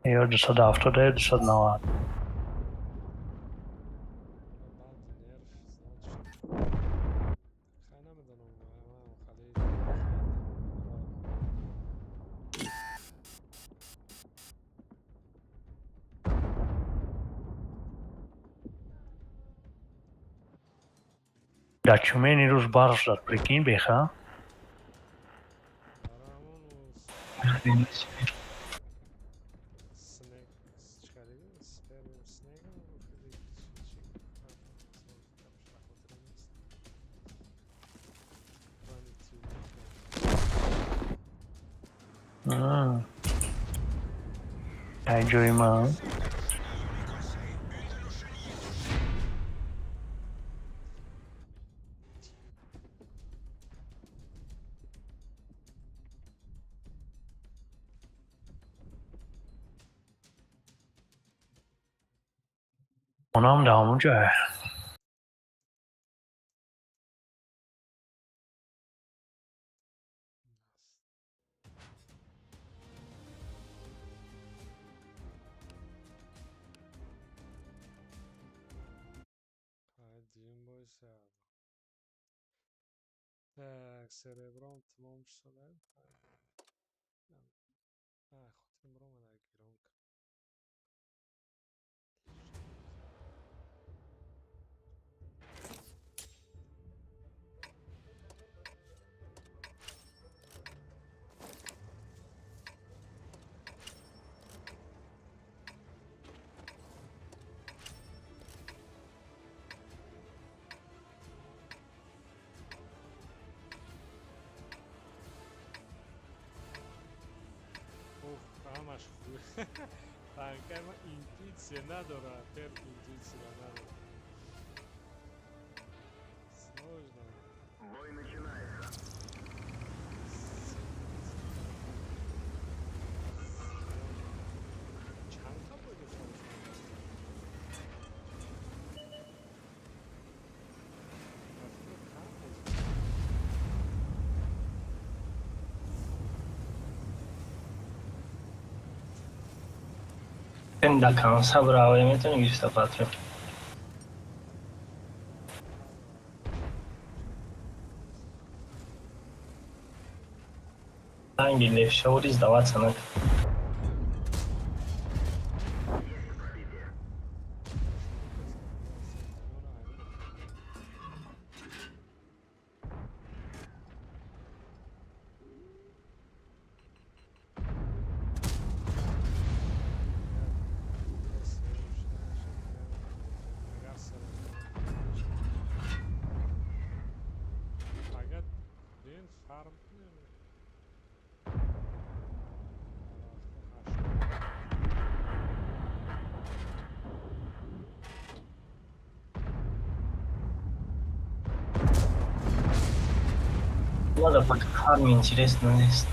S1: یا 270 290
S3: خانه میدونم من خلیج
S1: دچومه روز برش داد پریکین بیخوا
S3: Paramon Snake çıkarıyor. Sperm Snake
S1: اینجوری من اونم در همونجا
S3: Один бой сяду. Так, серебром тмом шده. خودم برام من گیرم همش خوبه تنکر ما اینتویتسیه نداره پرک اینتویتسیه نداره سلوش چند تا باید سلوش
S9: Pendakam sabrava میتونی گیفت پاتر hangi levşavuriz davat sana
S3: فقط بین فرم
S9: Надо пока фарме интересно есть.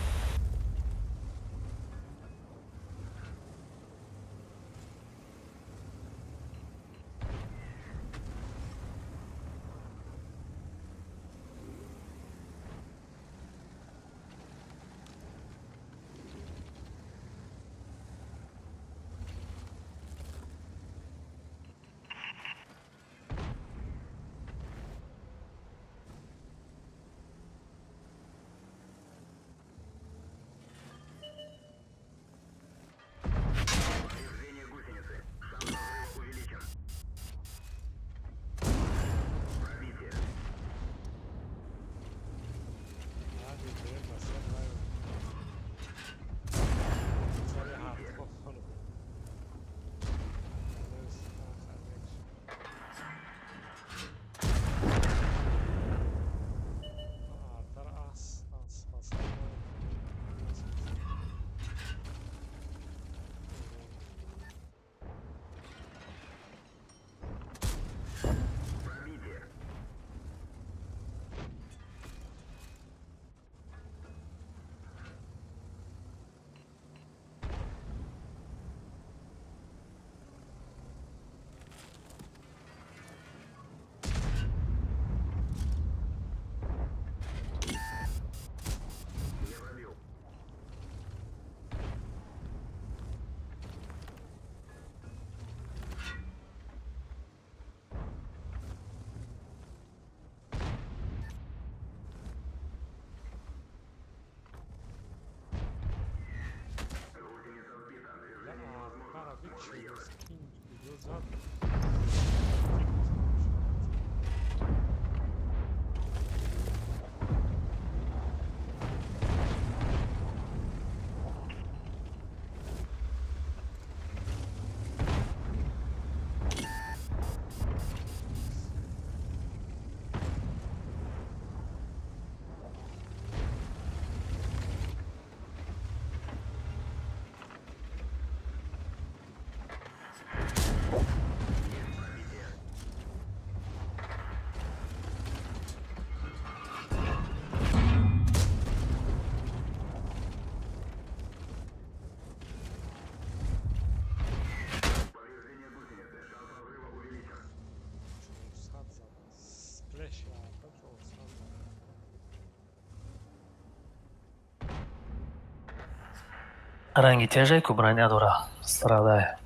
S1: Ранги те же, броня дура. Страдаю.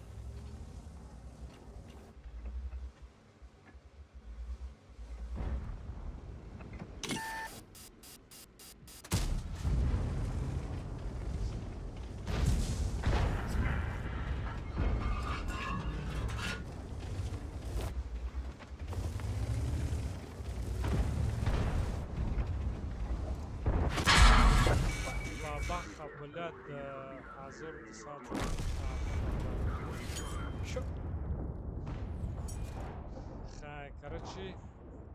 S3: короче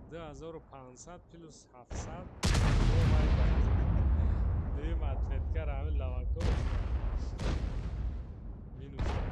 S3: 2500 плюс 700 دیم اتلتکر همین لواکو مینوس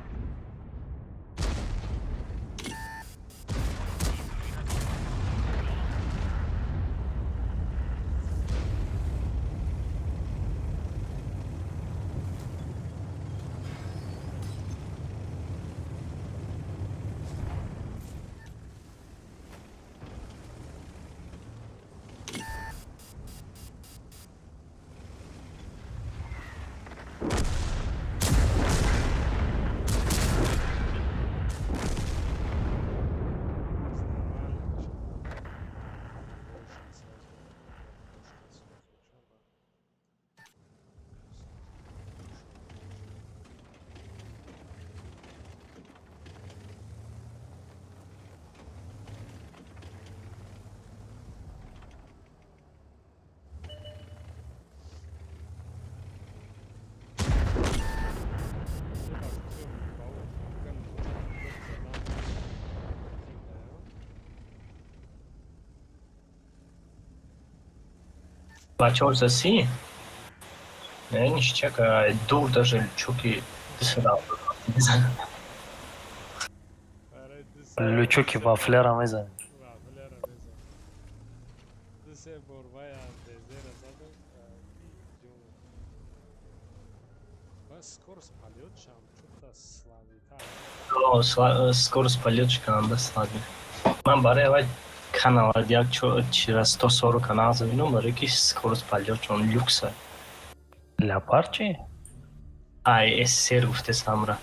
S9: Начался Си. Я не чека, дур даже чуки сюда.
S1: Лючуки вафлера мезен.
S3: Duse borba ya teze razade. Скорость полет чем что-то слабее.
S9: скорость полетчика да слабее. Ман барои аввал канал як чира 140 канал забинам барои ки скорость полет чон люкса.
S1: Леопард чи?
S9: ай сер гуфте самра.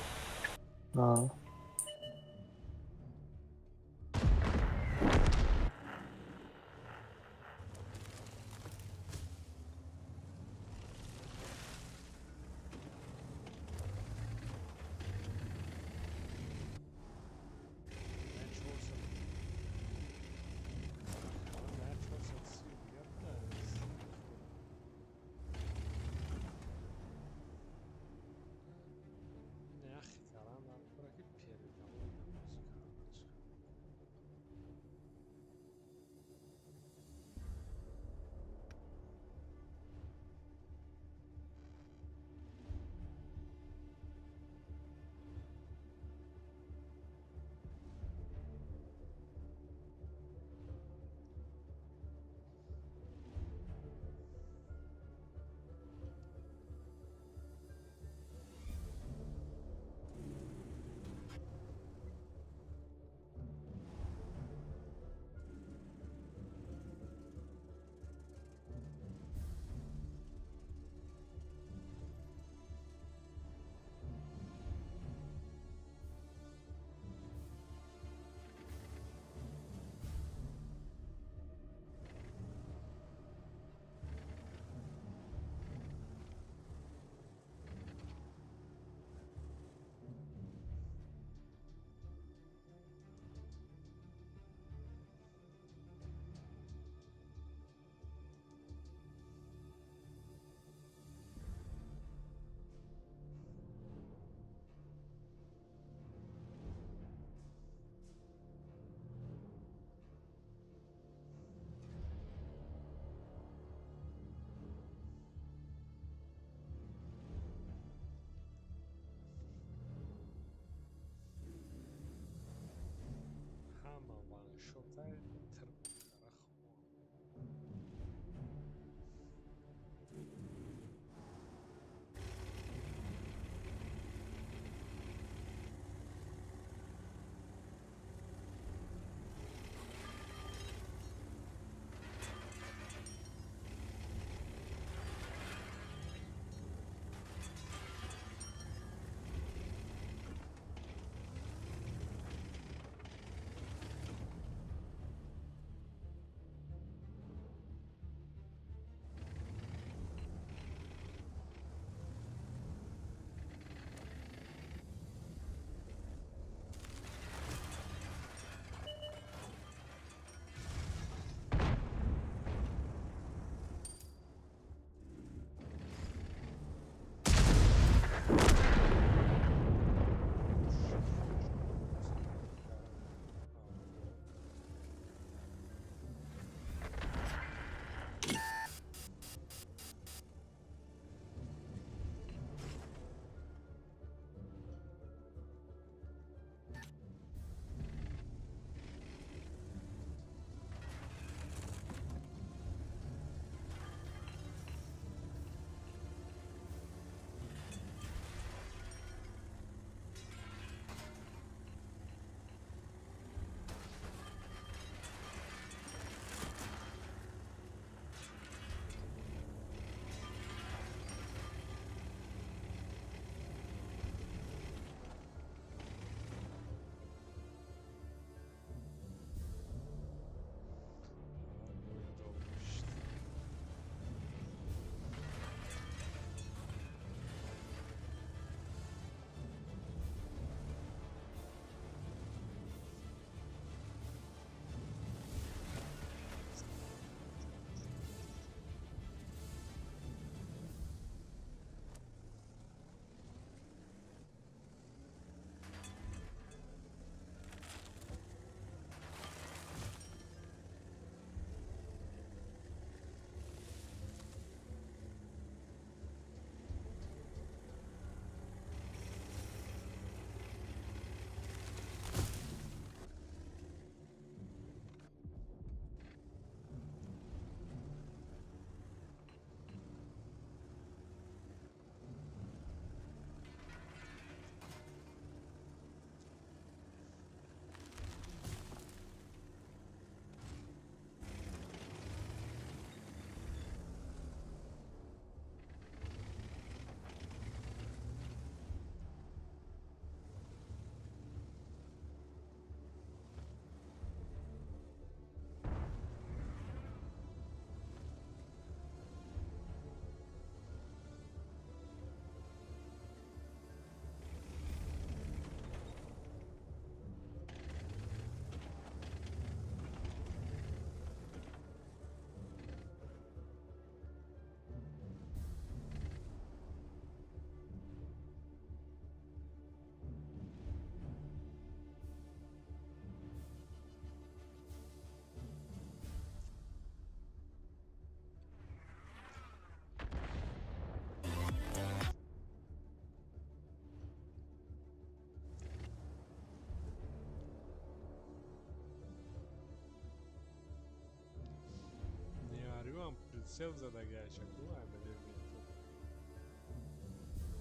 S3: прицел задагяшек. Ну, амеле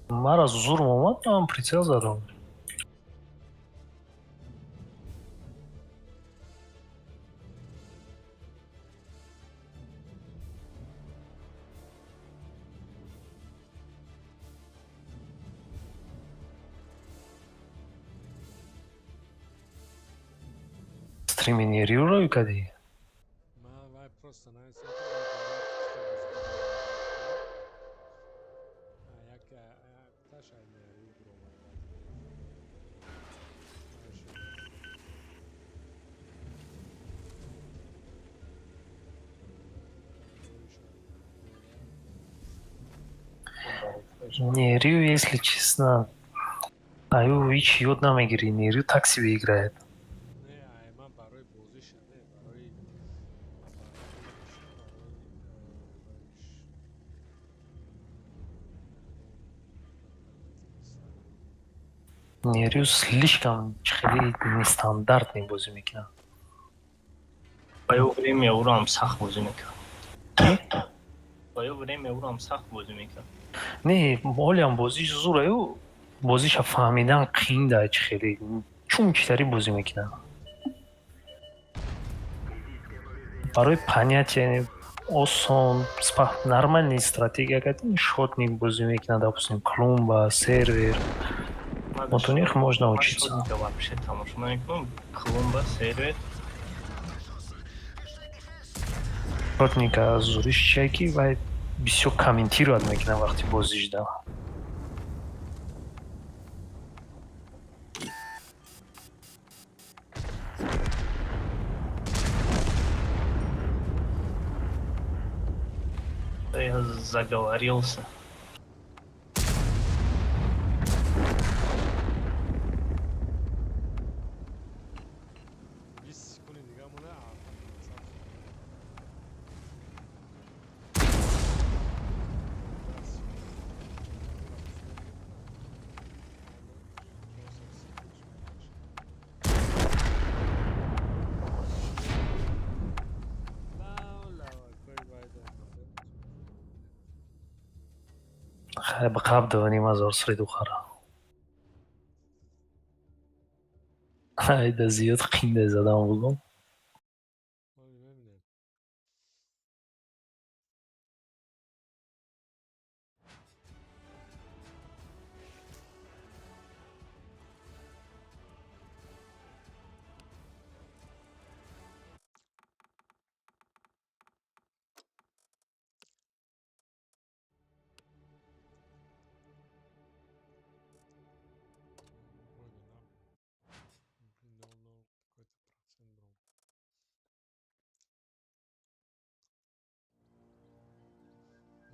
S1: мара зурм омад, ман прицел задам. Стриме Нериуро викади.
S3: Ма вай просто навесам. Ташай Нерию бро вай.
S1: Нерию, если честно, аю ҳеҷ ёд намегирӣ. Нерию такси выиграет.
S3: Не, ай ман барои бозиша не, барои
S1: Нерию слишком хеле нестандартный бозӣ мекунад.
S9: Ба ё время ӯро ҳам сахт бозӣ мекард. Ба ё время ӯро ҳам сахт бозӣ мекард.
S1: Не, ҳолиам бозиш зур аю бозиша фаҳмидан қиин да ҳеҷ хеле. Чун читари бозӣ мекунад. барои понятие осон, нормальный стратегия кардани шотник бозӣ мекунад, допустим, клумба, сервер. Вот у них можно учиться.
S9: Вообще тамоша мекунам. Клумба, сервер.
S1: Шотника зуриш чие ки вай бисёр комментировать мекунад вақти бозиш да.
S9: Я заговорился. به قبل دوانیم از آرسری دو خرا هایده زیاد قینده زدم بگم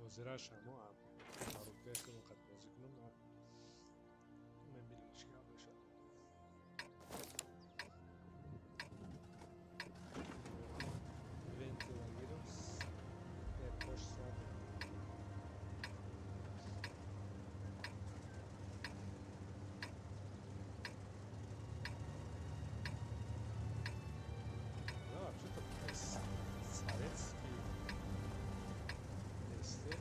S3: Бозира шамо ам маруфе ки вақт бозӣ кунам мебинем чӣ гап мешавад. Ventilavírus é postado. Да, вообще-то советский este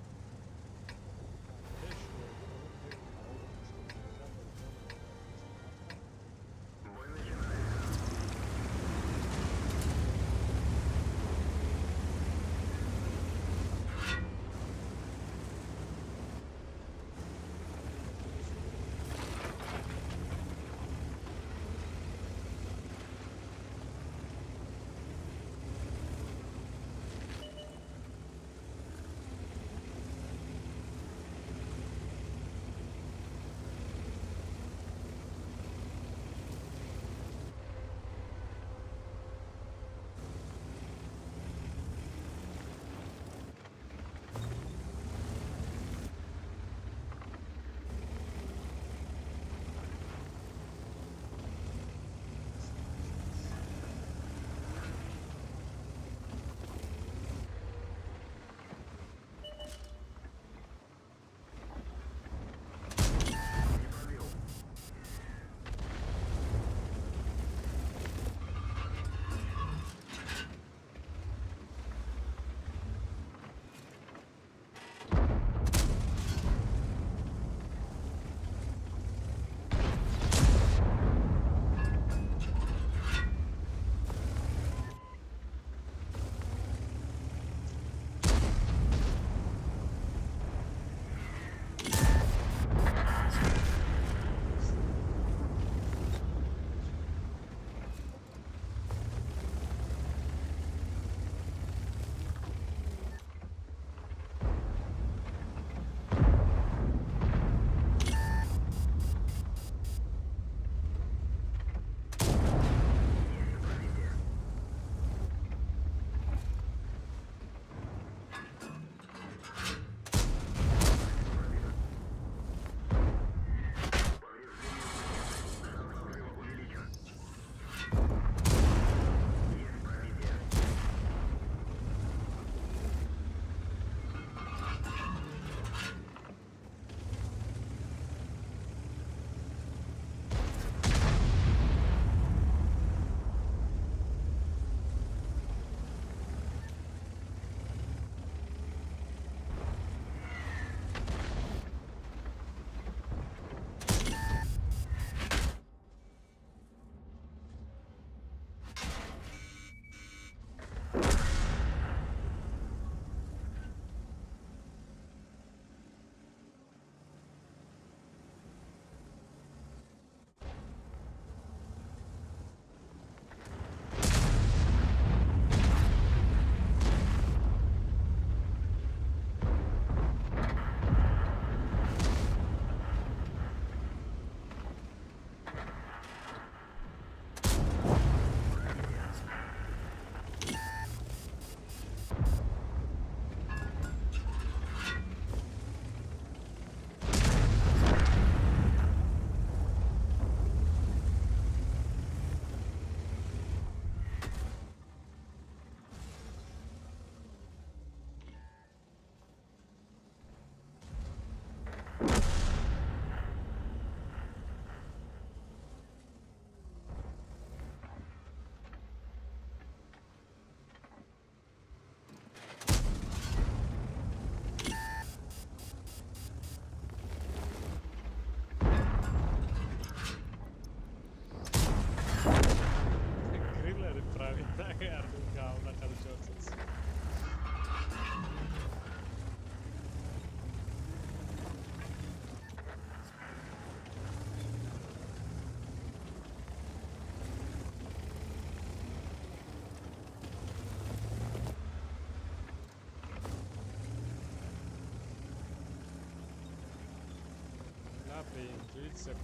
S3: интуиция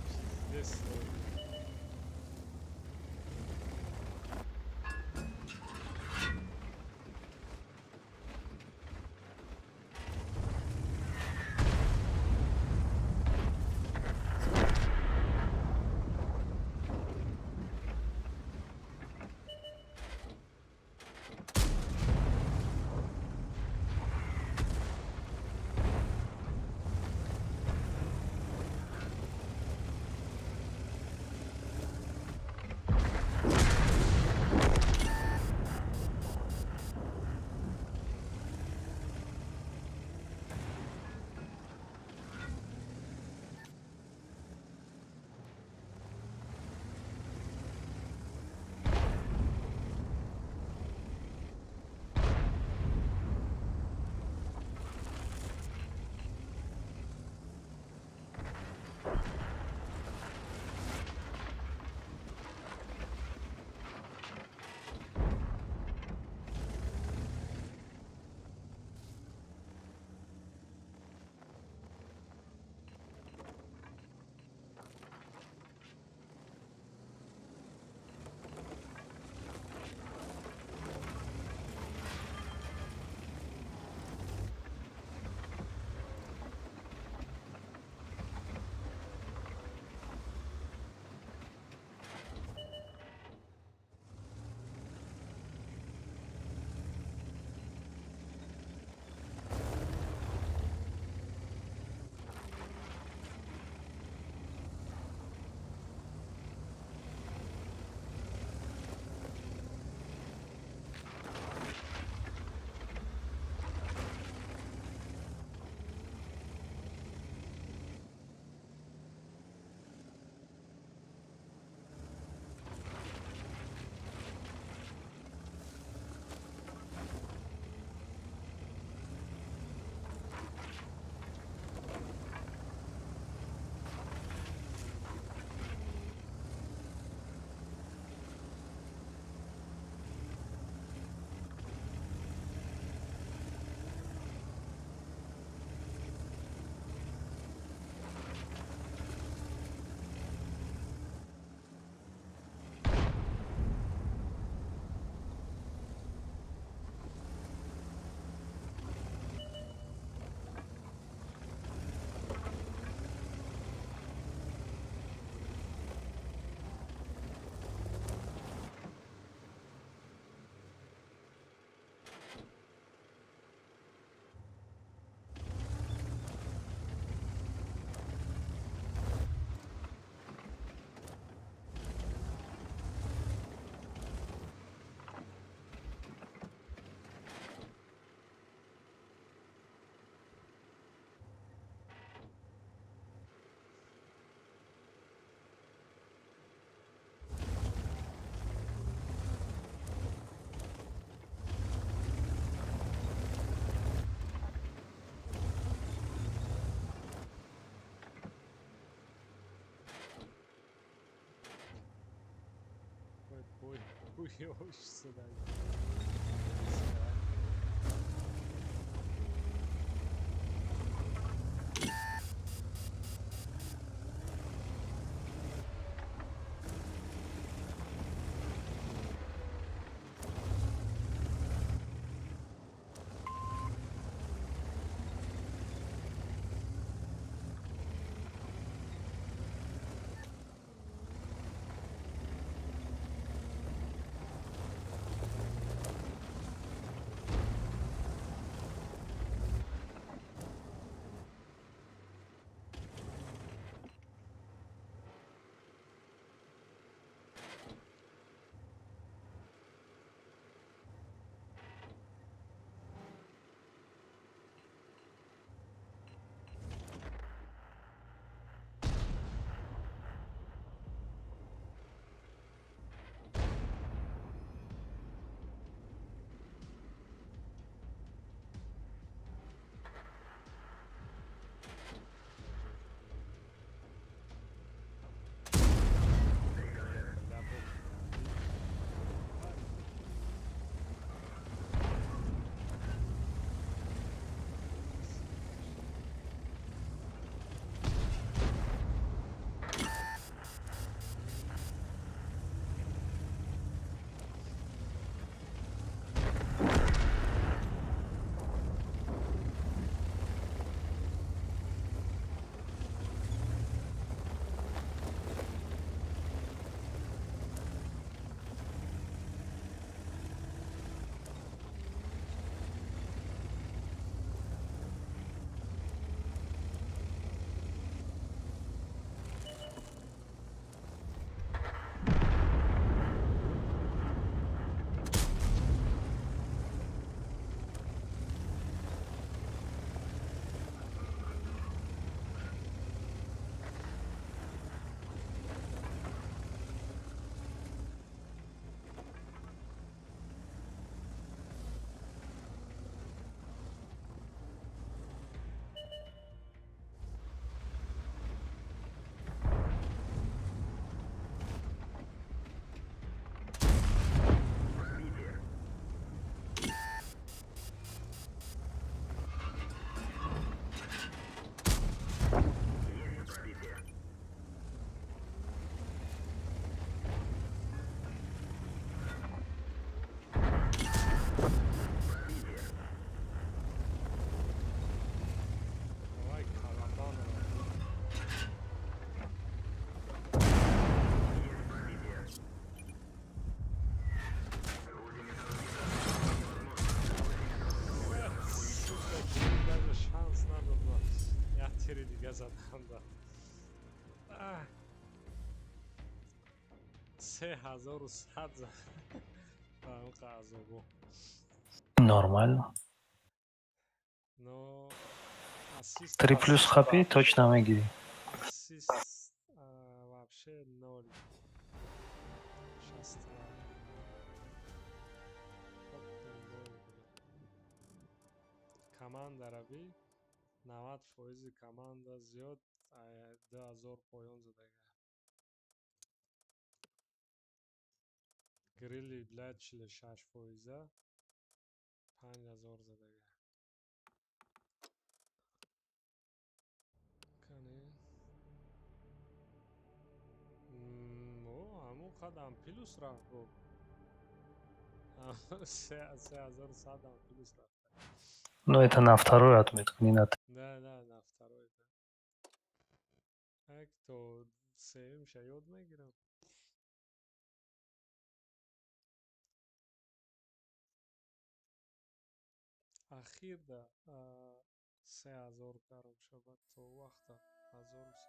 S3: пиздец. Хуёвщица, да. 3100 زد با اون قضاگو.
S1: Нормально.
S3: Но ассист
S1: 3 плюс хапи точно мегири.
S3: ассист вообще 0. Сейчас команда рави 90% команда зиёд 2000 поён задага. Грилли блядь 46% 5000 задага. Кане ҳамун қадам плюс рафт го 3100 плюс рафт.
S1: Ну, это на вторую отметку, не на
S3: Да, на второй, да. То севим шаёд мегирам. Ахирда 3000 карм шабад то вақта 1300.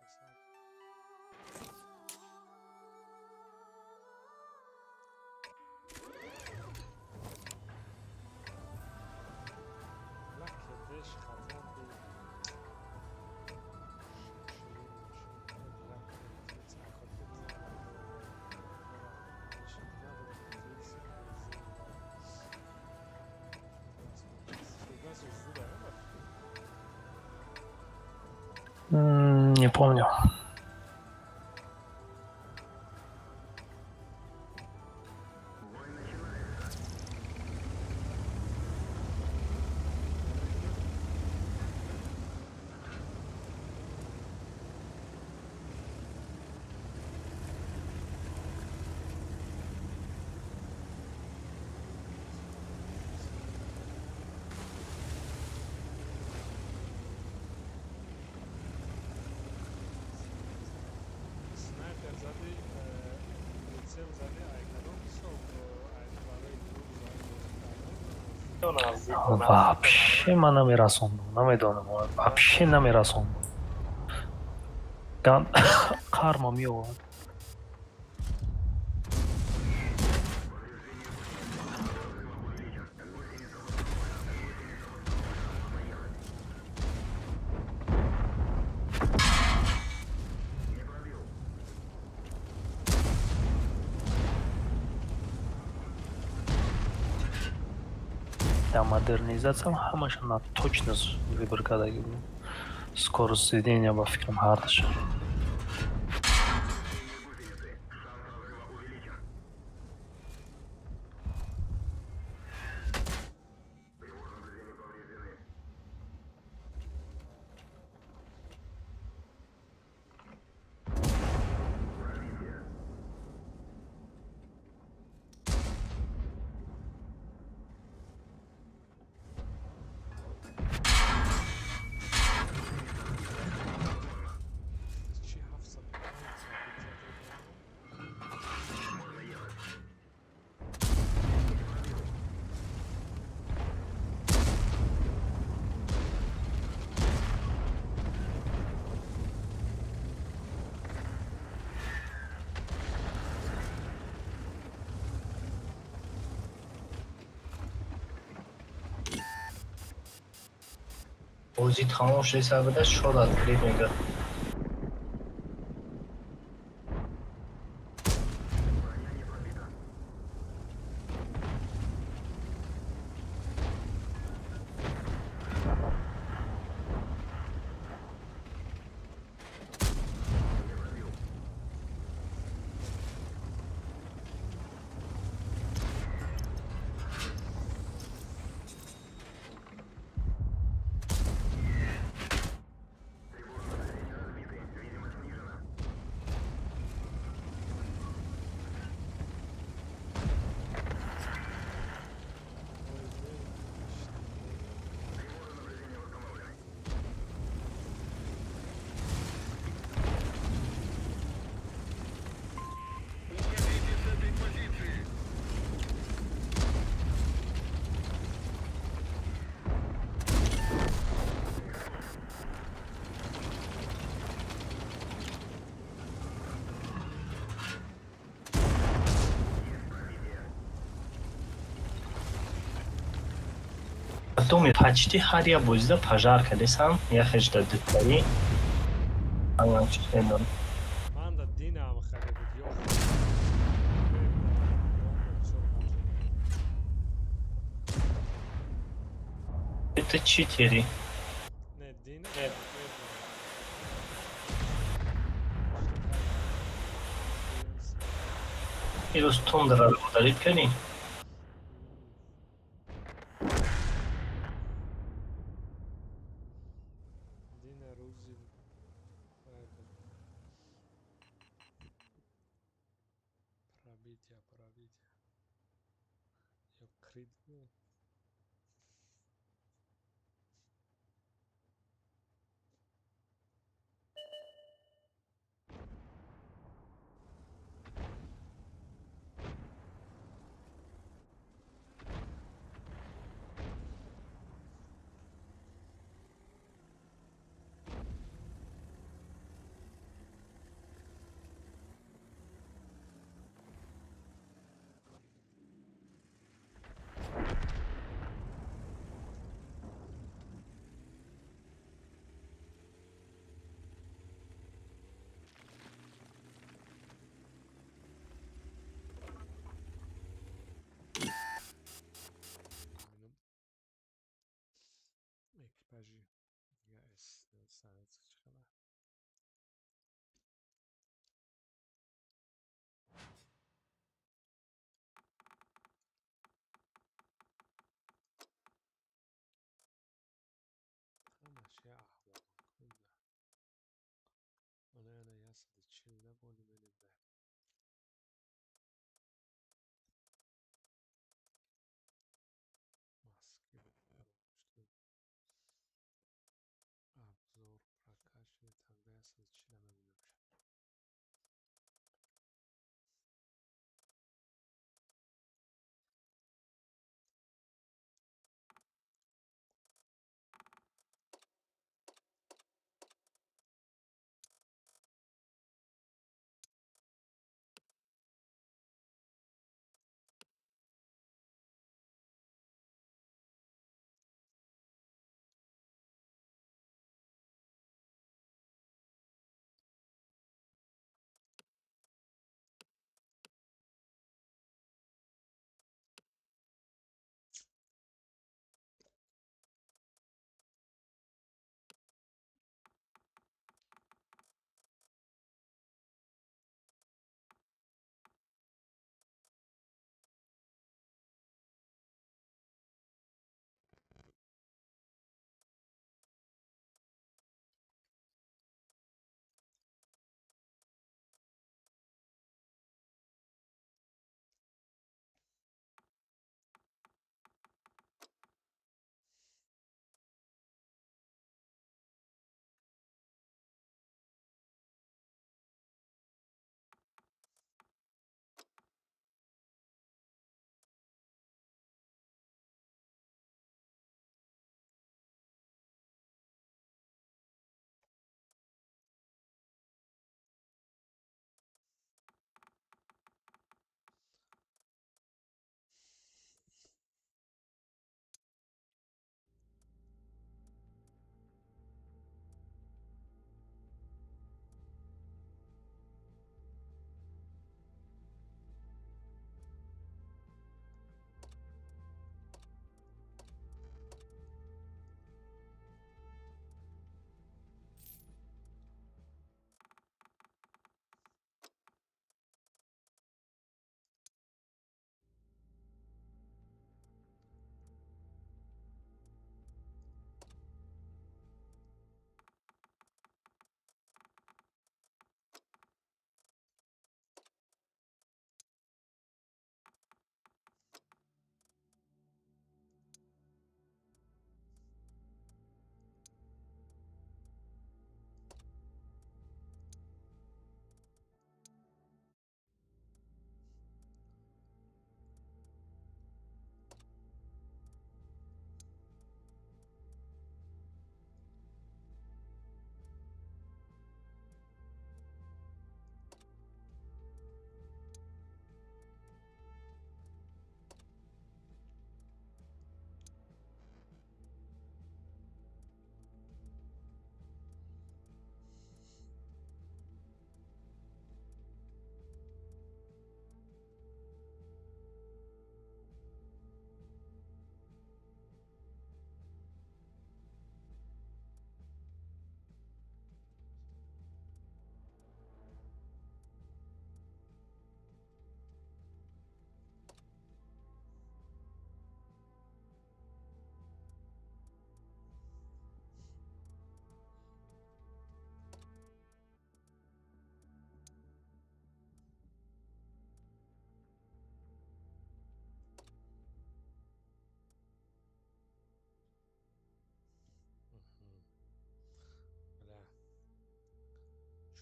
S3: Лакедеш хатан ди.
S1: Не помню.
S3: Снайпер зади, прицел зади, айкадом сок, айкбарай друг зади.
S1: Вообще мана мерасондум, намедонам, вообще намерасондум. Карма меовард. Да, модернизациям ҳамаша на точность выбор кардагӣ буд. Скорость сведения ба фикрам ҳардаш.
S3: Чи 700
S9: бозӣ тамом шуда буда шод открит мега. доме почти ҳар як бозида пожар кардесам, яхешда духтарӣ.
S3: Manda Dinamo хали буд, ёх.
S9: Это читери.
S3: Не, Dinamo.
S9: Ирӯз тундраро дарид кардем.
S3: Dina Ruzi. Пробитие. Я крит. Ekipajı ya S900 çıkana. Ama şey ahval kunda. Ona yasada çilde bolu benim de. Maske olmuştu. Обзор прокачивает, тогда я сочинами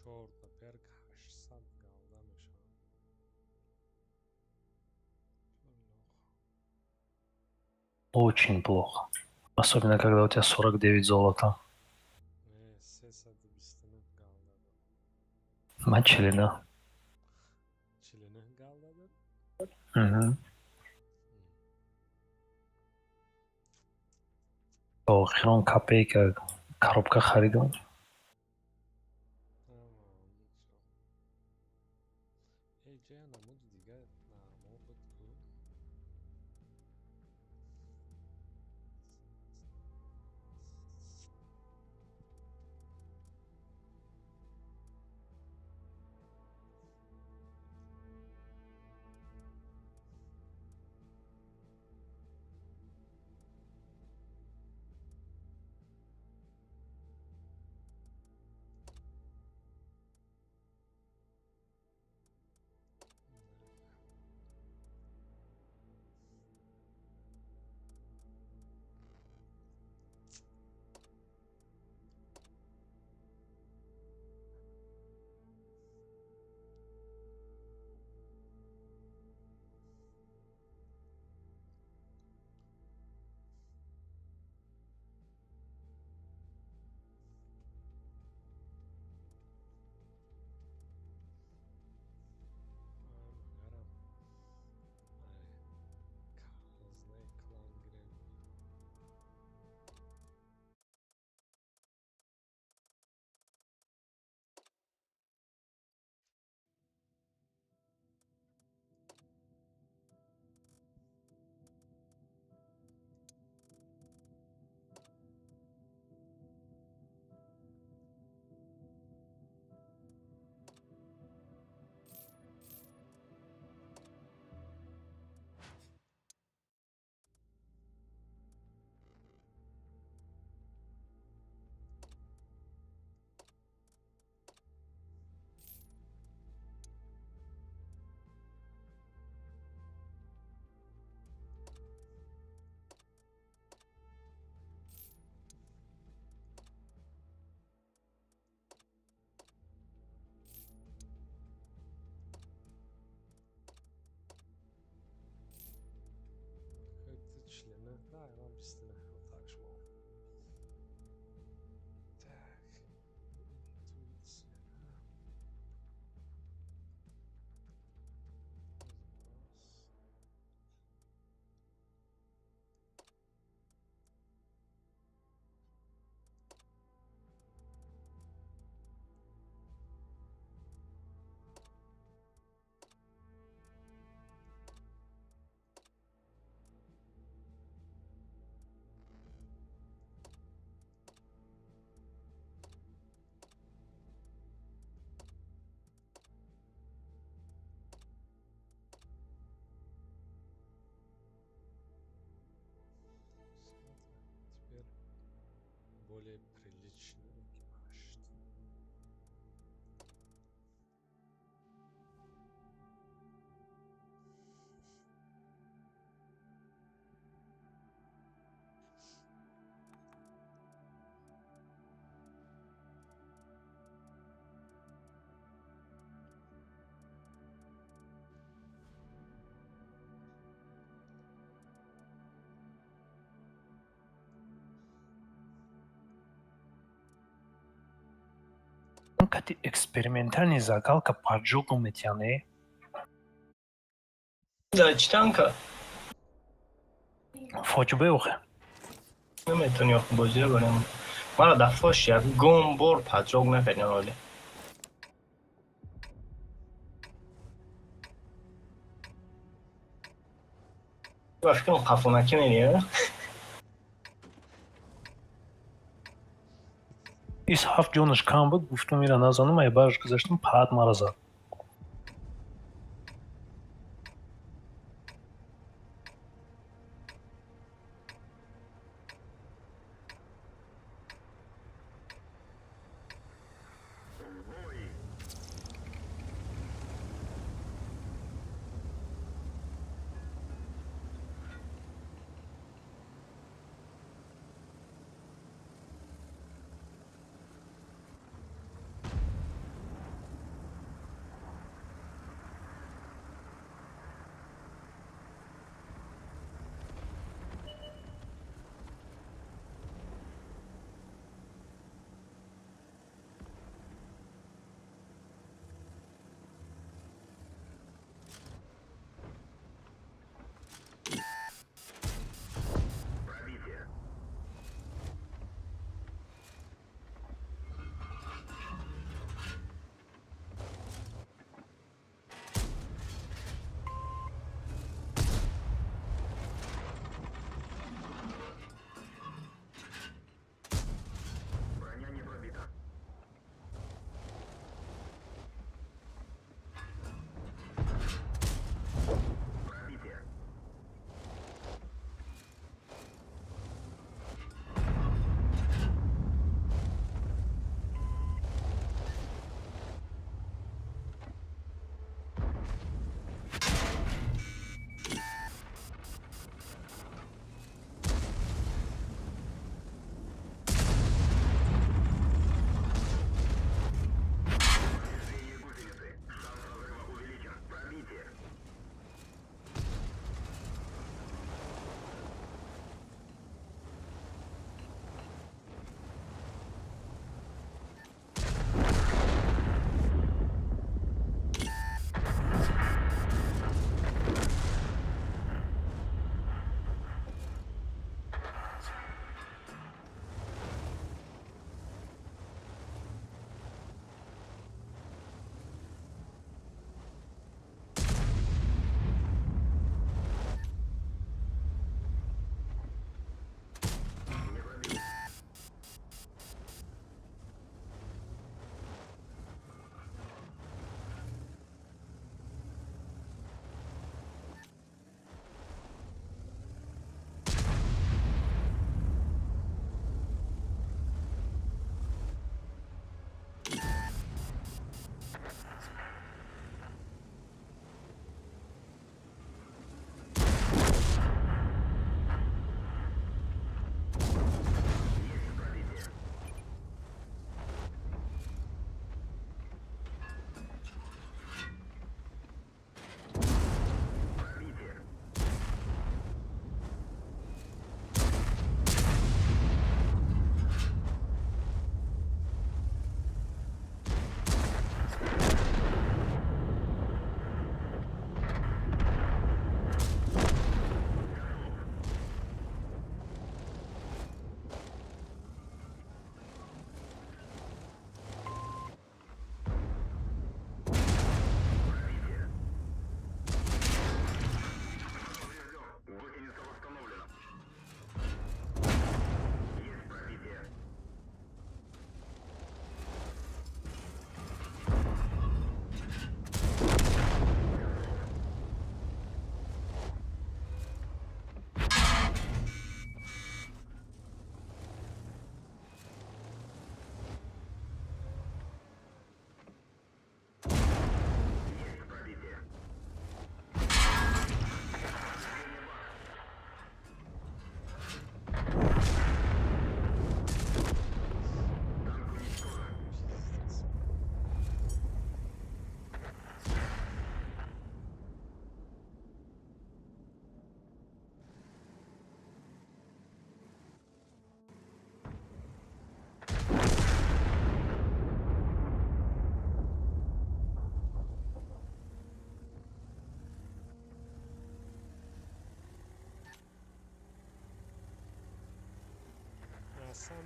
S3: 4 перк 800 галда мешавад.
S1: Очень плохо. Особенно, когда у тебя 49 золота.
S3: 329 галдаdir.
S1: Мачелина.
S3: Chilini galdadir.
S1: Угу. То хрон копейка коробка харидам.
S3: Эй, Джей, намуд дигар намобud ку. Это члены. Да, я вам быстрее. Вот так жму. Так. Интуиция. Раз. Теперь более приличный экипаж.
S1: Кати экспериментальный закалка поджогу метяне.
S9: Да, читанка.
S1: Фоч беухе.
S9: نمیتونی بازی رو کنیم. ما را دفعش یک گم بار پجاگ نکنیم ولی. باش کنم قفونکی میریه.
S1: Իս 7 ջոնış կամբը գուշտում իրան ազանում է բաժ գզաշտում փատ մարազա։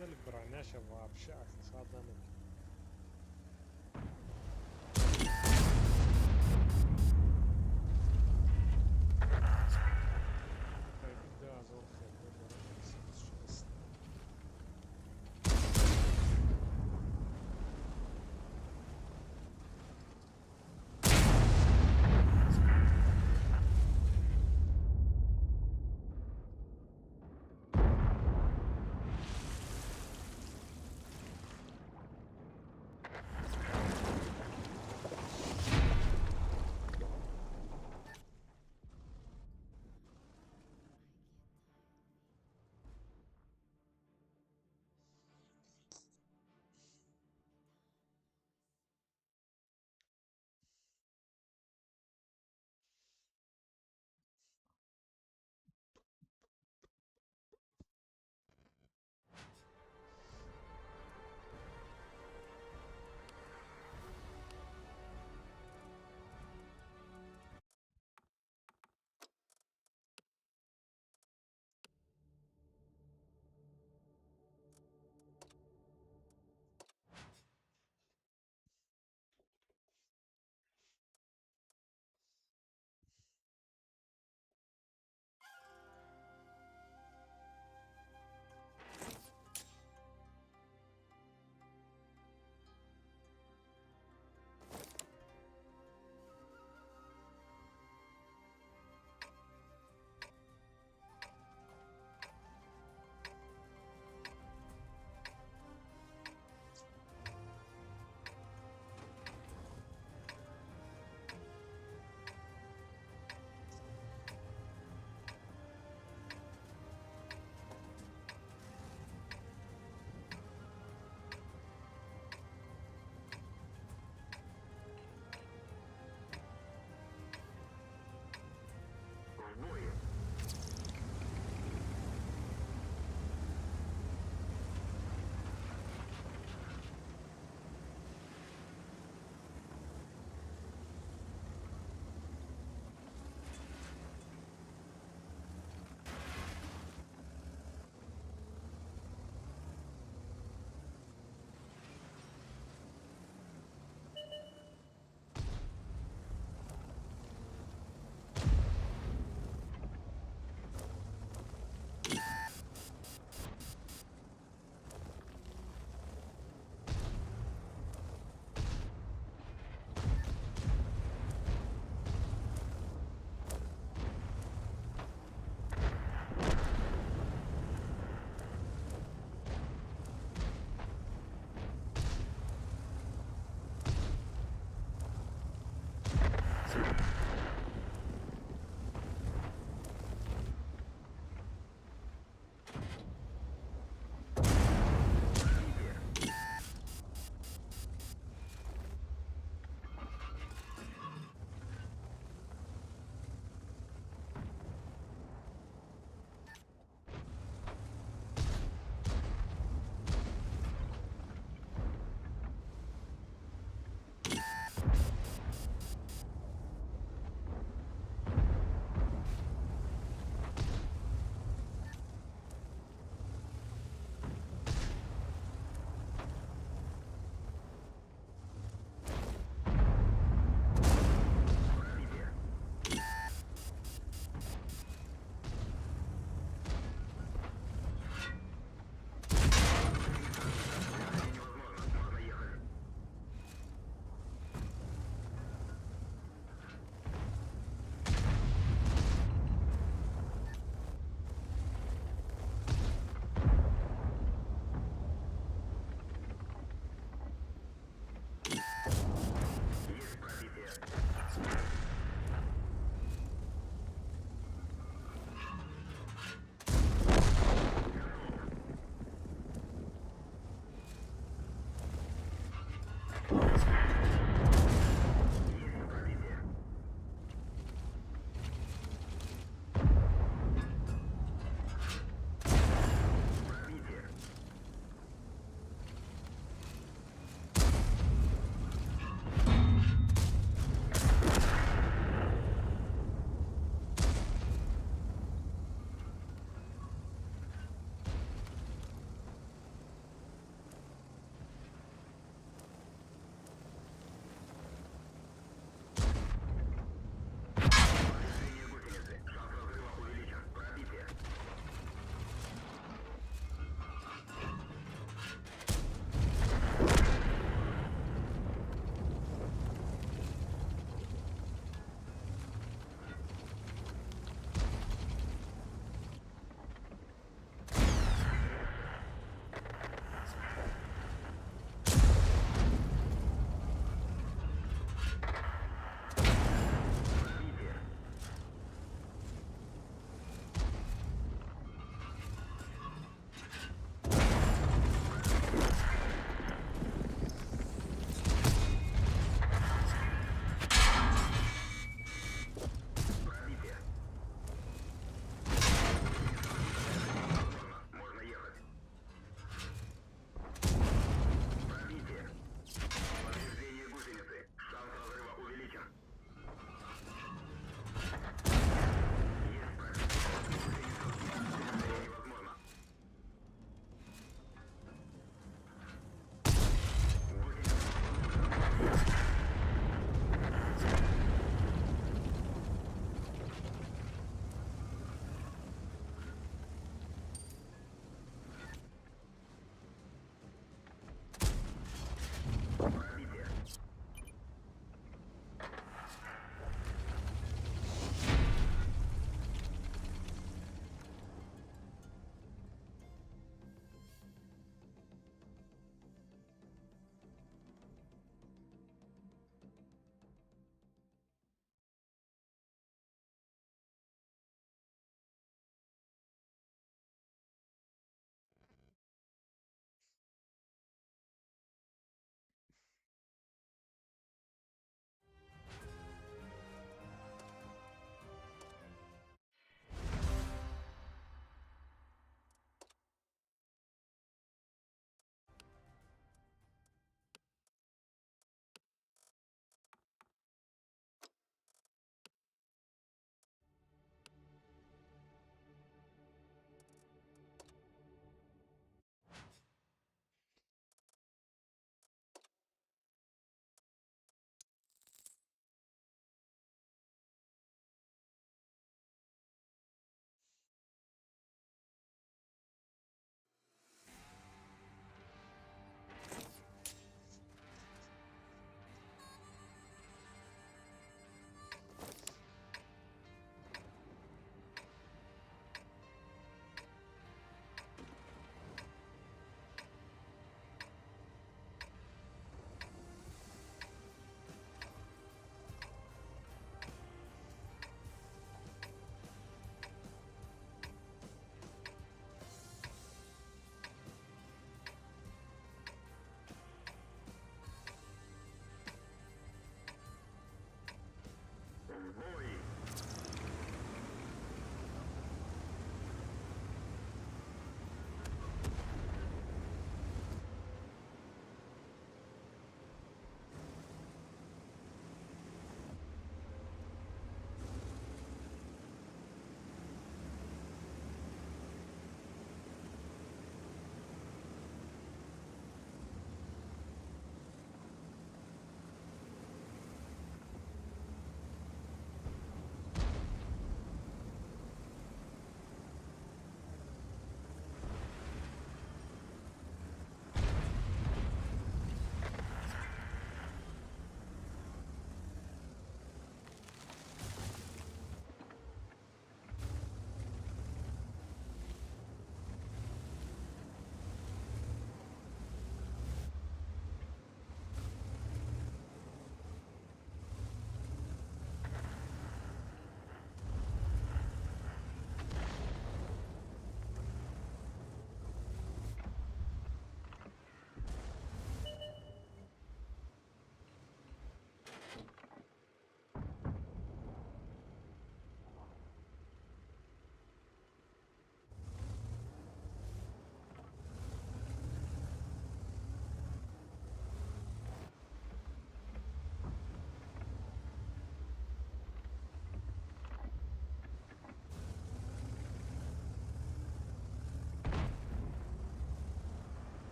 S3: Дали броняша вообще осадно не. Да, золото.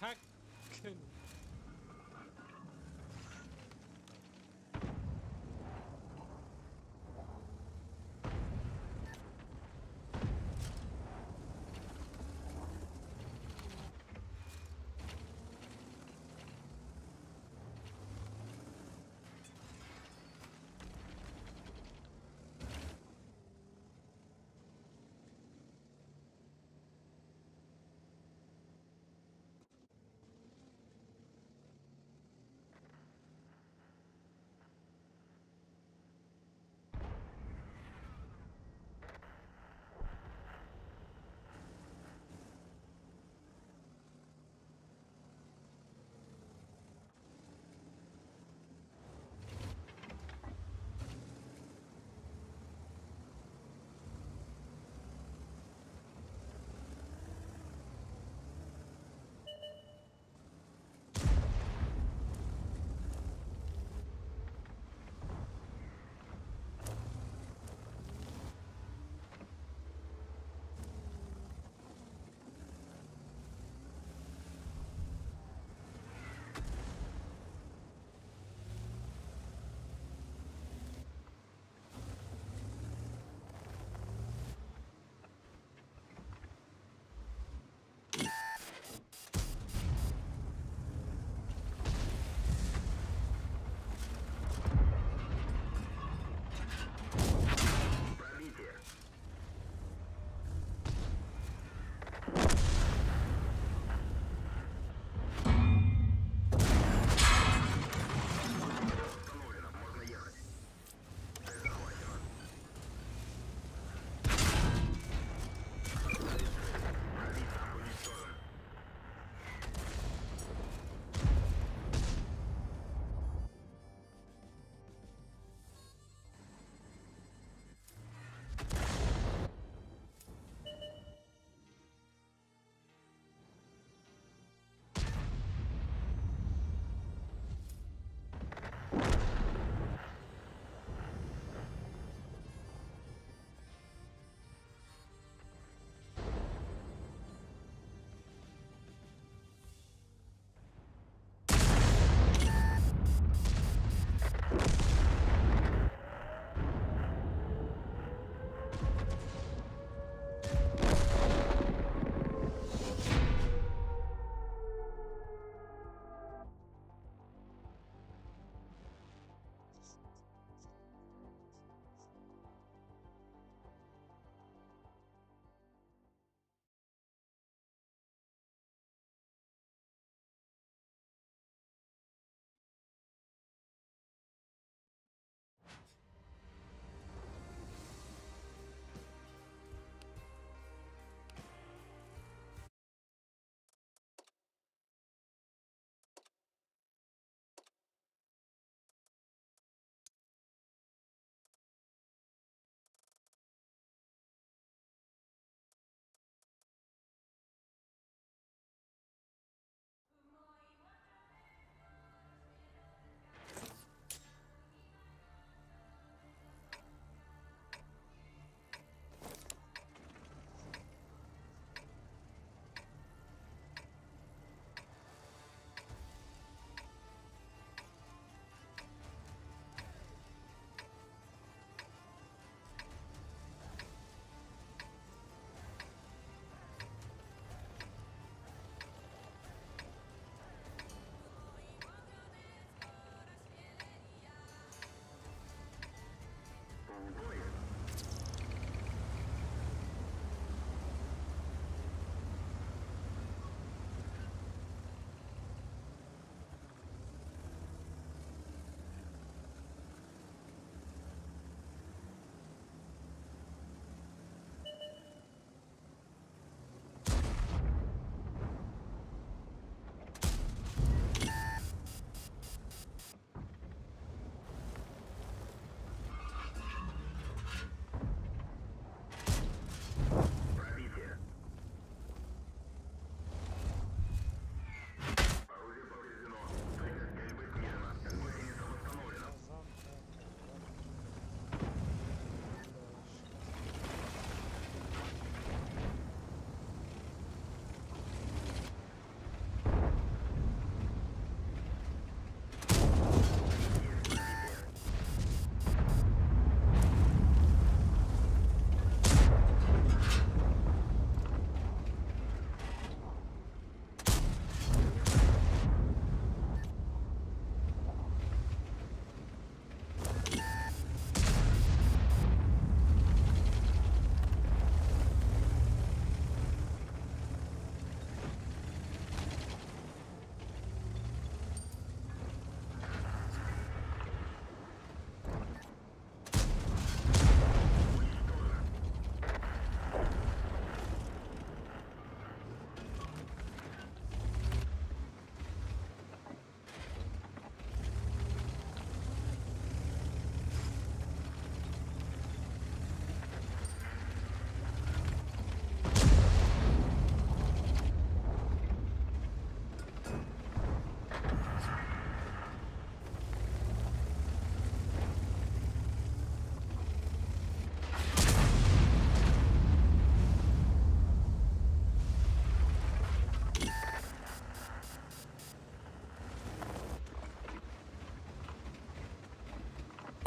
S3: Как?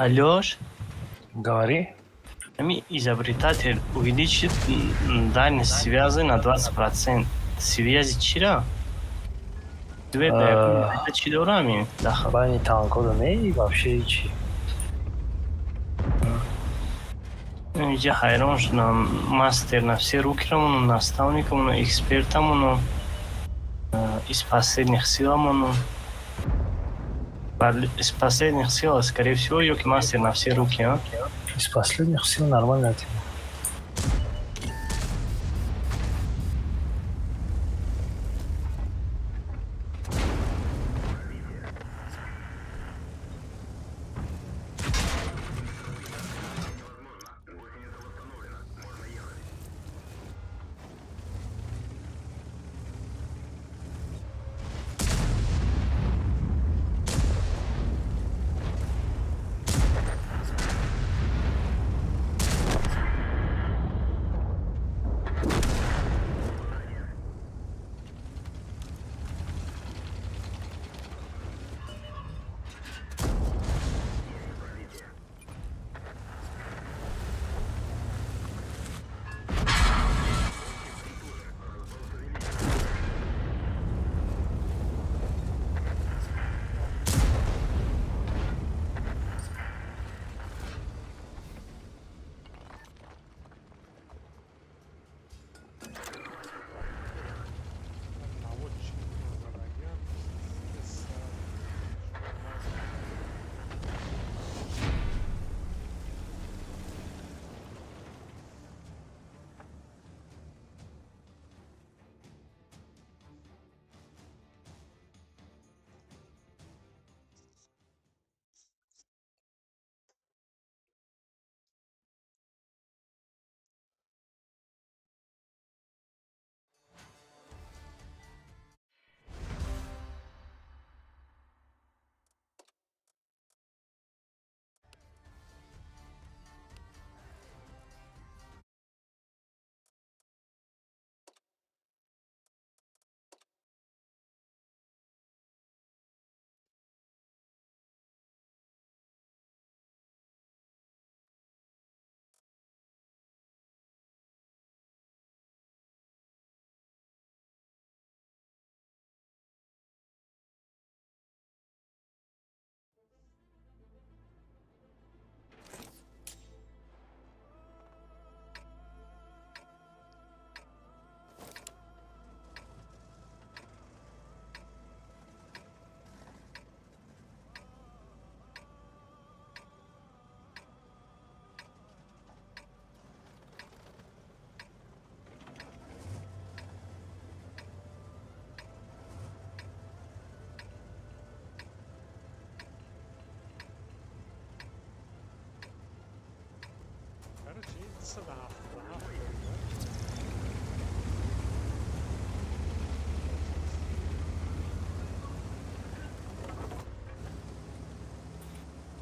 S9: Алёш,
S1: Говори.
S9: изобретатель увеличит дальность связи на 20%. Связи чира? Это чидорами.
S1: Бани танкода не вообще ичи.
S9: Я хайрон шдам. Мастер на все руки рамону, наставником, экспертом, из последних сил. Из последних сил, скорее всего, Йоки мастер на все руки, а?
S1: Из последних сил нормально тебе.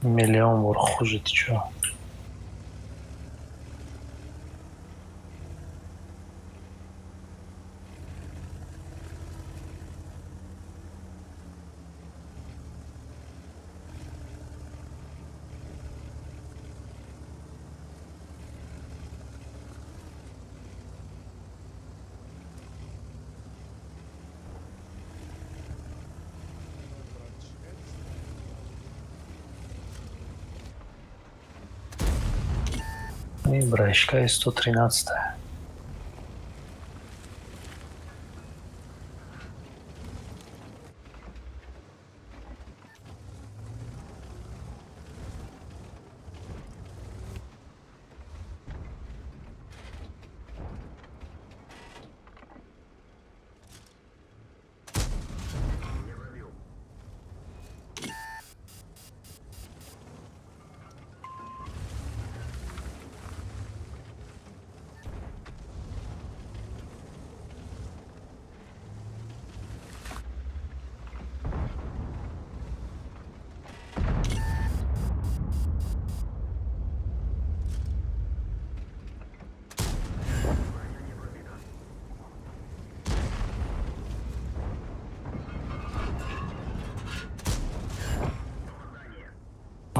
S1: Миллион бор хуже, ты чё? И брачка и 113.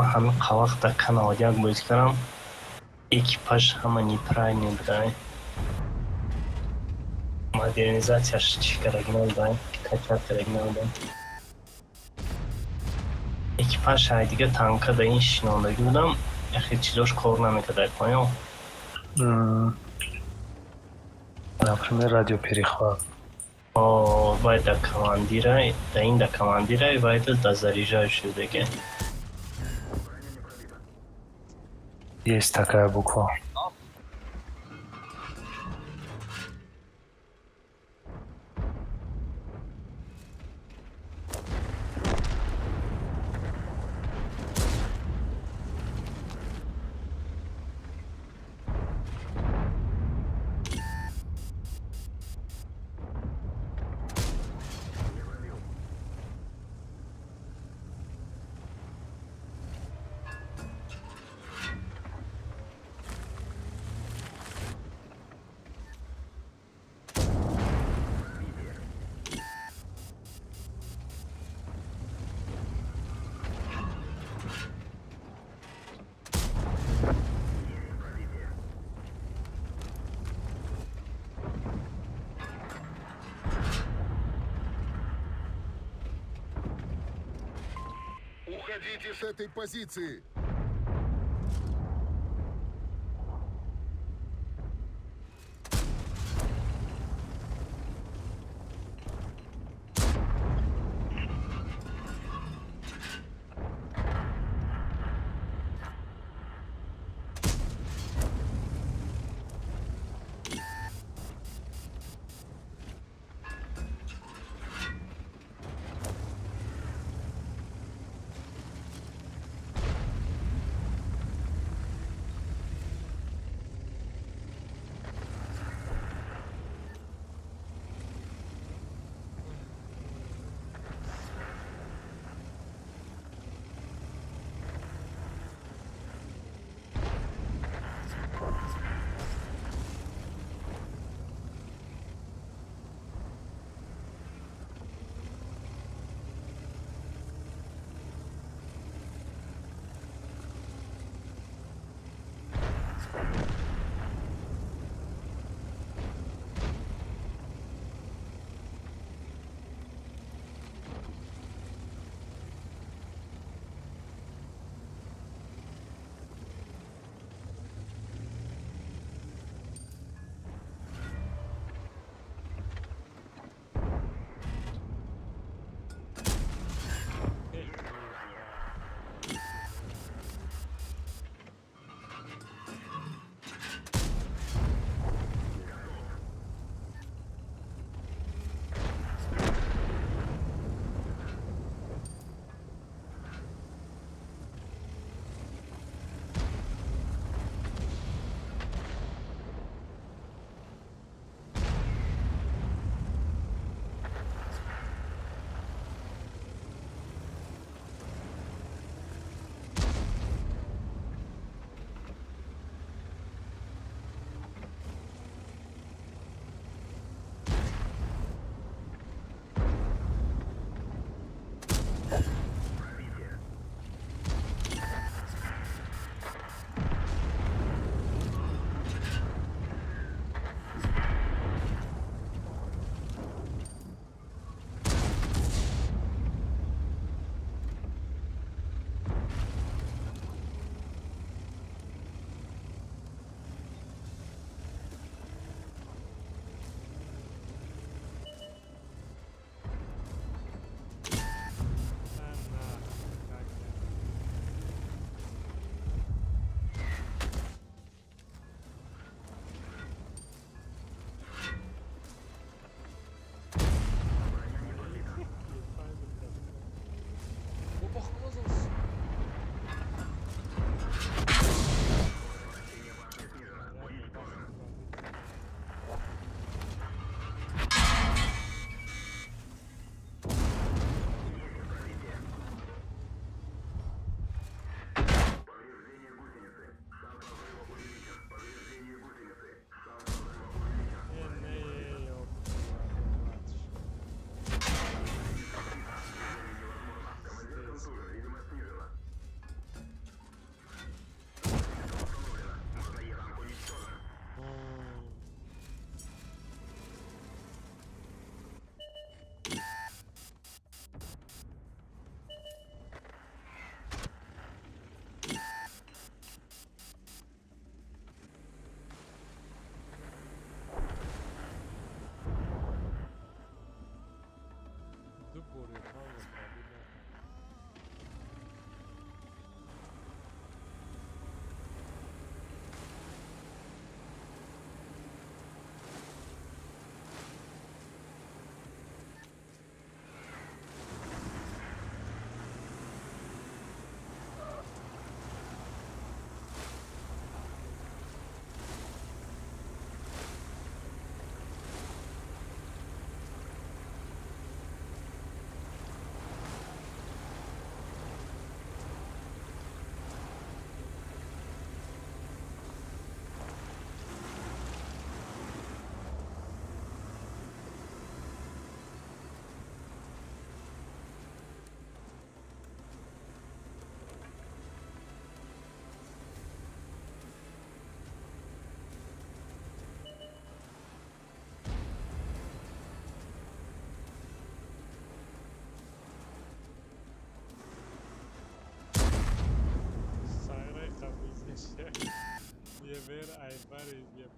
S9: Ма ҳамин қавақта каналияк боз карам. Экипаж ҳама неправильный будай. Модернизацияш чӣ керак набудай, качак керак набудай. Экипаж ҳай дига танка да ин шинондагӣ будам, яхи чизош кор намекардай поён.
S1: Например, радиоперехват.
S9: Вай да командирай, да ин да командирай, вай да заряжающий деге.
S1: Есть такая буква.
S12: Уходите с этой позиции!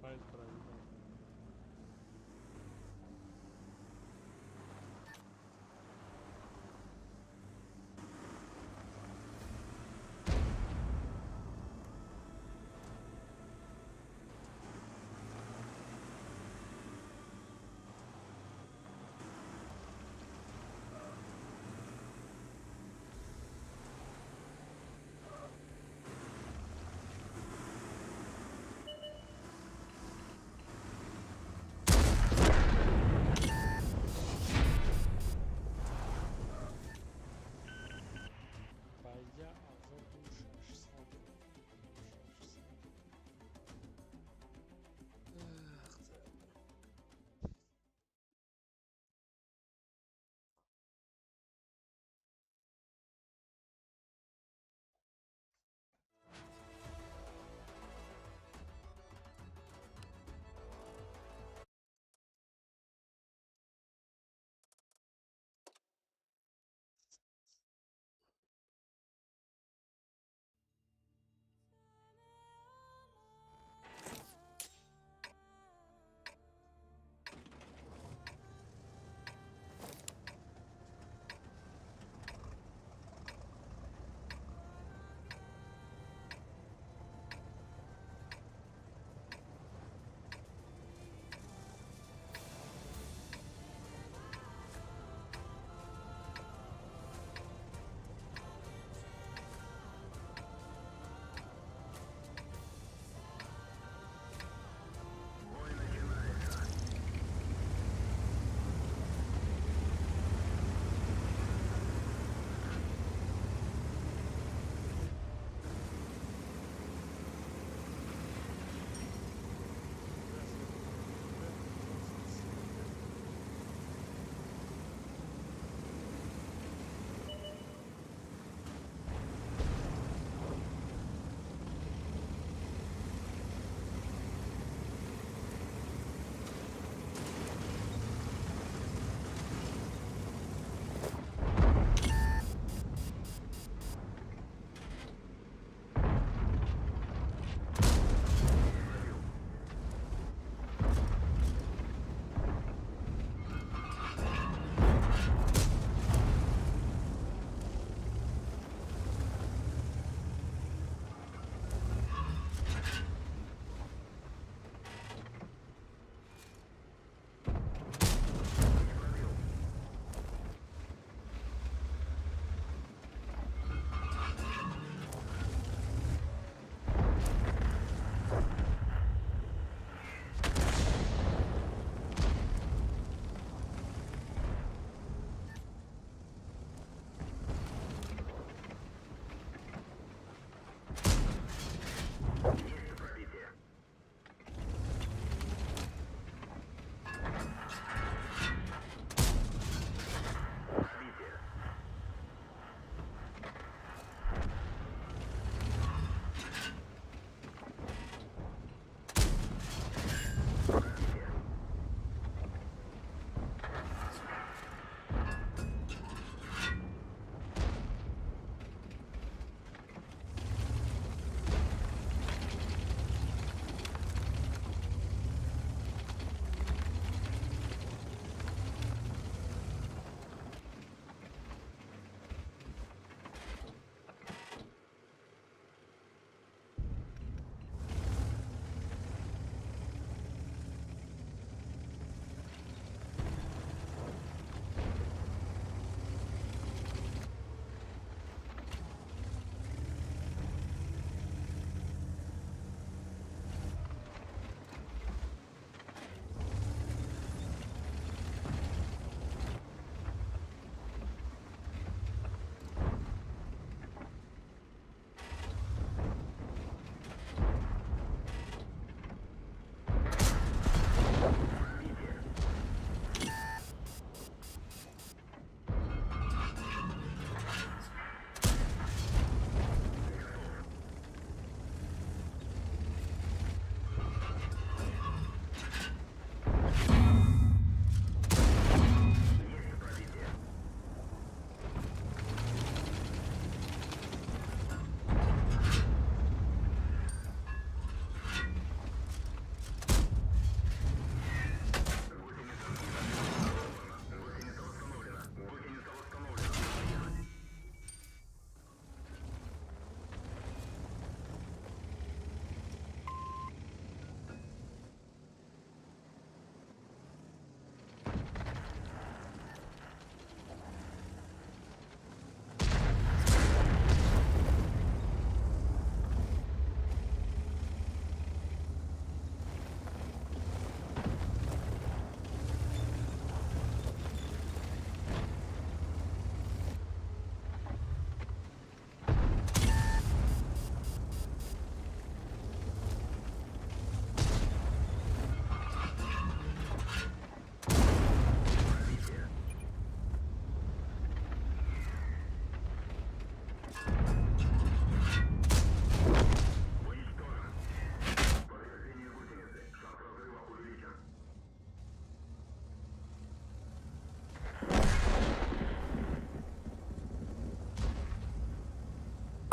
S3: Файт правильно.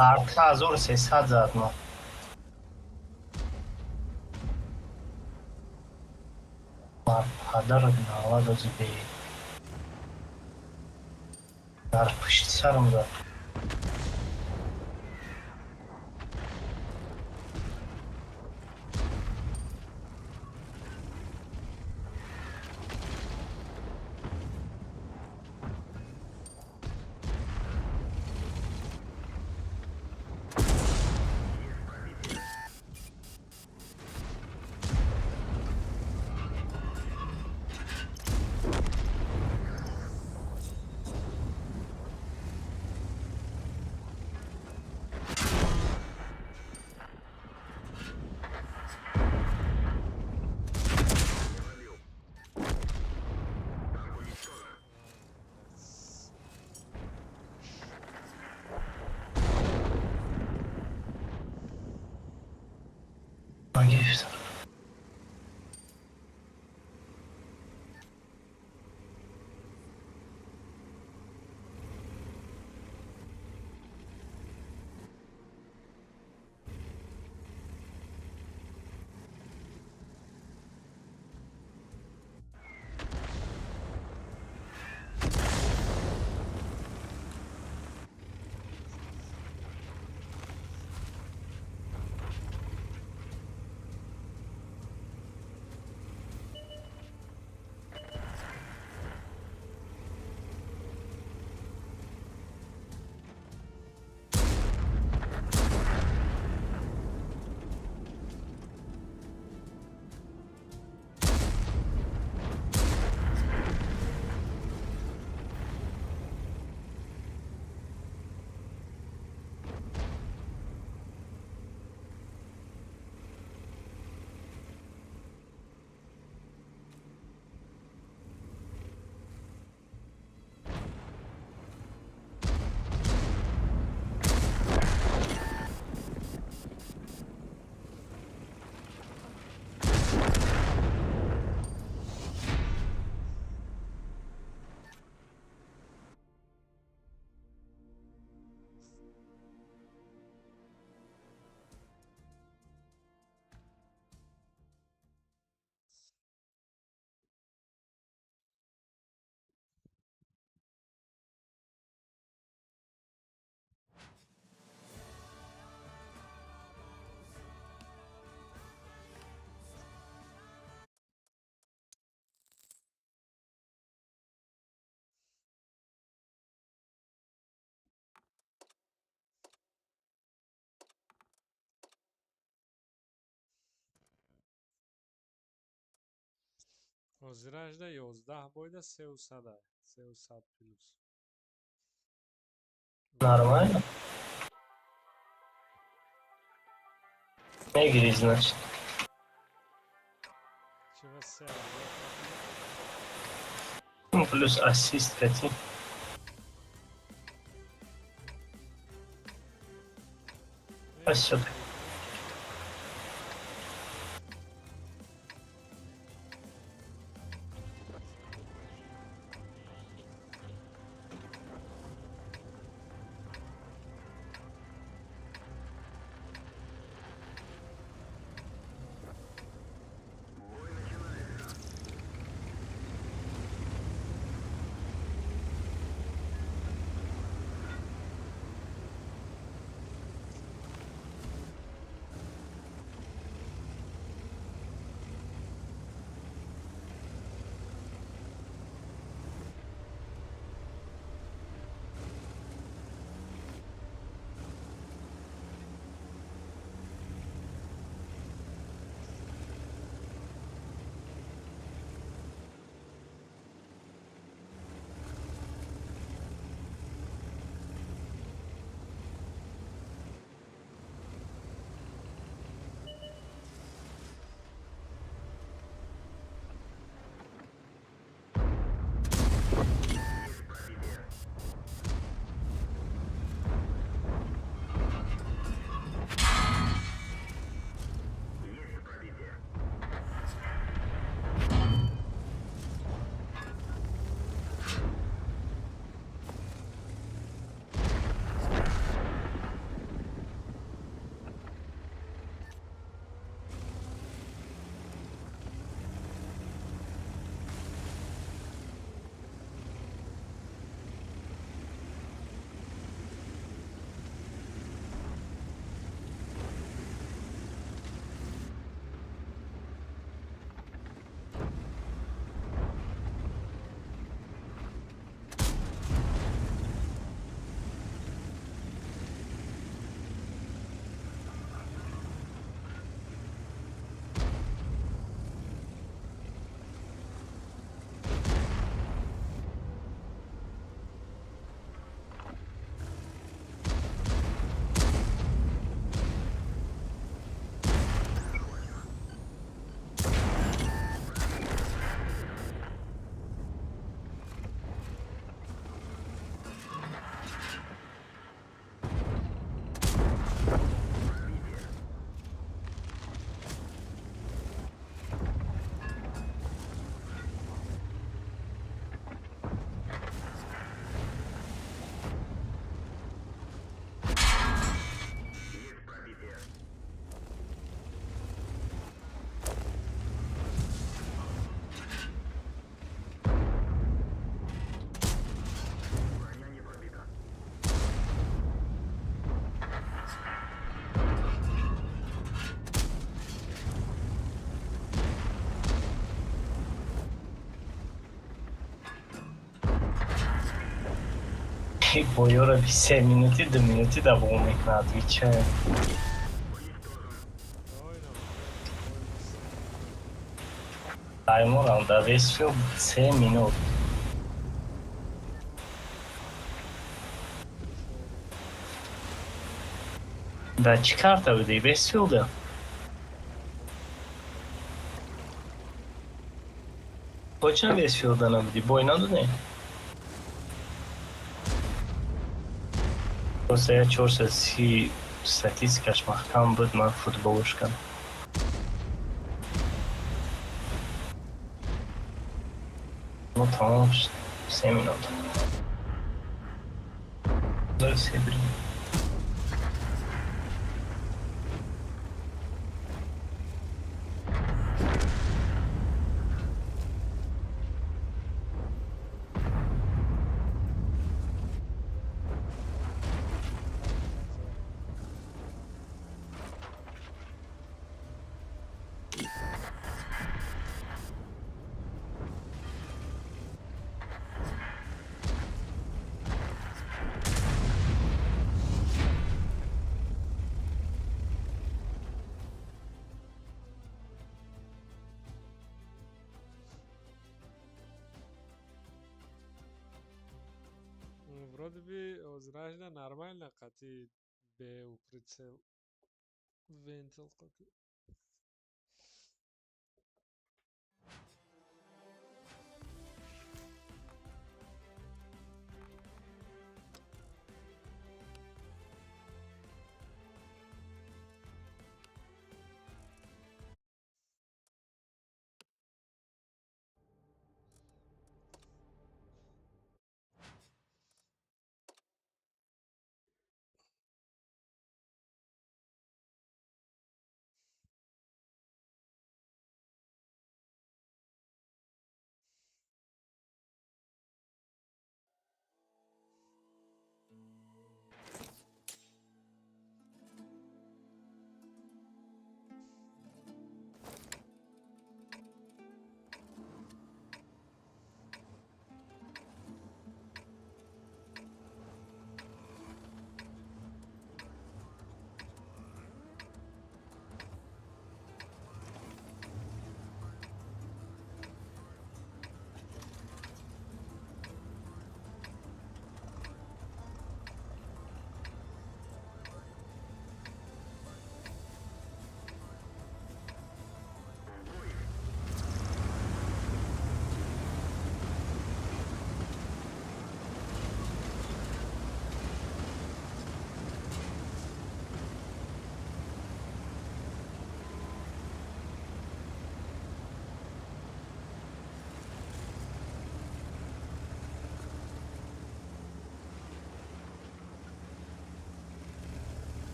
S9: Artı 1300 zat mı? Padar nava dozu be. Dar pıştı sarımda. Hangi?
S3: озираҷда 11 бойда 300 300 плюс.
S9: Нормально. Мегри, значит.
S3: Чего се?
S9: Ну, плюс ассист хотим. А сюда. Boyora bir 3 minuti 2 minuti davom мекунад вича. Тайморам да Westfield 3 минут. Да чӣ карта будӣ Westfield-а? Точно Westfield-а набудӣ? Бой надодӣ? Просто я 430 статистикаш маҳкам буд, ман футболуш кардам. Ну тамом шуд. 3 минут. Засебрим.
S3: Вроде би озражда нормально кати бе прицел вентил кати.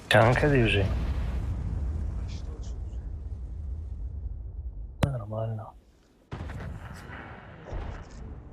S1: Канка держи. Нормально.